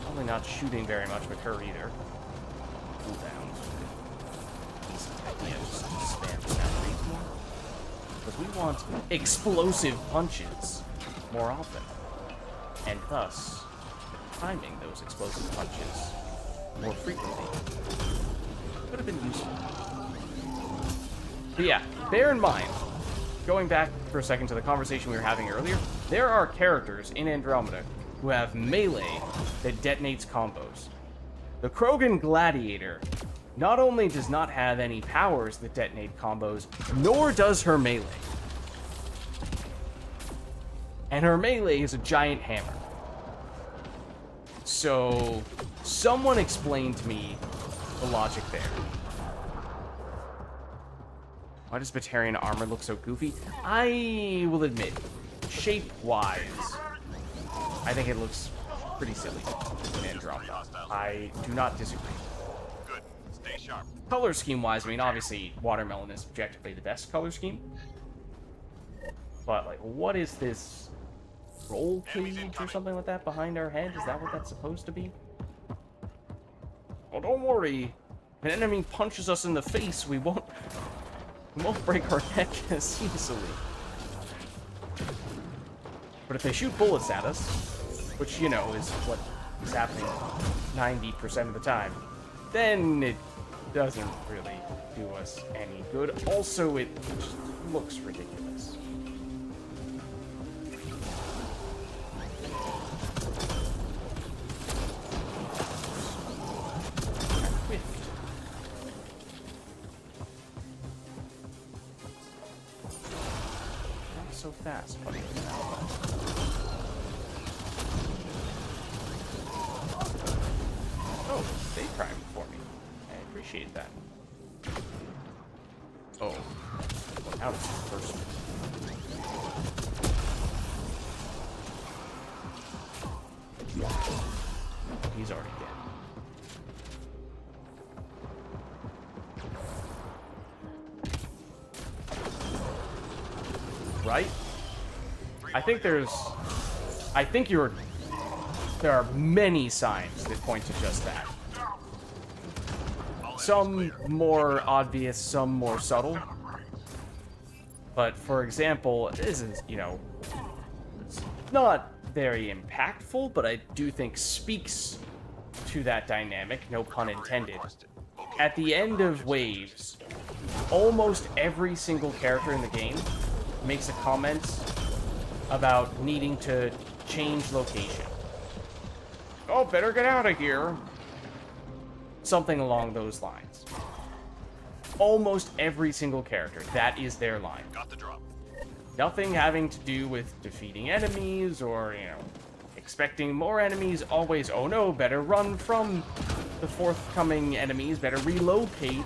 Probably not shooting very much with her either. Cooldowns. Decent idea, just spam batteries more. Because we want explosive punches more often. And thus, timing those explosive punches more frequently would have been useful. But yeah, bear in mind, going back for a second to the conversation we were having earlier, there are characters in Andromeda who have melee that detonates combos. The Krogan Gladiator not only does not have any powers that detonate combos, nor does her melee. And her melee is a giant hammer. So, someone explain to me the logic there. Why does Batarian armor look so goofy? I will admit, shape-wise, I think it looks pretty silly in Andromeda. I do not disagree. Good. Stay sharp. Color scheme-wise, I mean, obviously, Watermelon is objectively the best color scheme. But, like, what is this roll cage or something like that behind our head? Is that what that's supposed to be? Oh, don't worry. If an enemy punches us in the face, we won't break our neck as easily. But if they shoot bullets at us, which, you know, is what is happening 90% of the time, then it doesn't really do us any good. Also, it just looks ridiculous. Whiffed. Not so fast, buddy. Oh, they primed for me. I appreciate that. Oh. Well, ouch, first. He's already dead. Right? There are many signs that point to just that. Some more obvious, some more subtle. But for example, this is, you know, it's not very impactful, but I do think speaks to that dynamic, no pun intended. At the end of waves, almost every single character in the game makes a comment about needing to change location. Oh, better get out of here. Something along those lines. Almost every single character, that is their line. Got the drop. Nothing having to do with defeating enemies or, you know, expecting more enemies. Always, oh no, better run from the forthcoming enemies, better relocate.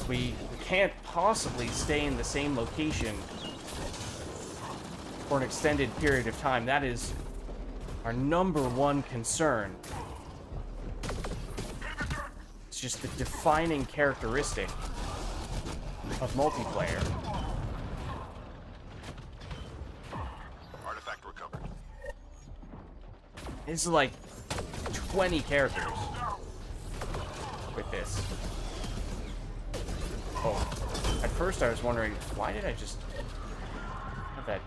We can't possibly stay in the same location for an extended period of time. That is our number one concern. It's just the defining characteristic of multiplayer. Artifact recovered. This is like 20 characters with this. Oh, at first I was wondering, why did I just have that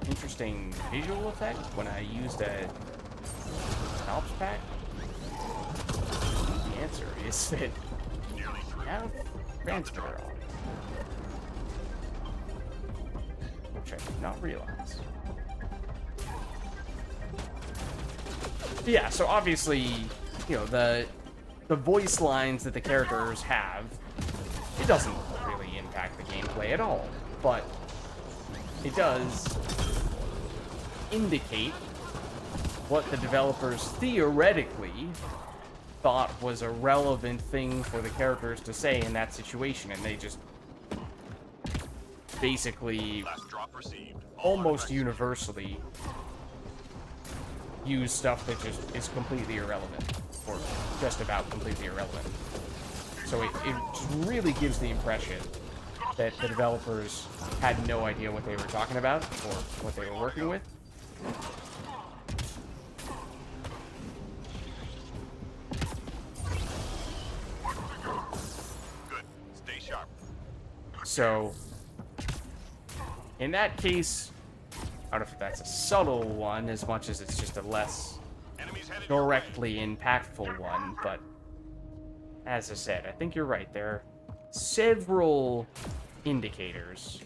interesting visual effect when I used an Alps pack? The answer is that Nearly through. now transfer on. Which I did not realize. Yeah, so obviously, you know, the voice lines that the characters have, it doesn't really impact the gameplay at all, but it does indicate what the developers theoretically thought was a relevant thing for the characters to say in that situation, and they just basically Last drop received. All almost artifacts- universally use stuff that just is completely irrelevant, or just about completely irrelevant. So it just really gives the impression that the developers had no idea what they were talking about or what they were working with. Good. Stay sharp. So, in that case, I don't know if that's a subtle one as much as it's just a less Enemies headed your way. directly impactful one, but as I said, I think you're right. There are several indicators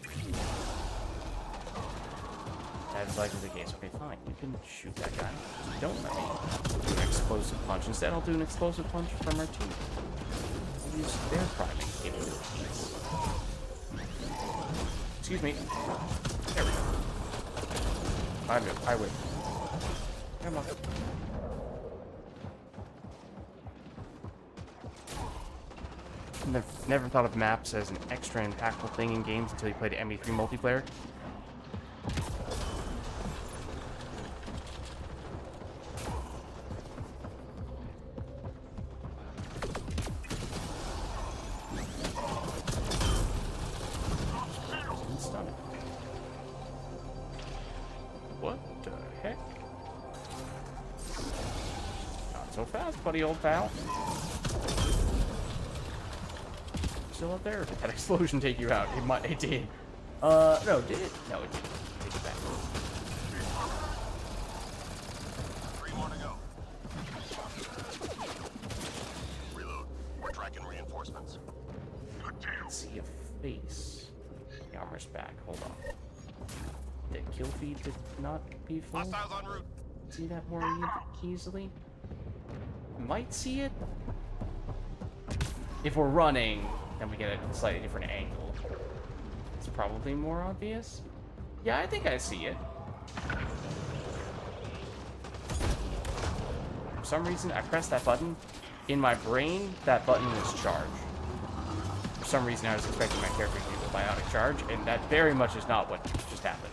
that is likely the case. Okay, fine. You can shoot that guy. Just don't let me do an explosive punch. Instead, I'll do an explosive punch from our team. I'll use their priming capabilities. Excuse me. There we go. I win. Come on. Never thought of maps as an extra impactful thing in games until you played ME3 multiplayer. Stunning. What the heck? Not so fast, buddy, old pal. Still up there? Or did that explosion take you out? It did. No, did it? No, it didn't. Take it back. 3 more to go. Reload. We're tracking reinforcements. Let's see a face. The armor's back. Hold on. The kill feed did not be full. Hostiles en route. See that more easily? Might see it. If we're running, then we get a slightly different angle. It's probably more obvious. Yeah, I think I see it. For some reason, I pressed that button. In my brain, that button was charge. For some reason, I was expecting my character to use a biotic charge, and that very much is not what just happened.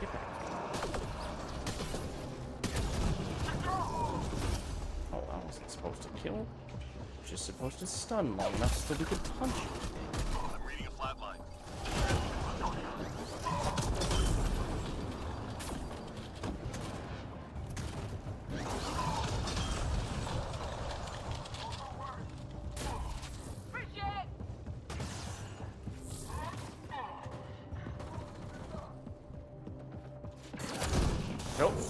Get back. Oh, I wasn't supposed to kill. Just supposed to stun long enough so we could punch you. I'm reading a flat line.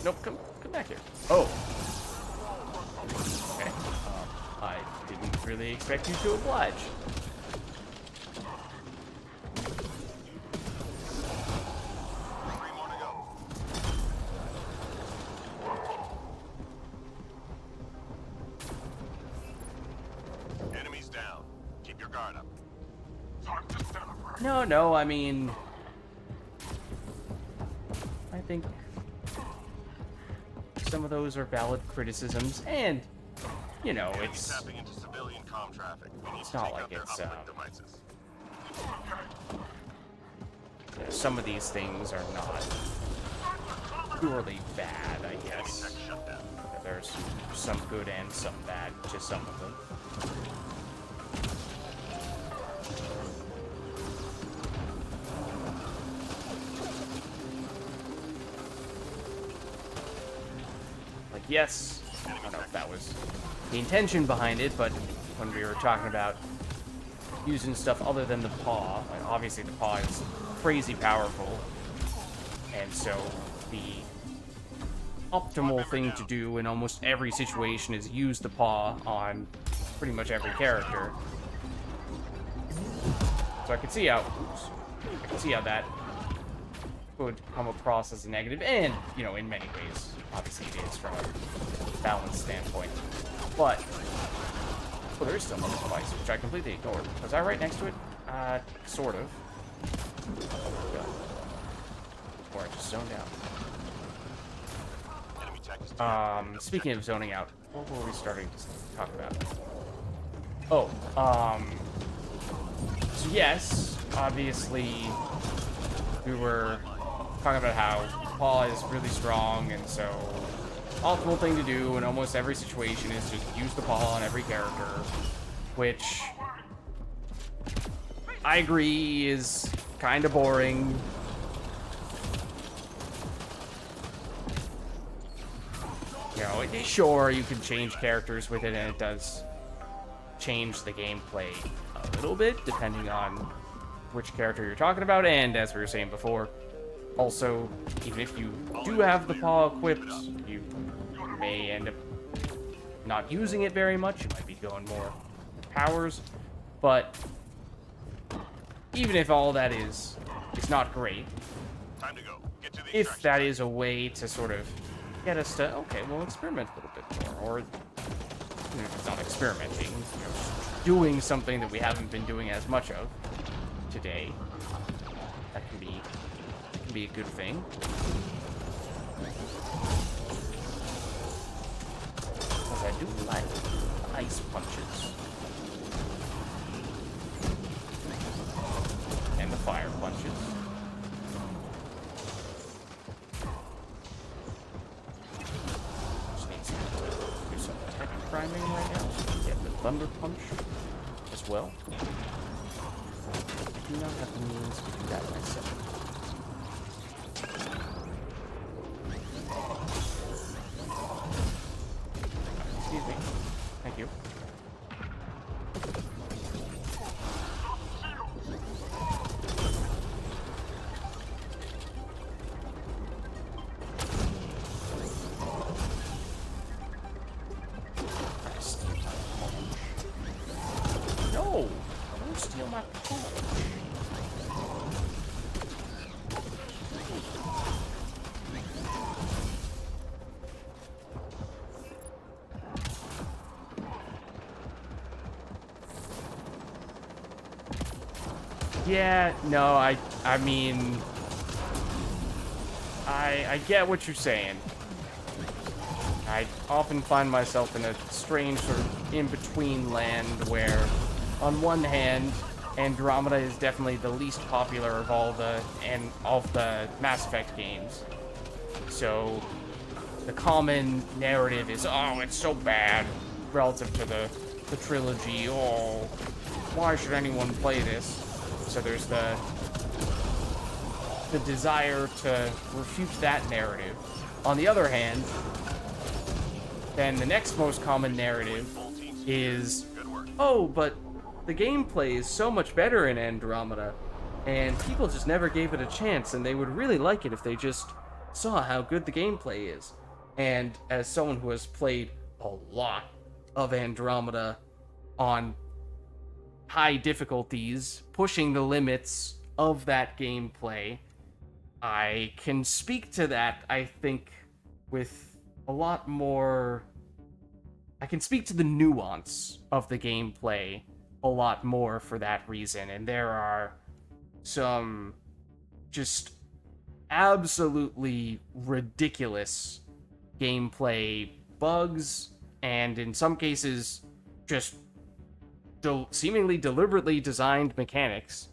Nope, come back here. Oh. Okay. I didn't really expect you to oblige. Three more to go. Enemies down. Keep your guard up. Time to celebrate. No, I mean... I think some of those are valid criticisms, and, you know, Enemies it's... tapping into civilian comm traffic. We need to not take like out their it's, uplink devices. some of these things are not purely bad, I guess. There's some good and some bad to some of them. Like, yes, I don't know if that was the intention behind it, but when we were talking about using stuff other than the paw, like obviously the paw is crazy powerful, and so the optimal thing to do in almost every situation is use the paw on pretty much every character. So I can see how, I can see how that could come across as a negative, and, you know, in many ways, obviously it is from a balance standpoint. But, well, there is still another device, which I completely ignored. Was I right next to it? Sort of. Or I just zoned out. Speaking of zoning out, what were we starting to talk about? Oh, so yes, obviously, we were talking about how paw is really strong, and so optimal thing to do in almost every situation is just use the paw on every character, which I agree is kind of boring. You know, sure, you can change characters with it, and it does change the gameplay a little bit, depending on which character you're talking about, and as we were saying before, also, even if you do have the paw equipped, you may end up not using it very much. You might be going more powers, but even if all that is not great, Time to go. Get to the if extraction that site. is a way to sort of get us to, okay, we'll experiment a little bit more, or even if it's not experimenting, you know, doing something that we haven't been doing as much of today, that can be a good thing. Because I do like ice punches. And the fire punches. Just need to do some tech priming right now. Get the thunder punch as well. I do not have the means to do that myself. Excuse me. Thank you. No! Don't steal my punch. Yeah, no, I mean, I get what you're saying. I often find myself in a strange sort of in-between land where, on one hand, Andromeda is definitely the least popular of all the Mass Effect games. So the common narrative is, oh, it's so bad relative to the trilogy. Oh, why should anyone play this? So there's the desire to refute that narrative. On the other hand, then the next most common narrative is, oh, but the gameplay is so much better in Andromeda, and people just never gave it a chance, and they would really like it if they just saw how good the gameplay is. And as someone who has played a lot of Andromeda on high difficulties, pushing the limits of that gameplay, I can speak to that, I think, with a lot more... I can speak to the nuance of the gameplay a lot more for that reason, and there are some just absolutely ridiculous gameplay bugs, and in some cases, just seemingly deliberately designed mechanics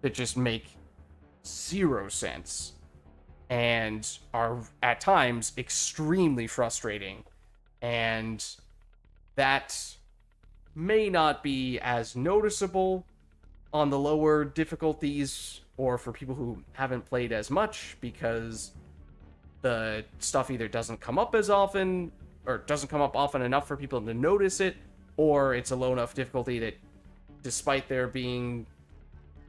that just make zero sense and are at times extremely frustrating. And that may not be as noticeable on the lower difficulties or for people who haven't played as much, because the stuff either doesn't come up as often or doesn't come up often enough for people to notice it, or it's a low enough difficulty that despite there being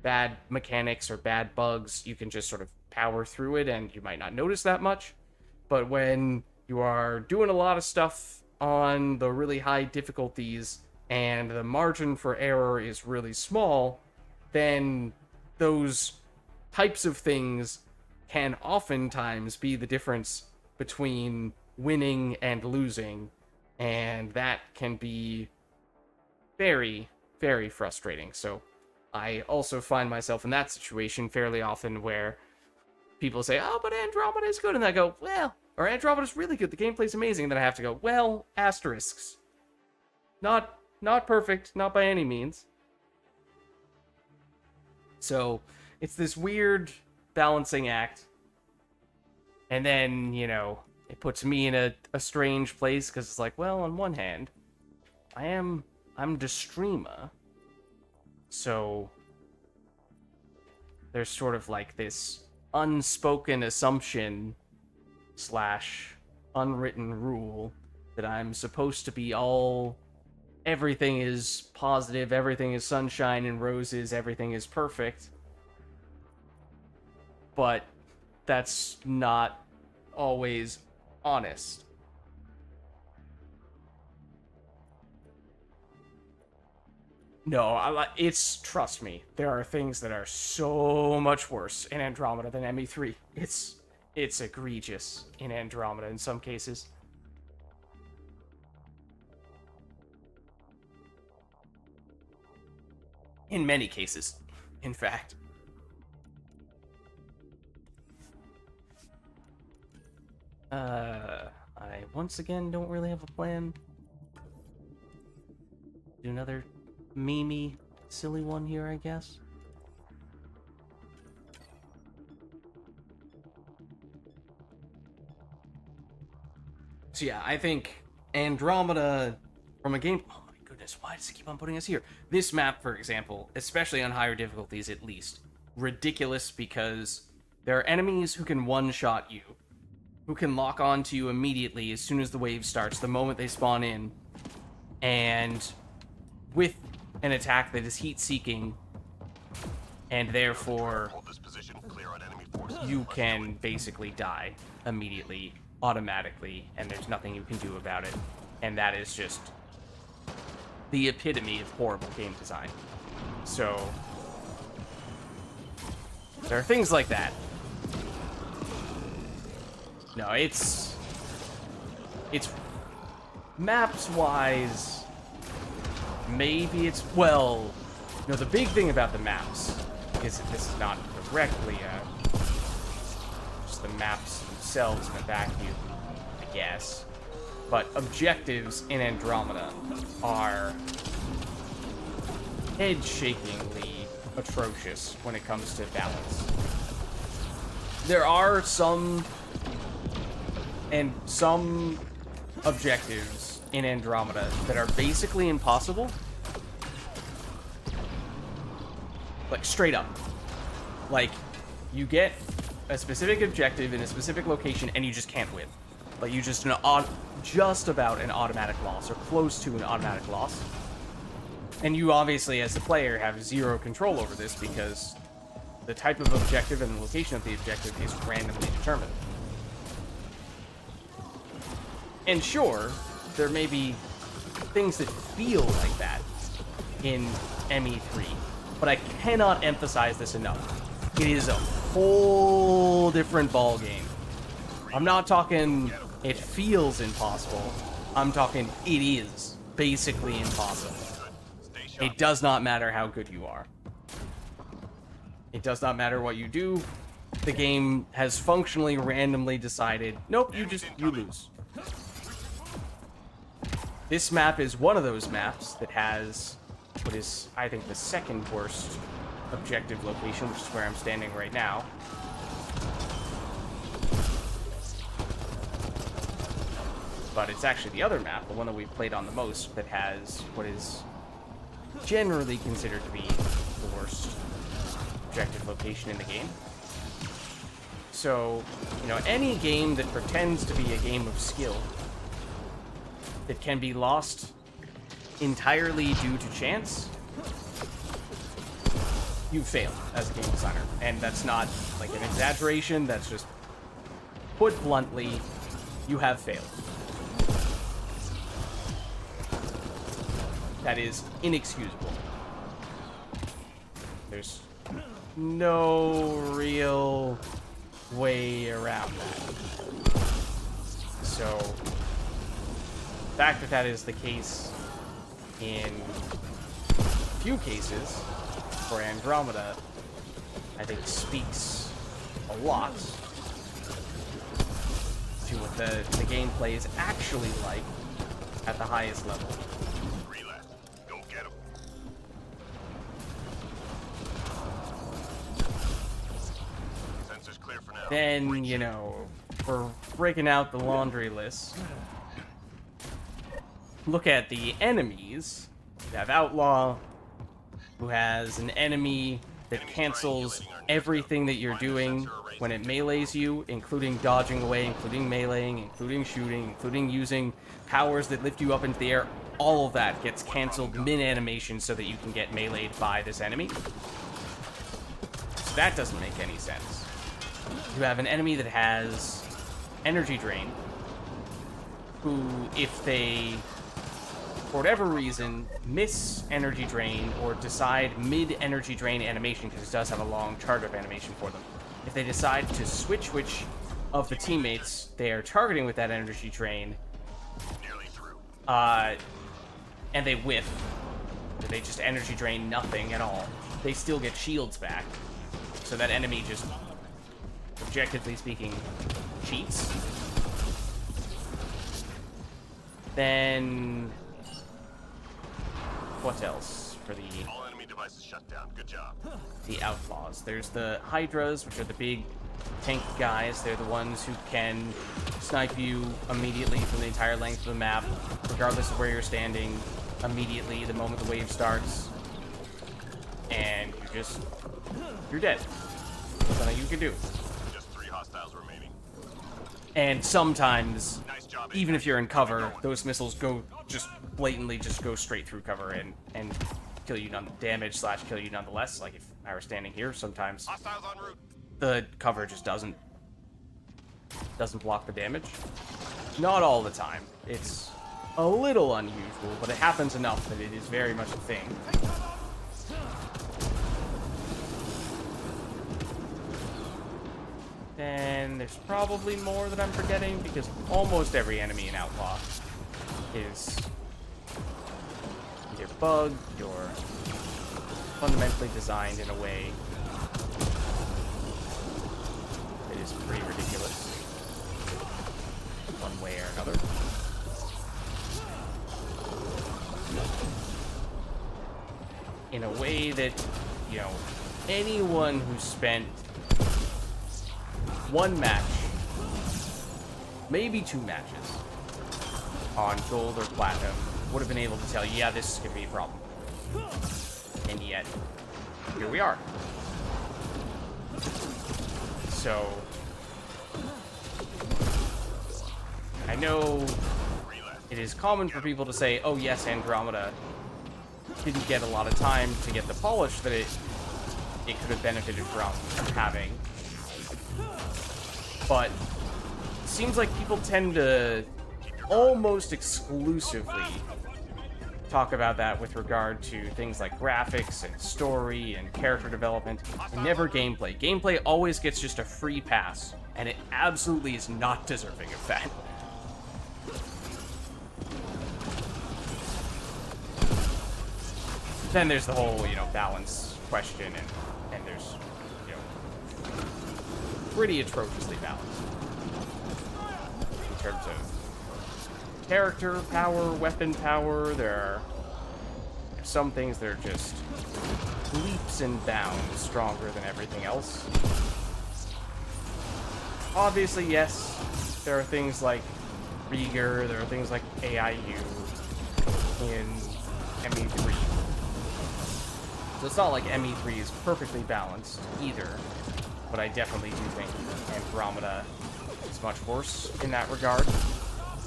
bad mechanics or bad bugs, you can just sort of power through it and you might not notice that much. But when you are doing a lot of stuff on the really high difficulties and the margin for error is really small, then those types of things can oftentimes be the difference between winning and losing, and that can be very, very frustrating. So I also find myself in that situation fairly often where people say, oh, but Andromeda is good, and I go, well, or Andromeda is really good, the gameplay's amazing, and then I have to go, well, asterisks. Not perfect, not by any means. So it's this weird balancing act, and then, you know, it puts me in a strange place, because it's like, well, on one hand, I'm the streamer, so there's sort of like this unspoken assumption / unwritten rule that I'm supposed to be everything is positive, everything is sunshine and roses, everything is perfect. But that's not always honest. No, trust me, there are things that are so much worse in Andromeda than ME3. It's egregious in Andromeda in some cases. In many cases, in fact. I once again don't really have a plan. Do another memey, silly one here, I guess. So yeah, I think Andromeda, from a game... Oh my goodness, why does it keep on putting us here? This map, for example, especially on higher difficulties at least, ridiculous because there are enemies who can one-shot you, who can lock onto you immediately as soon as the wave starts, the moment they spawn in, and with an attack that is heat-seeking, and therefore Hold this position, clear on enemy forces. you can basically die immediately, automatically, and there's nothing you can do about it. And that is just the epitome of horrible game design. So there are things like that. No, it's maps-wise, maybe it's, well, no, the big thing about the maps is that this is not directly just the maps themselves in a vacuum, I guess. But objectives in Andromeda are head-shakingly atrocious when it comes to balance. There are some objectives in Andromeda that are basically impossible. Like, straight up. Like, you get a specific objective in a specific location and you just can't win. Like, you just about an automatic loss, or close to an automatic loss. And you obviously, as the player, have zero control over this because the type of objective and the location of the objective is randomly determined. And sure, there may be things that feel like that in ME3, but I cannot emphasize this enough. It is a whole different ballgame. I'm not talking it feels impossible. I'm talking it is basically impossible. It does not matter how good you are. It does not matter what you do. The game has functionally randomly decided, nope, you lose. This map is one of those maps that has what is, I think, the second worst objective location, which is where I'm standing right now. But it's actually the other map, the one that we've played on the most, that has what is generally considered to be the worst objective location in the game. So, you know, any game that pretends to be a game of skill that can be lost entirely due to chance, you failed as a game designer. And that's not like an exaggeration, that's just, put bluntly, you have failed. That is inexcusable. There's no real way around that. So, the fact that that is the case in a few cases for Andromeda, I think speaks a lot to what the gameplay is actually like at the highest level. Then, you know, we're breaking out the laundry list. Look at the enemies. You have Outlaw, who has an enemy that cancels everything that you're doing when it melees you, including dodging away, including meleeing, including shooting, including using powers that lift you up into the air. All of that gets canceled mid-animation so that you can get meleeed by this enemy. So that doesn't make any sense. You have an enemy that has energy drain, who, if they, for whatever reason, miss energy drain or decide mid-energy drain animation, because it does have a long charge-up animation for them, if they decide to switch which of the teammates they are targeting with that energy drain, and they whiff, they just energy drain nothing at all, they still get shields back. So that enemy just, objectively speaking, cheats. Then what else for the All enemy devices shut down. Good job. the Outlaws? There's the Hydras, which are the big tank guys. They're the ones who can snipe you immediately from the entire length of the map, regardless of where you're standing, immediately the moment the wave starts. And you're dead. There's nothing you can do. Just 3 hostiles remaining. And sometimes, Nice job, even if you're in cover, those missiles blatantly go straight through cover and kill you damage / kill you nonetheless. Like if I were standing here, sometimes Hostiles en route. the cover just doesn't block the damage. Not all the time. It's a little unusual, but it happens enough that it is very much a thing. Then there's probably more that I'm forgetting, because almost every enemy in Outlaw is either bugged or fundamentally designed in a way that is pretty ridiculous, one way or another. In a way that, you know, anyone who spent one match, maybe 2 matches, on gold or platinum would have been able to tell you, yeah, this is going to be a problem. And yet, here we are. So, I know it is common for people to say, oh yes, Andromeda didn't get a lot of time to get the polish that it could have benefited from having. But it seems like people tend to almost exclusively talk about that with regard to things like graphics and story and character development, and never gameplay. Gameplay always gets just a free pass, and it absolutely is not deserving of that. Then there's the whole, you know, balance question, and there's, you know, pretty atrociously balanced in terms of character power, weapon power. There are some things that are just leaps leaps and bounds stronger than everything else. Obviously, yes, there are things like Rieger, there are things like AIU in ME3. So it's not like ME3 is perfectly balanced either, but I definitely do think Andromeda is much worse in that regard,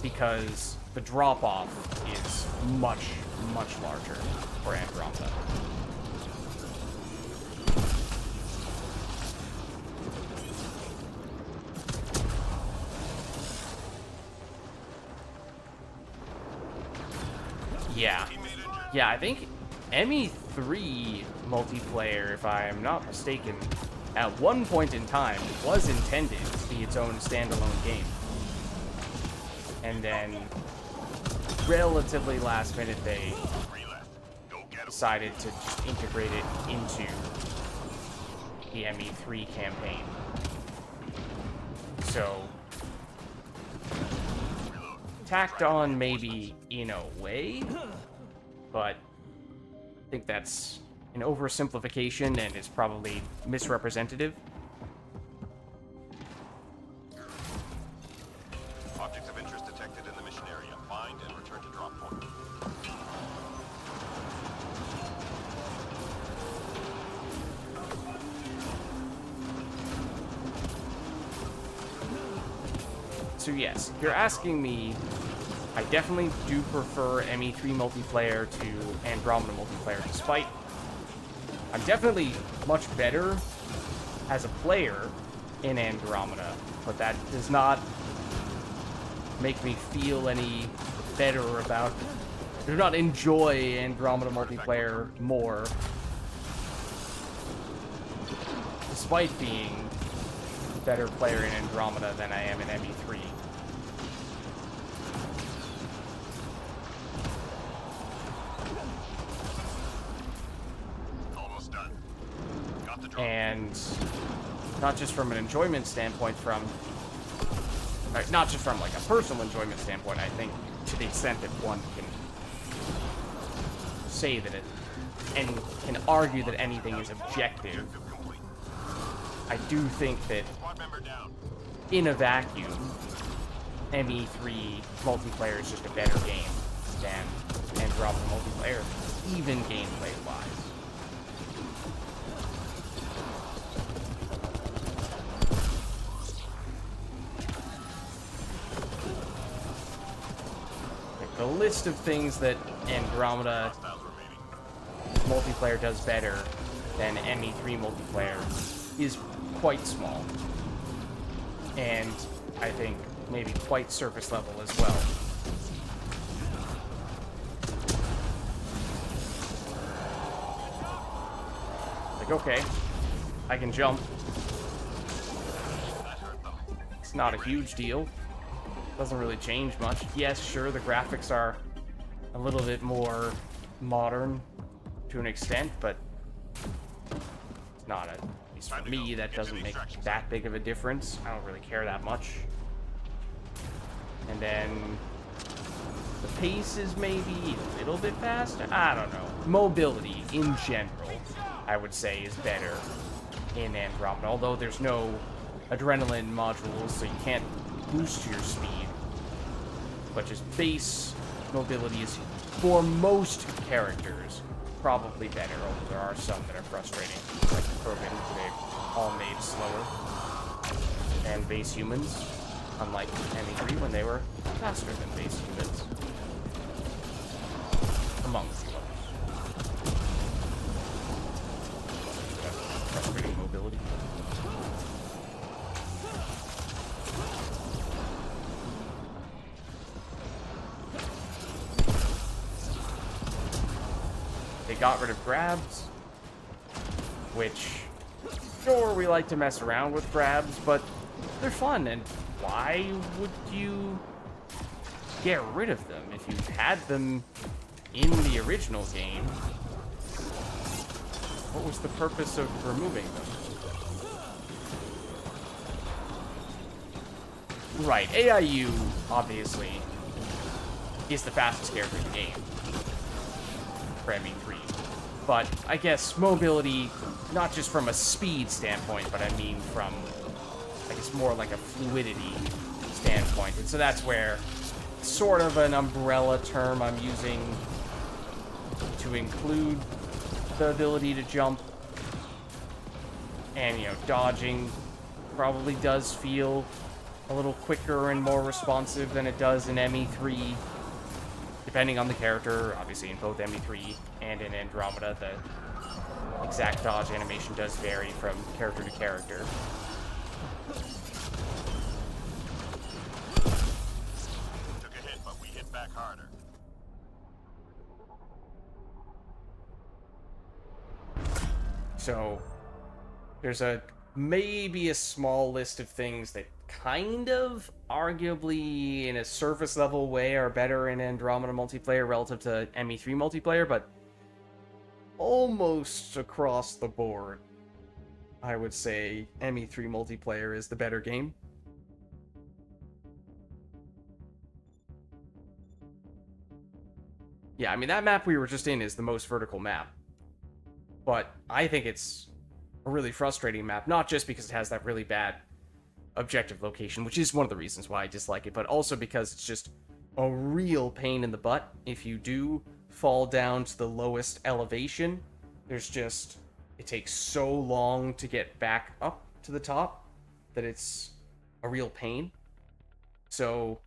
because the drop-off is much, much larger for Andromeda. Yeah, I think ME3 multiplayer, if I am not mistaken, at one point in time was intended to be its own standalone game. And then, relatively last minute, they decided to just integrate it into the ME3 campaign. So, tacked on maybe in a way, but I think that's an oversimplification and is probably misrepresentative. Objects of interest detected in the mission area. Find and return to drop point. So yes, if you're asking me, I definitely do prefer ME3 multiplayer to Andromeda multiplayer, despite I'm definitely much better as a player in Andromeda, but that does not make me feel any better about, do not enjoy Andromeda multiplayer more, despite being a better player in Andromeda than I am in ME3. And not just from an enjoyment standpoint, not just from like a personal enjoyment standpoint, I think to the extent that one can say that it, and can argue that anything is objective, I do think that in a vacuum, ME3 multiplayer is just a better game than Andromeda multiplayer, even gameplay-wise. The list of things that Andromeda multiplayer does better than ME3 multiplayer is quite small. And I think maybe quite surface level as well. Like, okay, I can jump. It's not a huge deal. Doesn't really change much. Yes, sure, the graphics are a little bit more modern to an extent, but it's not at least for me, that doesn't make that big of a difference. I don't really care that much. And then the pace is maybe a little bit faster. I don't know. Mobility in general, I would say, is better in Andromeda, although there's no adrenaline modules, so you can't boost your speed. But just base mobility is, for most characters, probably better, although there are some that are frustrating, like the Krogan, they've all made slower. And base humans, unlike ME3 when they were faster than base humans. Among a few others. Frustrating mobility. They got rid of grabs, which, sure, we like to mess around with grabs, but they're fun, and why would you get rid of them if you had them in the original game? What was the purpose of removing them? Right, AIU, obviously, is the fastest character in the game for ME3. But I guess mobility, not just from a speed standpoint, but I mean from, I guess, more like a fluidity standpoint. And so that's where sort of an umbrella term I'm using to include the ability to jump. And, you know, dodging probably does feel a little quicker and more responsive than it does in ME3. Depending on the character, obviously in both ME3 and in Andromeda, the exact dodge animation does vary from character to character. Took a hit, but we hit back harder. So there's maybe a small list of things that kind of arguably in a surface level way are better in Andromeda multiplayer relative to ME3 multiplayer, but almost across the board, I would say ME3 multiplayer is the better game. Yeah, I mean, that map we were just in is the most vertical map. But I think it's a really frustrating map, not just because it has that really bad objective location, which is one of the reasons why I dislike it, but also because it's just a real pain in the butt. If you do fall down to the lowest elevation, there's just, it takes so long to get back up to the top that it's a real pain. So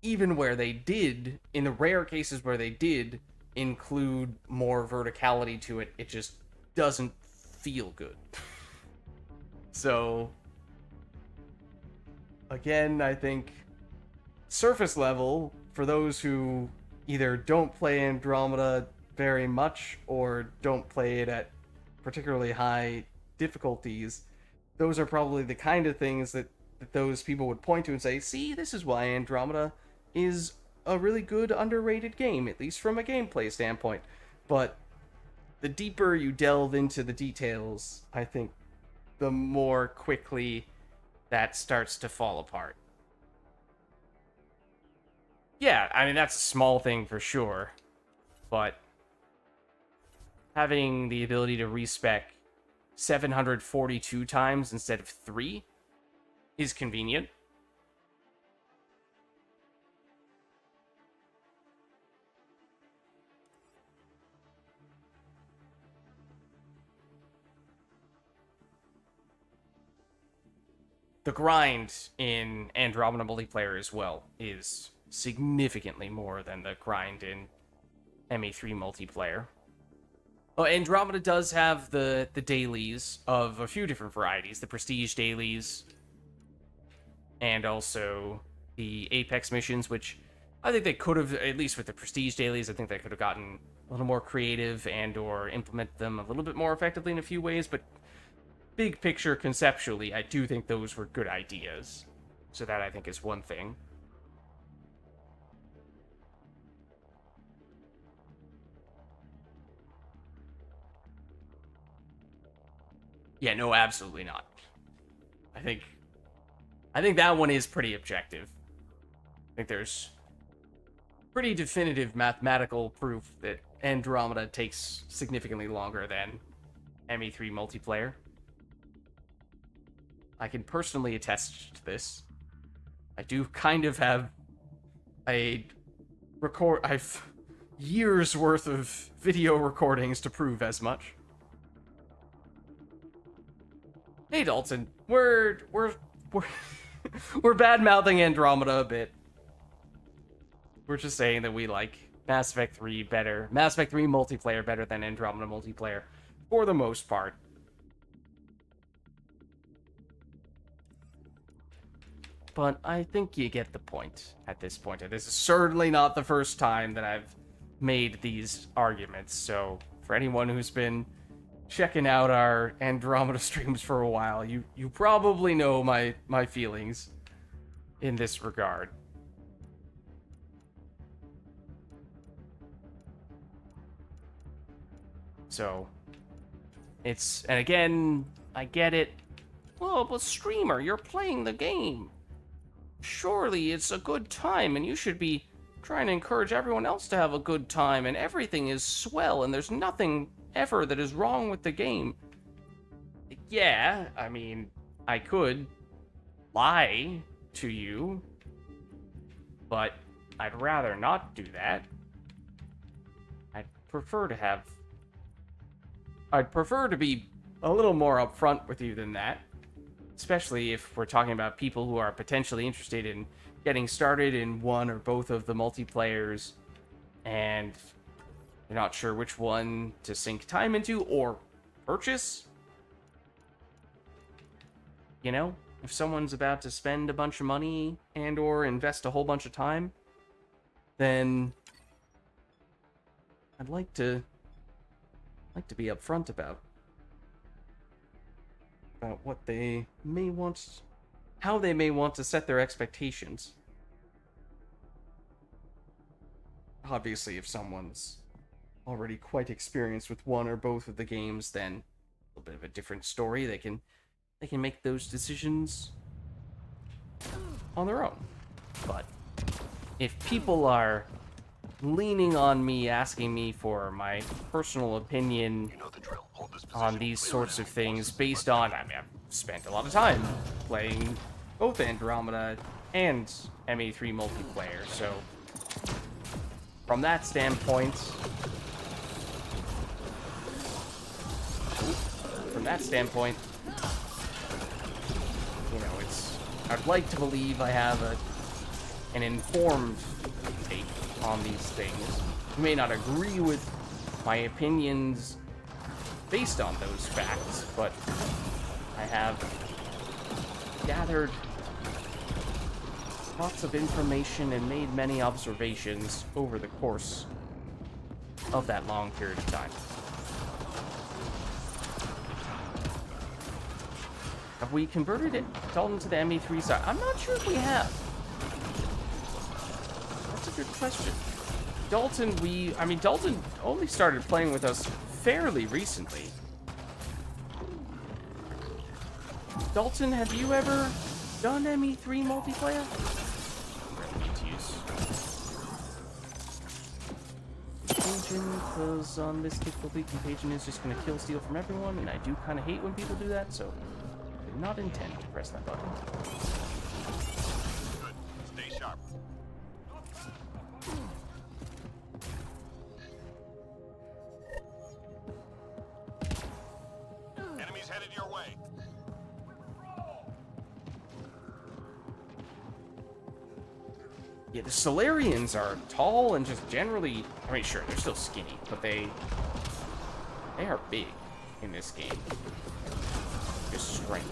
even where they did, in the rare cases where they did include more verticality to it, it just doesn't feel good. So again, I think surface level, for those who either don't play Andromeda very much or don't play it at particularly high difficulties, those are probably the kind of things that those people would point to and say, see, this is why Andromeda is a really good underrated game, at least from a gameplay standpoint. But the deeper you delve into the details, I think the more quickly that starts to fall apart. Yeah, I mean, that's a small thing for sure, but having the ability to respec 742 times instead of 3 is convenient. The grind in Andromeda multiplayer as well is significantly more than the grind in ME3 multiplayer. Oh, Andromeda does have the dailies of a few different varieties. The Prestige dailies, and also the Apex missions, which I think they could have, at least with the Prestige dailies, I think they could have gotten a little more creative and or implement them a little bit more effectively in a few ways, but big picture, conceptually, I do think those were good ideas. So that, I think, is one thing. Yeah, no, absolutely not. I think that one is pretty objective. I think there's pretty definitive mathematical proof that Andromeda takes significantly longer than ME3 multiplayer. I can personally attest to this. I do kind of have I've years worth of video recordings to prove as much. Hey Dalton, we're bad-mouthing Andromeda a bit. We're just saying that we like Mass Effect 3 better, Mass Effect 3 multiplayer better than Andromeda multiplayer, for the most part. But I think you get the point at this point. And this is certainly not the first time that I've made these arguments. So for anyone who's been checking out our Andromeda streams for a while, you probably know my feelings in this regard. So it's, and again, I get it. Well, but streamer, you're playing the game. Surely it's a good time and you should be trying to encourage everyone else to have a good time, and everything is swell, and there's nothing ever that is wrong with the game. Yeah, I mean, I could lie to you, but I'd rather not do that. I'd prefer to be a little more upfront with you than that, especially if we're talking about people who are potentially interested in getting started in one or both of the multiplayers, and you're not sure which one to sink time into or purchase. You know, if someone's about to spend a bunch of money and or invest a whole bunch of time, then I'd like to be upfront about what they may want, how they may want to set their expectations. Obviously, if someone's already quite experienced with one or both of the games, then a little bit of a different story. They can make those decisions on their own. But if people are leaning on me, asking me for my personal opinion You know the drill. Hold this position. on these sorts of things based on, I mean, I've spent a lot of time playing both Andromeda and MA3 multiplayer, so from that standpoint, you know, I'd like to believe I have an informed take on these things. You may not agree with my opinions based on those facts, but I have gathered lots of information and made many observations over the course of that long period of time. Have we converted it Dalton to the ME3 side? I'm not sure if we have. That's a good question. Dalton only started playing with us fairly recently. Dalton, have you ever done ME3 multiplayer? Contagion, because on this difficulty, contagion is just going to kill steal from everyone, and I do kind of hate when people do that, so I did not intend to press that button. Good. Stay sharp. Enemies headed your way. Yeah, the Solarians are tall and just generally, I mean, sure, they're still skinny, but they are big in this game. Just strange.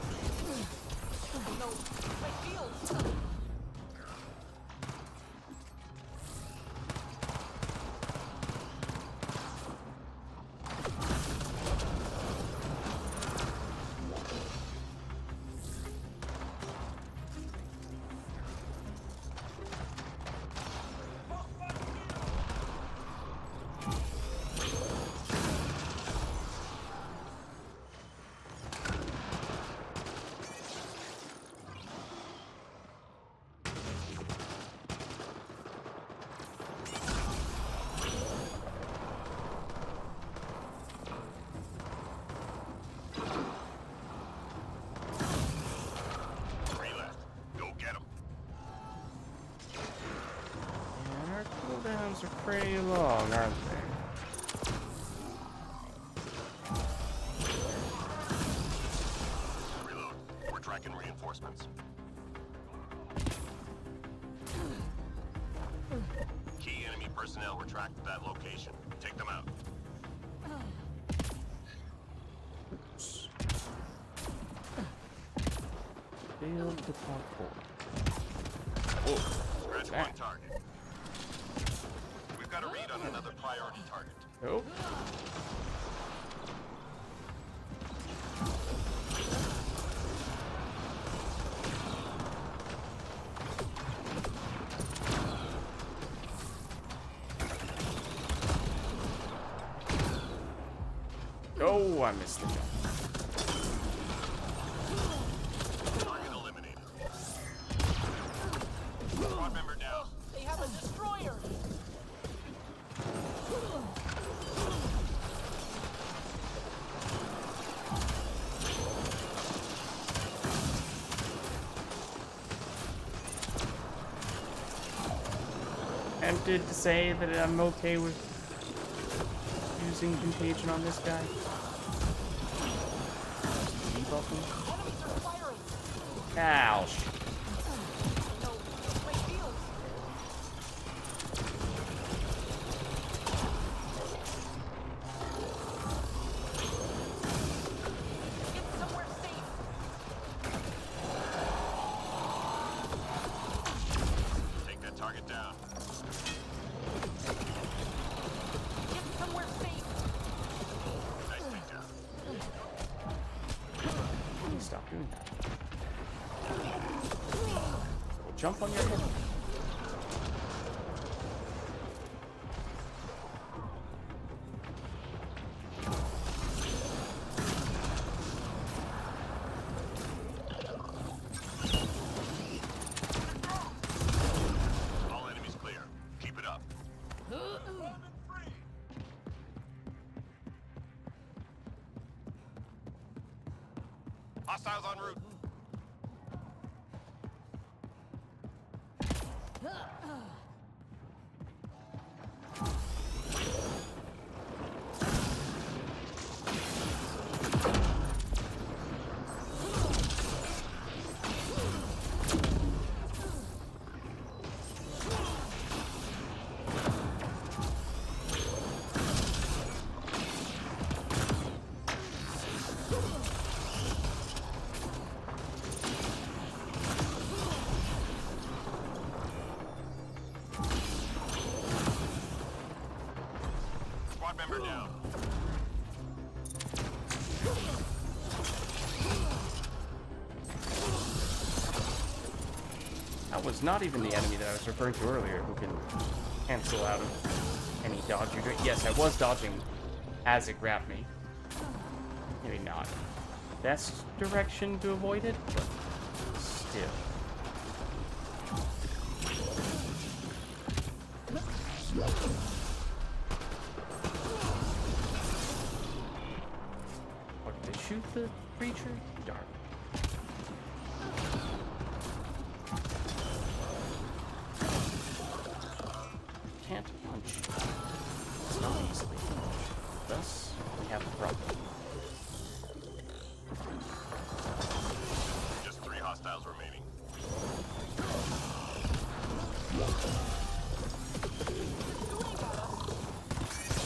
Are pretty long, aren't they? Reload. We're tracking reinforcements. Key enemy personnel were tracked to that location. Take them out. Failed to pop forward. Whoa. Scratch one target. Got a read on another priority target. Nope. Oh, I missed the jump. Target eliminated. Squad member down. They have a destroyer! tempted to say that I'm okay with using contagion on this guy. Debuff him. Enemies are firing. Ouch. No, my shields. Get somewhere safe. Take that target down. Get somewhere safe. Nice takedown. Please stop doing that. We'll jump on your head. All enemies clear. Keep it up. Hostiles en route. Squad member down. That was not even the enemy that I was referring to earlier who can cancel out of any dodge you're doing. Yes, I was dodging as it grabbed me. Maybe not best direction to avoid it, but still. Or did they shoot the creature? Darn. Can't punch. It's not easily. Thus, we have a problem. Just 3 hostiles remaining.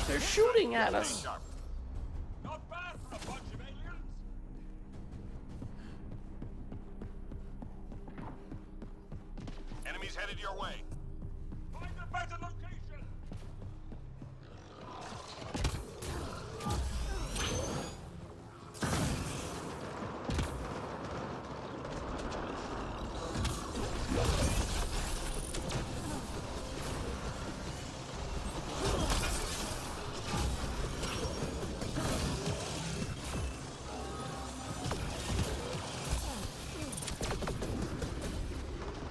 They're shooting at Stay us! sharp. Not bad for a bunch of aliens. Enemies headed your way. Find a better location.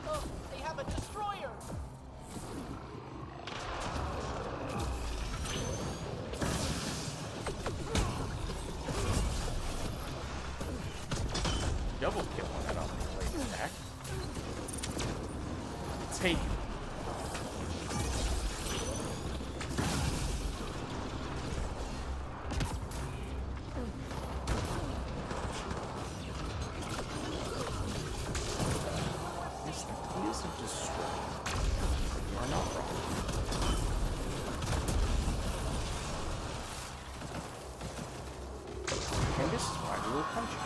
Oh, they have a destroyer. Double kill on that blade attack. Take. Yes, that is a destroyer. You are not wrong. And this is why we will punch you.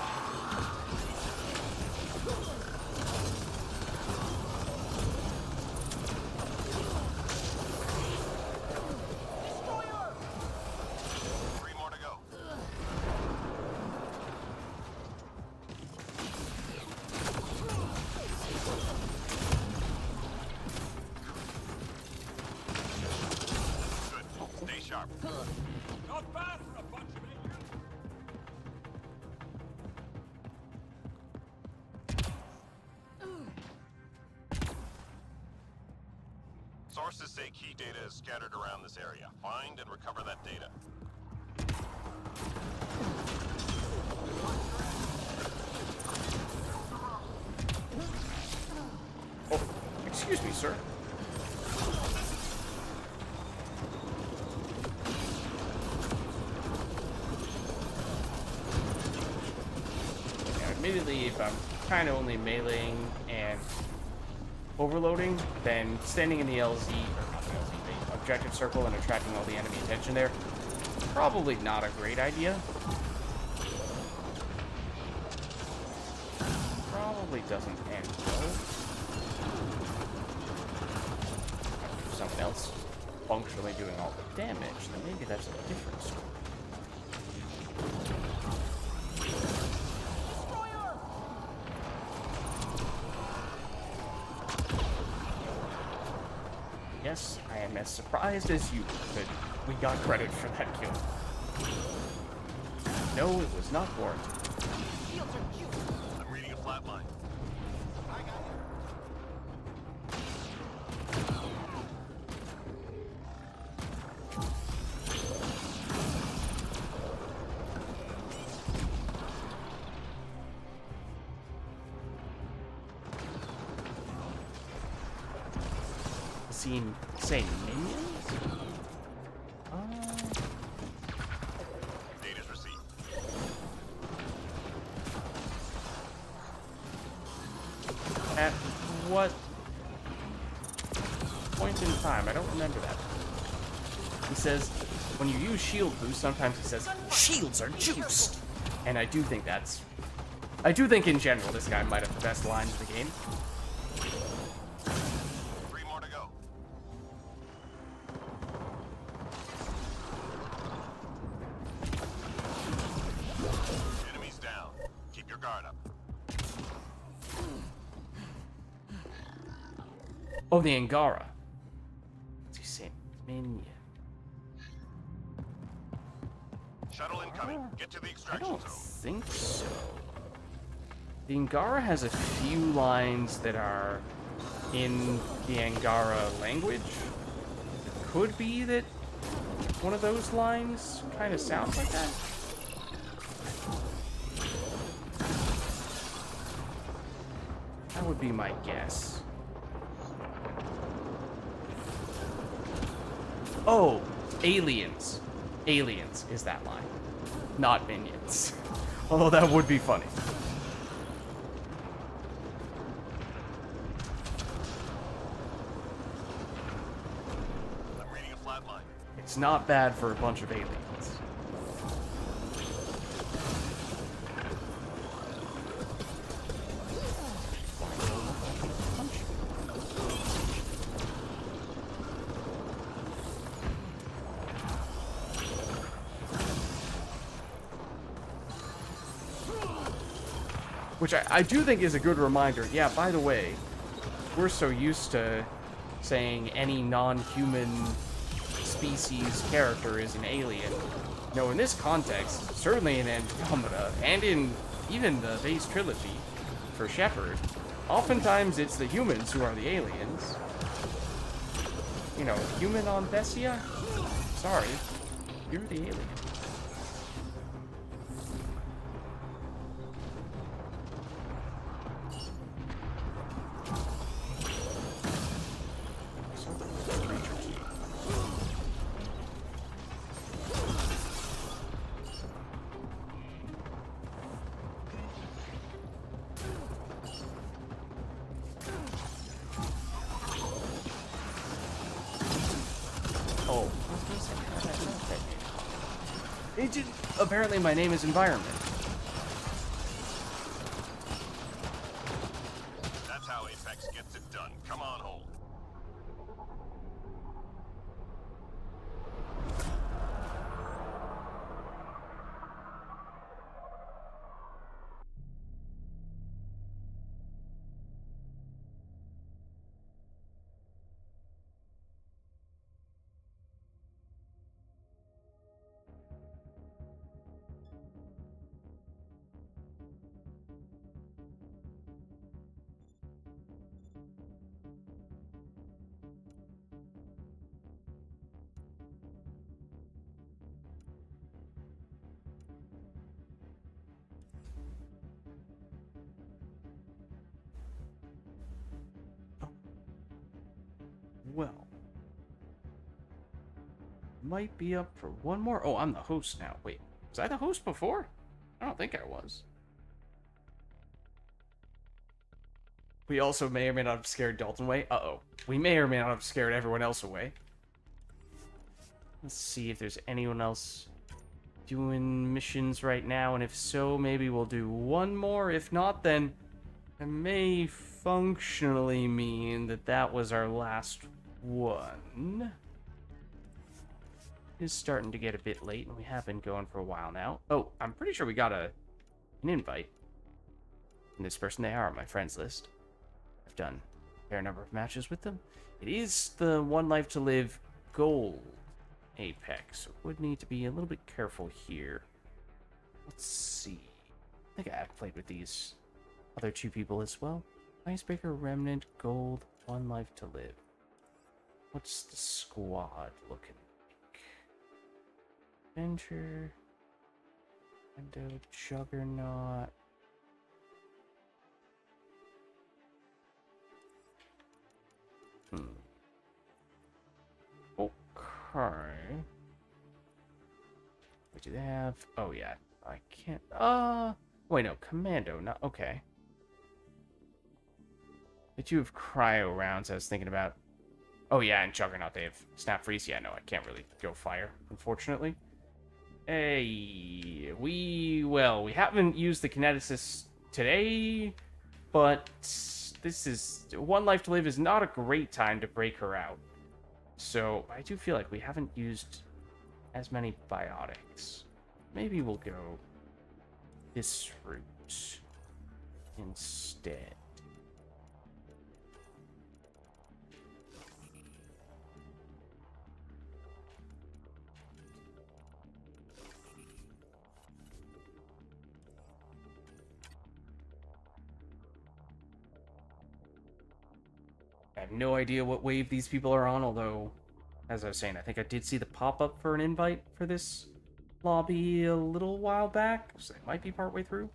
Destroyer. 3 more to go. Good. Stay sharp. Not bad for a bunch of aliens. Sources say key data is scattered around this area. Find and recover that data. Oh, excuse me, sir. admittedly, if I'm kind of only meleeing and overloading, then standing in the LZ, or not the LZ, the objective circle and attracting all the enemy attention there, probably not a great idea. Probably doesn't end well. If someone else functionally doing all the damage, then maybe that's a different story. Destroyer! Yes, I am as surprised as you that we got credit for that kill. No, it was not warranted. Shields are juiced. I'm reading a flat line. I got you. Seen say minions? Data's received. At what point in time? I don't remember that. He says, when you use shield boost, sometimes he says, shields are juiced! And I do think in general this guy might have the best lines of the game. 3 more to go. Enemies down. Keep your guard up. Oh, the Angara. What's he saying? Minion. Shuttle incoming. Get to the I extraction don't zone. think so. The Angara has a few lines that are in the Angara language. It could be that one of those lines kind of sounds like that. That would be my guess. Oh, aliens. Aliens is that line. Not minions. Although that would be funny. I'm reading a flat line. It's not bad for a bunch of aliens. Which I do think is a good reminder. Yeah, by the way, we're so used to saying any non-human species character is an alien. No, in this context, certainly in Andromeda, and in even the base trilogy for Shepard, oftentimes it's the humans who are the aliens. You know, human on Thessia? Sorry, you're the alien. Oh. Apparently my name is Environment. That's how Apex gets it done. Come on, hold. Well. Might be up for one more. Oh, I'm the host now. Wait, was I the host before? I don't think I was. We also may or may not have scared Dalton away. Uh-oh. We may or may not have scared everyone else away. Let's see if there's anyone else doing missions right now, and if so, maybe we'll do one more. If not, then it may functionally mean that that was our last one. It is starting to get a bit late, and we have been going for a while now. Oh, I'm pretty sure we got an invite. And this person, they are on my friends list. I've done a fair number of matches with them. It is the One Life to Live gold apex, so would need to be a little bit careful here. Let's see. I think I've played with these other two people as well. Icebreaker, Remnant, Gold, One Life to Live. What's the squad looking like? Adventure, Window, Juggernaut. Okay. What do they have? Oh yeah, I can't. Wait, no, Commando. Not okay. They do have cryo rounds. I was thinking about. Oh yeah, and Juggernaut. They have snap freeze. Yeah, no, I can't really go fire, unfortunately. Hey, we haven't used the kineticist today, but this is One Life to Live is not a great time to break her out. So I do feel like we haven't used as many biotics. Maybe we'll go this route instead. I have no idea what wave these people are on, although, as I was saying, I think I did see the pop-up for an invite for this lobby a little while back, so they might be partway through.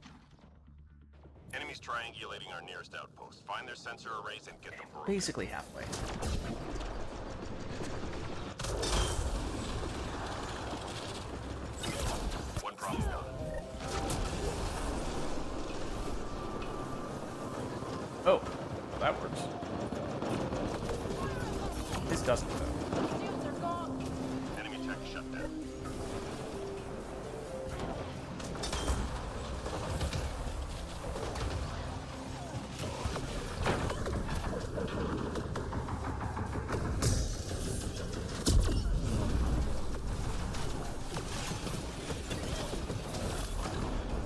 Enemies triangulating our nearest outpost. Find their sensor arrays and get them broken. Basically halfway. One problem done. Oh, well, that works. This doesn't, though. Shields are gone. Enemy tech shut down.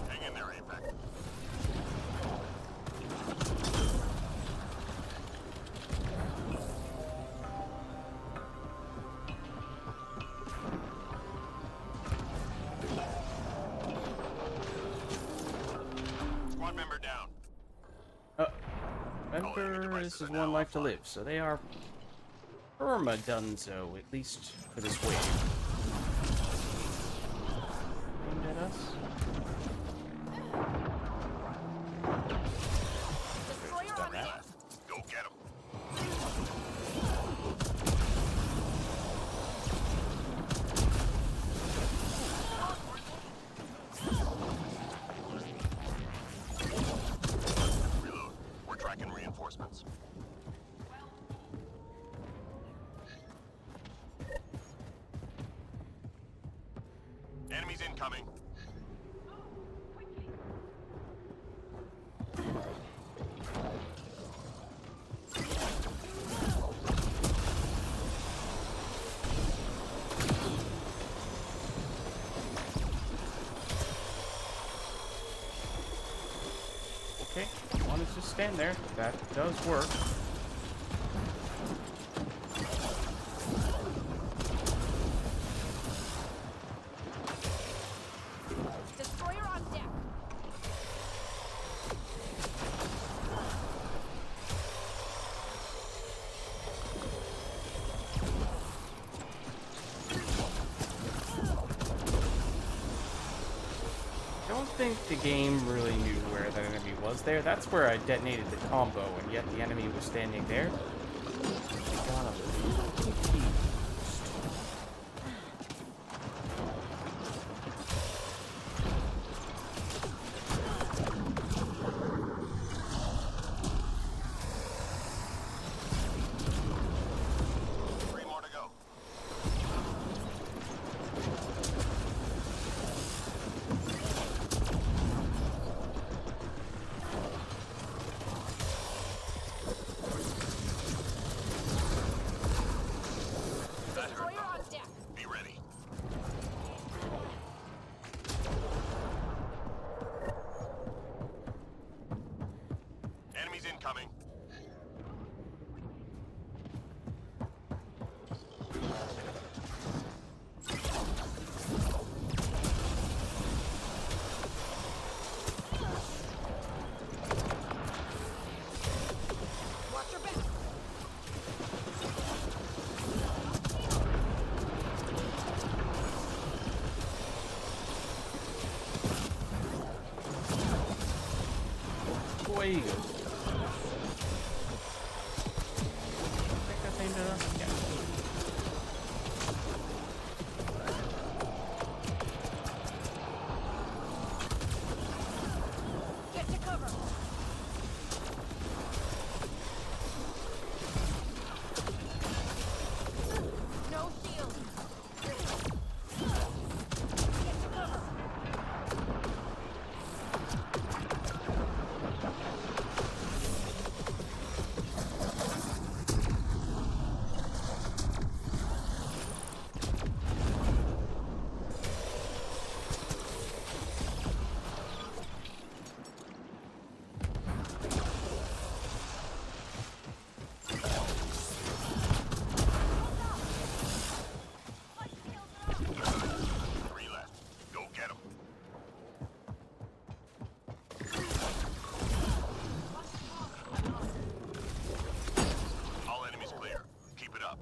Hang in there, Apex. Squad member down. Remember, this is One Life to Live, so they are perma-dunzo, at least for this wave. Aimed at us? Destroyer on deck. Go get him. Reload. We're tracking reinforcements. Enemies incoming. Okay, one is just stand there. That does work. Destroyer on deck. I don't think the game really knew where that enemy was there. That's where I detonated the combo, and yet the enemy was standing there. I got a little confused. Incoming. Watch your back. Away you go. Think that's aimed at us? Yeah. Get to cover. No shield. Get to cover. Three left. Go get them. All enemies clear. Keep it up.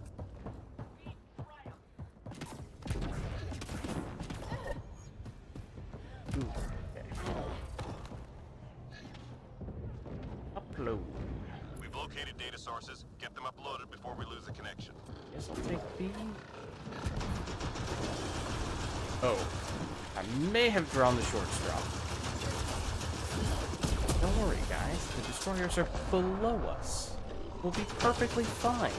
Ooh, okay. Upload. We've located data sources. Get them uploaded before we lose the connection. Guess I'll take B. Oh, I may have drawn the short straw. Don't worry, guys. The destroyers are below us. We'll be perfectly fine.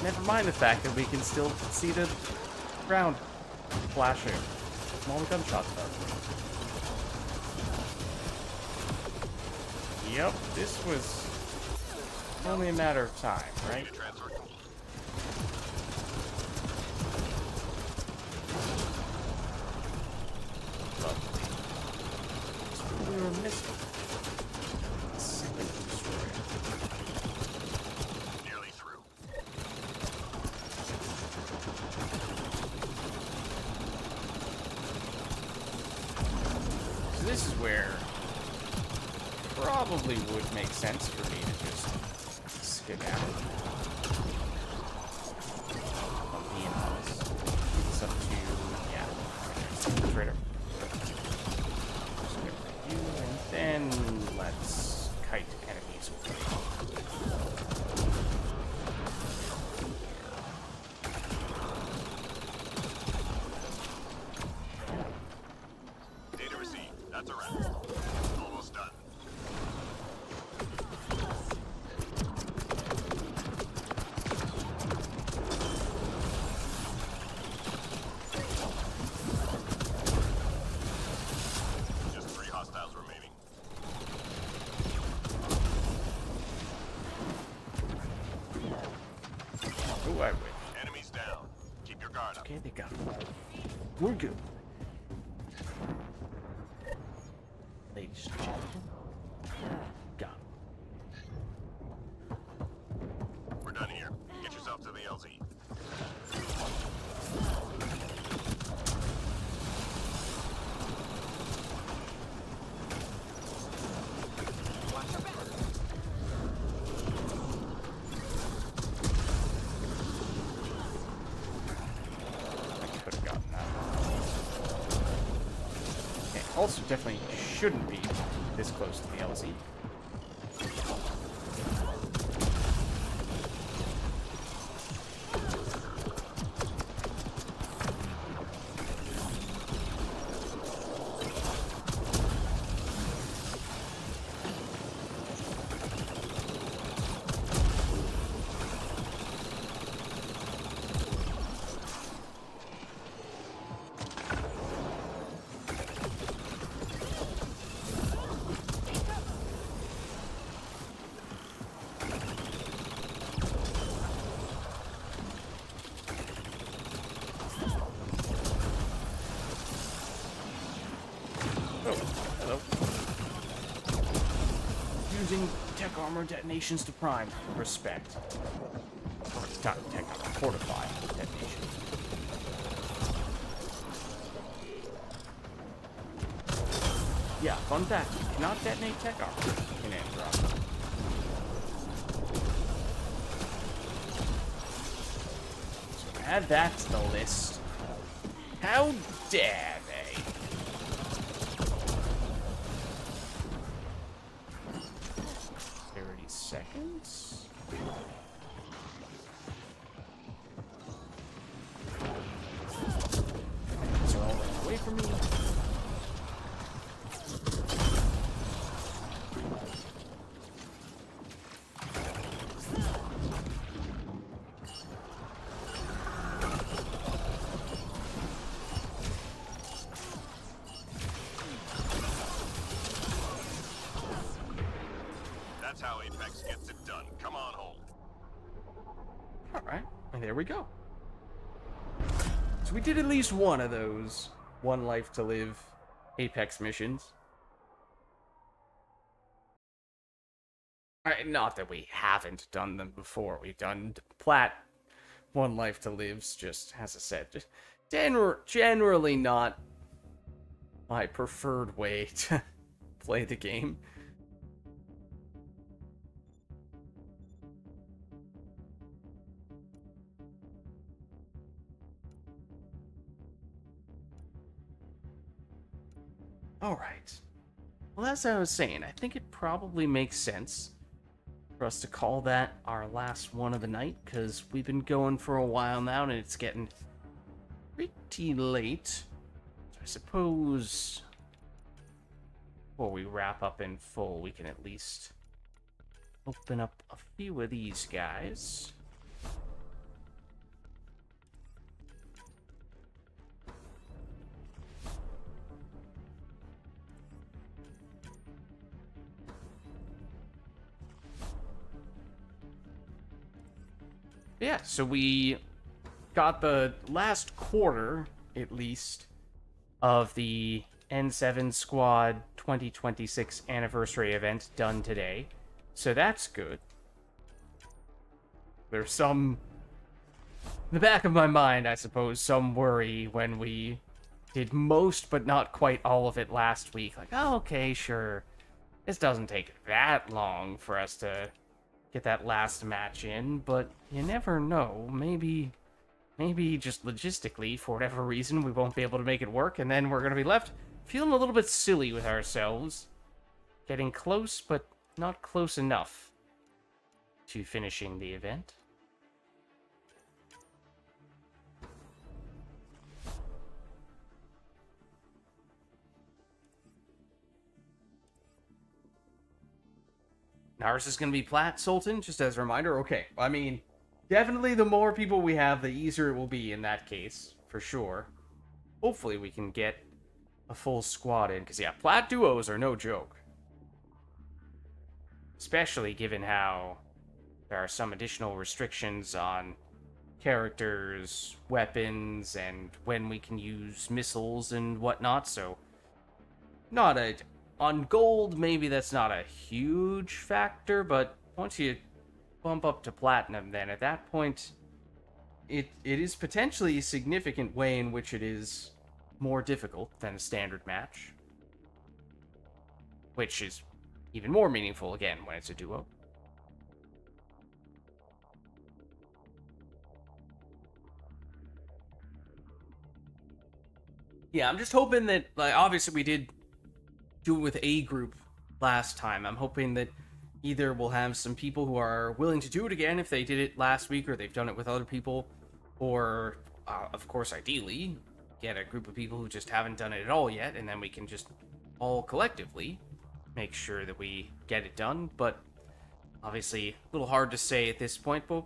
Never mind the fact that we can still see the ground flashing. Small gunshots, though. Yep, this was only a matter of time, right? Data transfer complete. Lovely. That's what we were missing. Second destroyer. Nearly through. So this is where probably would make sense for me to just skip out. If I'm being honest. It's up to, yeah, trader. Skip you, and then let's kite enemies away. Data received. That's a wrap. Almost done. Just 3 hostiles remaining. Oh, I wish. Enemies down. Keep your guard up. Okay, they got it. We're good. Ladies and gentlemen, got it. We're done here. Get yourself to the LZ. Watch your back. I could have gotten that. Okay, also definitely shouldn't be this close to the LZ. Oh, hello. Using tech armor detonations to prime. Respect. Or not tech armor, fortify detonation. Yeah, fun fact, you cannot detonate tech armor in Andromeda. So add that to the list. How dare they? 30 seconds? So all running away from me. That's how Apex gets it done. Come on home. Alright, and there we go. So we did at least one of those One Life to Live Apex missions. Alright, not that we haven't done them before. We've done Plat One Life to Lives, just as I said, just generally not my preferred way to play the game. Alright. Well, as I was saying, I think it probably makes sense for us to call that our last one of the night, because we've been going for a while now, and it's getting pretty late. So I suppose before we wrap up in full, we can at least open up a few of these guys. Yeah, so we got the last quarter, at least, of the N7 Squad 2026 anniversary event done today. So that's good. There's some, in the back of my mind, I suppose, some worry when we did most but not quite all of it last week. Like, oh, okay, sure. This doesn't take that long for us to get that last match in, but you never know. Maybe just logistically, for whatever reason, we won't be able to make it work, and then we're going to be left feeling a little bit silly with ourselves. Getting close, but not close enough to finishing the event. Ours is going to be Plat, Sultan, just as a reminder. Okay, I mean, definitely the more people we have, the easier it will be in that case, for sure. Hopefully we can get a full squad in, because yeah, Plat duos are no joke. Especially given how there are some additional restrictions on characters, weapons, and when we can use missiles and whatnot, so not a... On gold, maybe that's not a huge factor, but once you bump up to platinum, then at that point, it is potentially a significant way in which it is more difficult than a standard match. Which is even more meaningful, again, when it's a duo. Yeah, I'm just hoping that, like, obviously we did do it with a group last time. I'm hoping that either we'll have some people who are willing to do it again if they did it last week or they've done it with other people, or of course ideally get a group of people who just haven't done it at all yet, and then we can just all collectively make sure that we get it done. But obviously a little hard to say at this point, but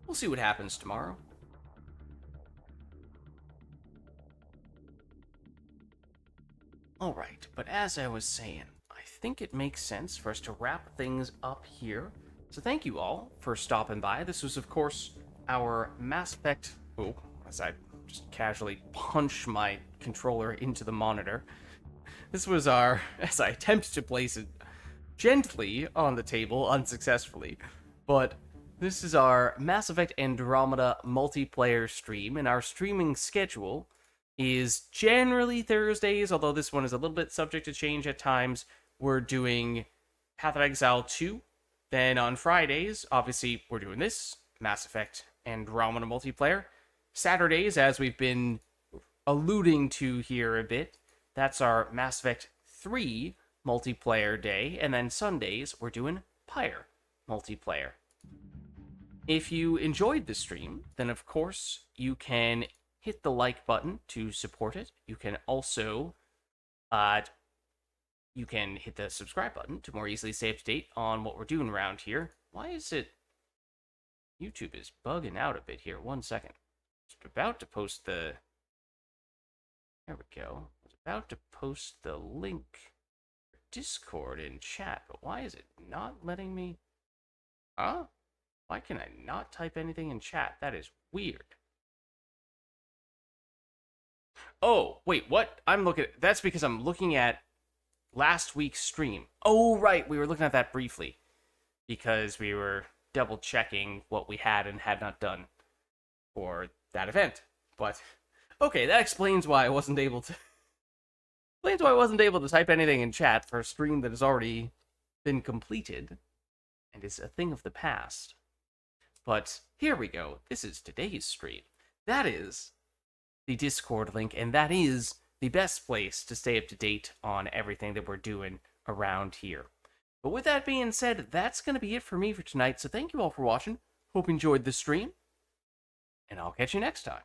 we'll see what happens tomorrow. Alright, but as I was saying, I think it makes sense for us to wrap things up here. So thank you all for stopping by. This was, of course, our Mass Effect... Oh, as I just casually punch my controller into the monitor. This was our, as I attempted to place it gently on the table, unsuccessfully, but this is our Mass Effect Andromeda multiplayer stream, and our streaming schedule is generally Thursdays, although this one is a little bit subject to change at times. We're doing Path of Exile 2, then on Fridays, obviously, we're doing this, Mass Effect Andromeda multiplayer. Saturdays, as we've been alluding to here a bit, that's our Mass Effect 3 multiplayer day, and then Sundays, we're doing Pyre multiplayer. If you enjoyed the stream, then of course you can hit the like button to support it. You can also you can hit the subscribe button to more easily stay up to date on what we're doing around here. Why is it YouTube is bugging out a bit here? 1 second. Just about to post the... There we go. I was about to post the link for Discord in chat, but why is it not letting me... Huh? Why can I not type anything in chat? That is weird. Oh, wait, what? That's because I'm looking at last week's stream. Oh, right, we were looking at that briefly. Because we were double checking what we had and had not done for that event. But, okay, that explains why I wasn't able to... explains why I wasn't able to type anything in chat for a stream that has already been completed and is a thing of the past. But here we go. This is today's stream. That is the Discord link, and that is the best place to stay up to date on everything that we're doing around here. But with that being said, that's going to be it for me for tonight, so thank you all for watching. Hope you enjoyed the stream, and I'll catch you next time.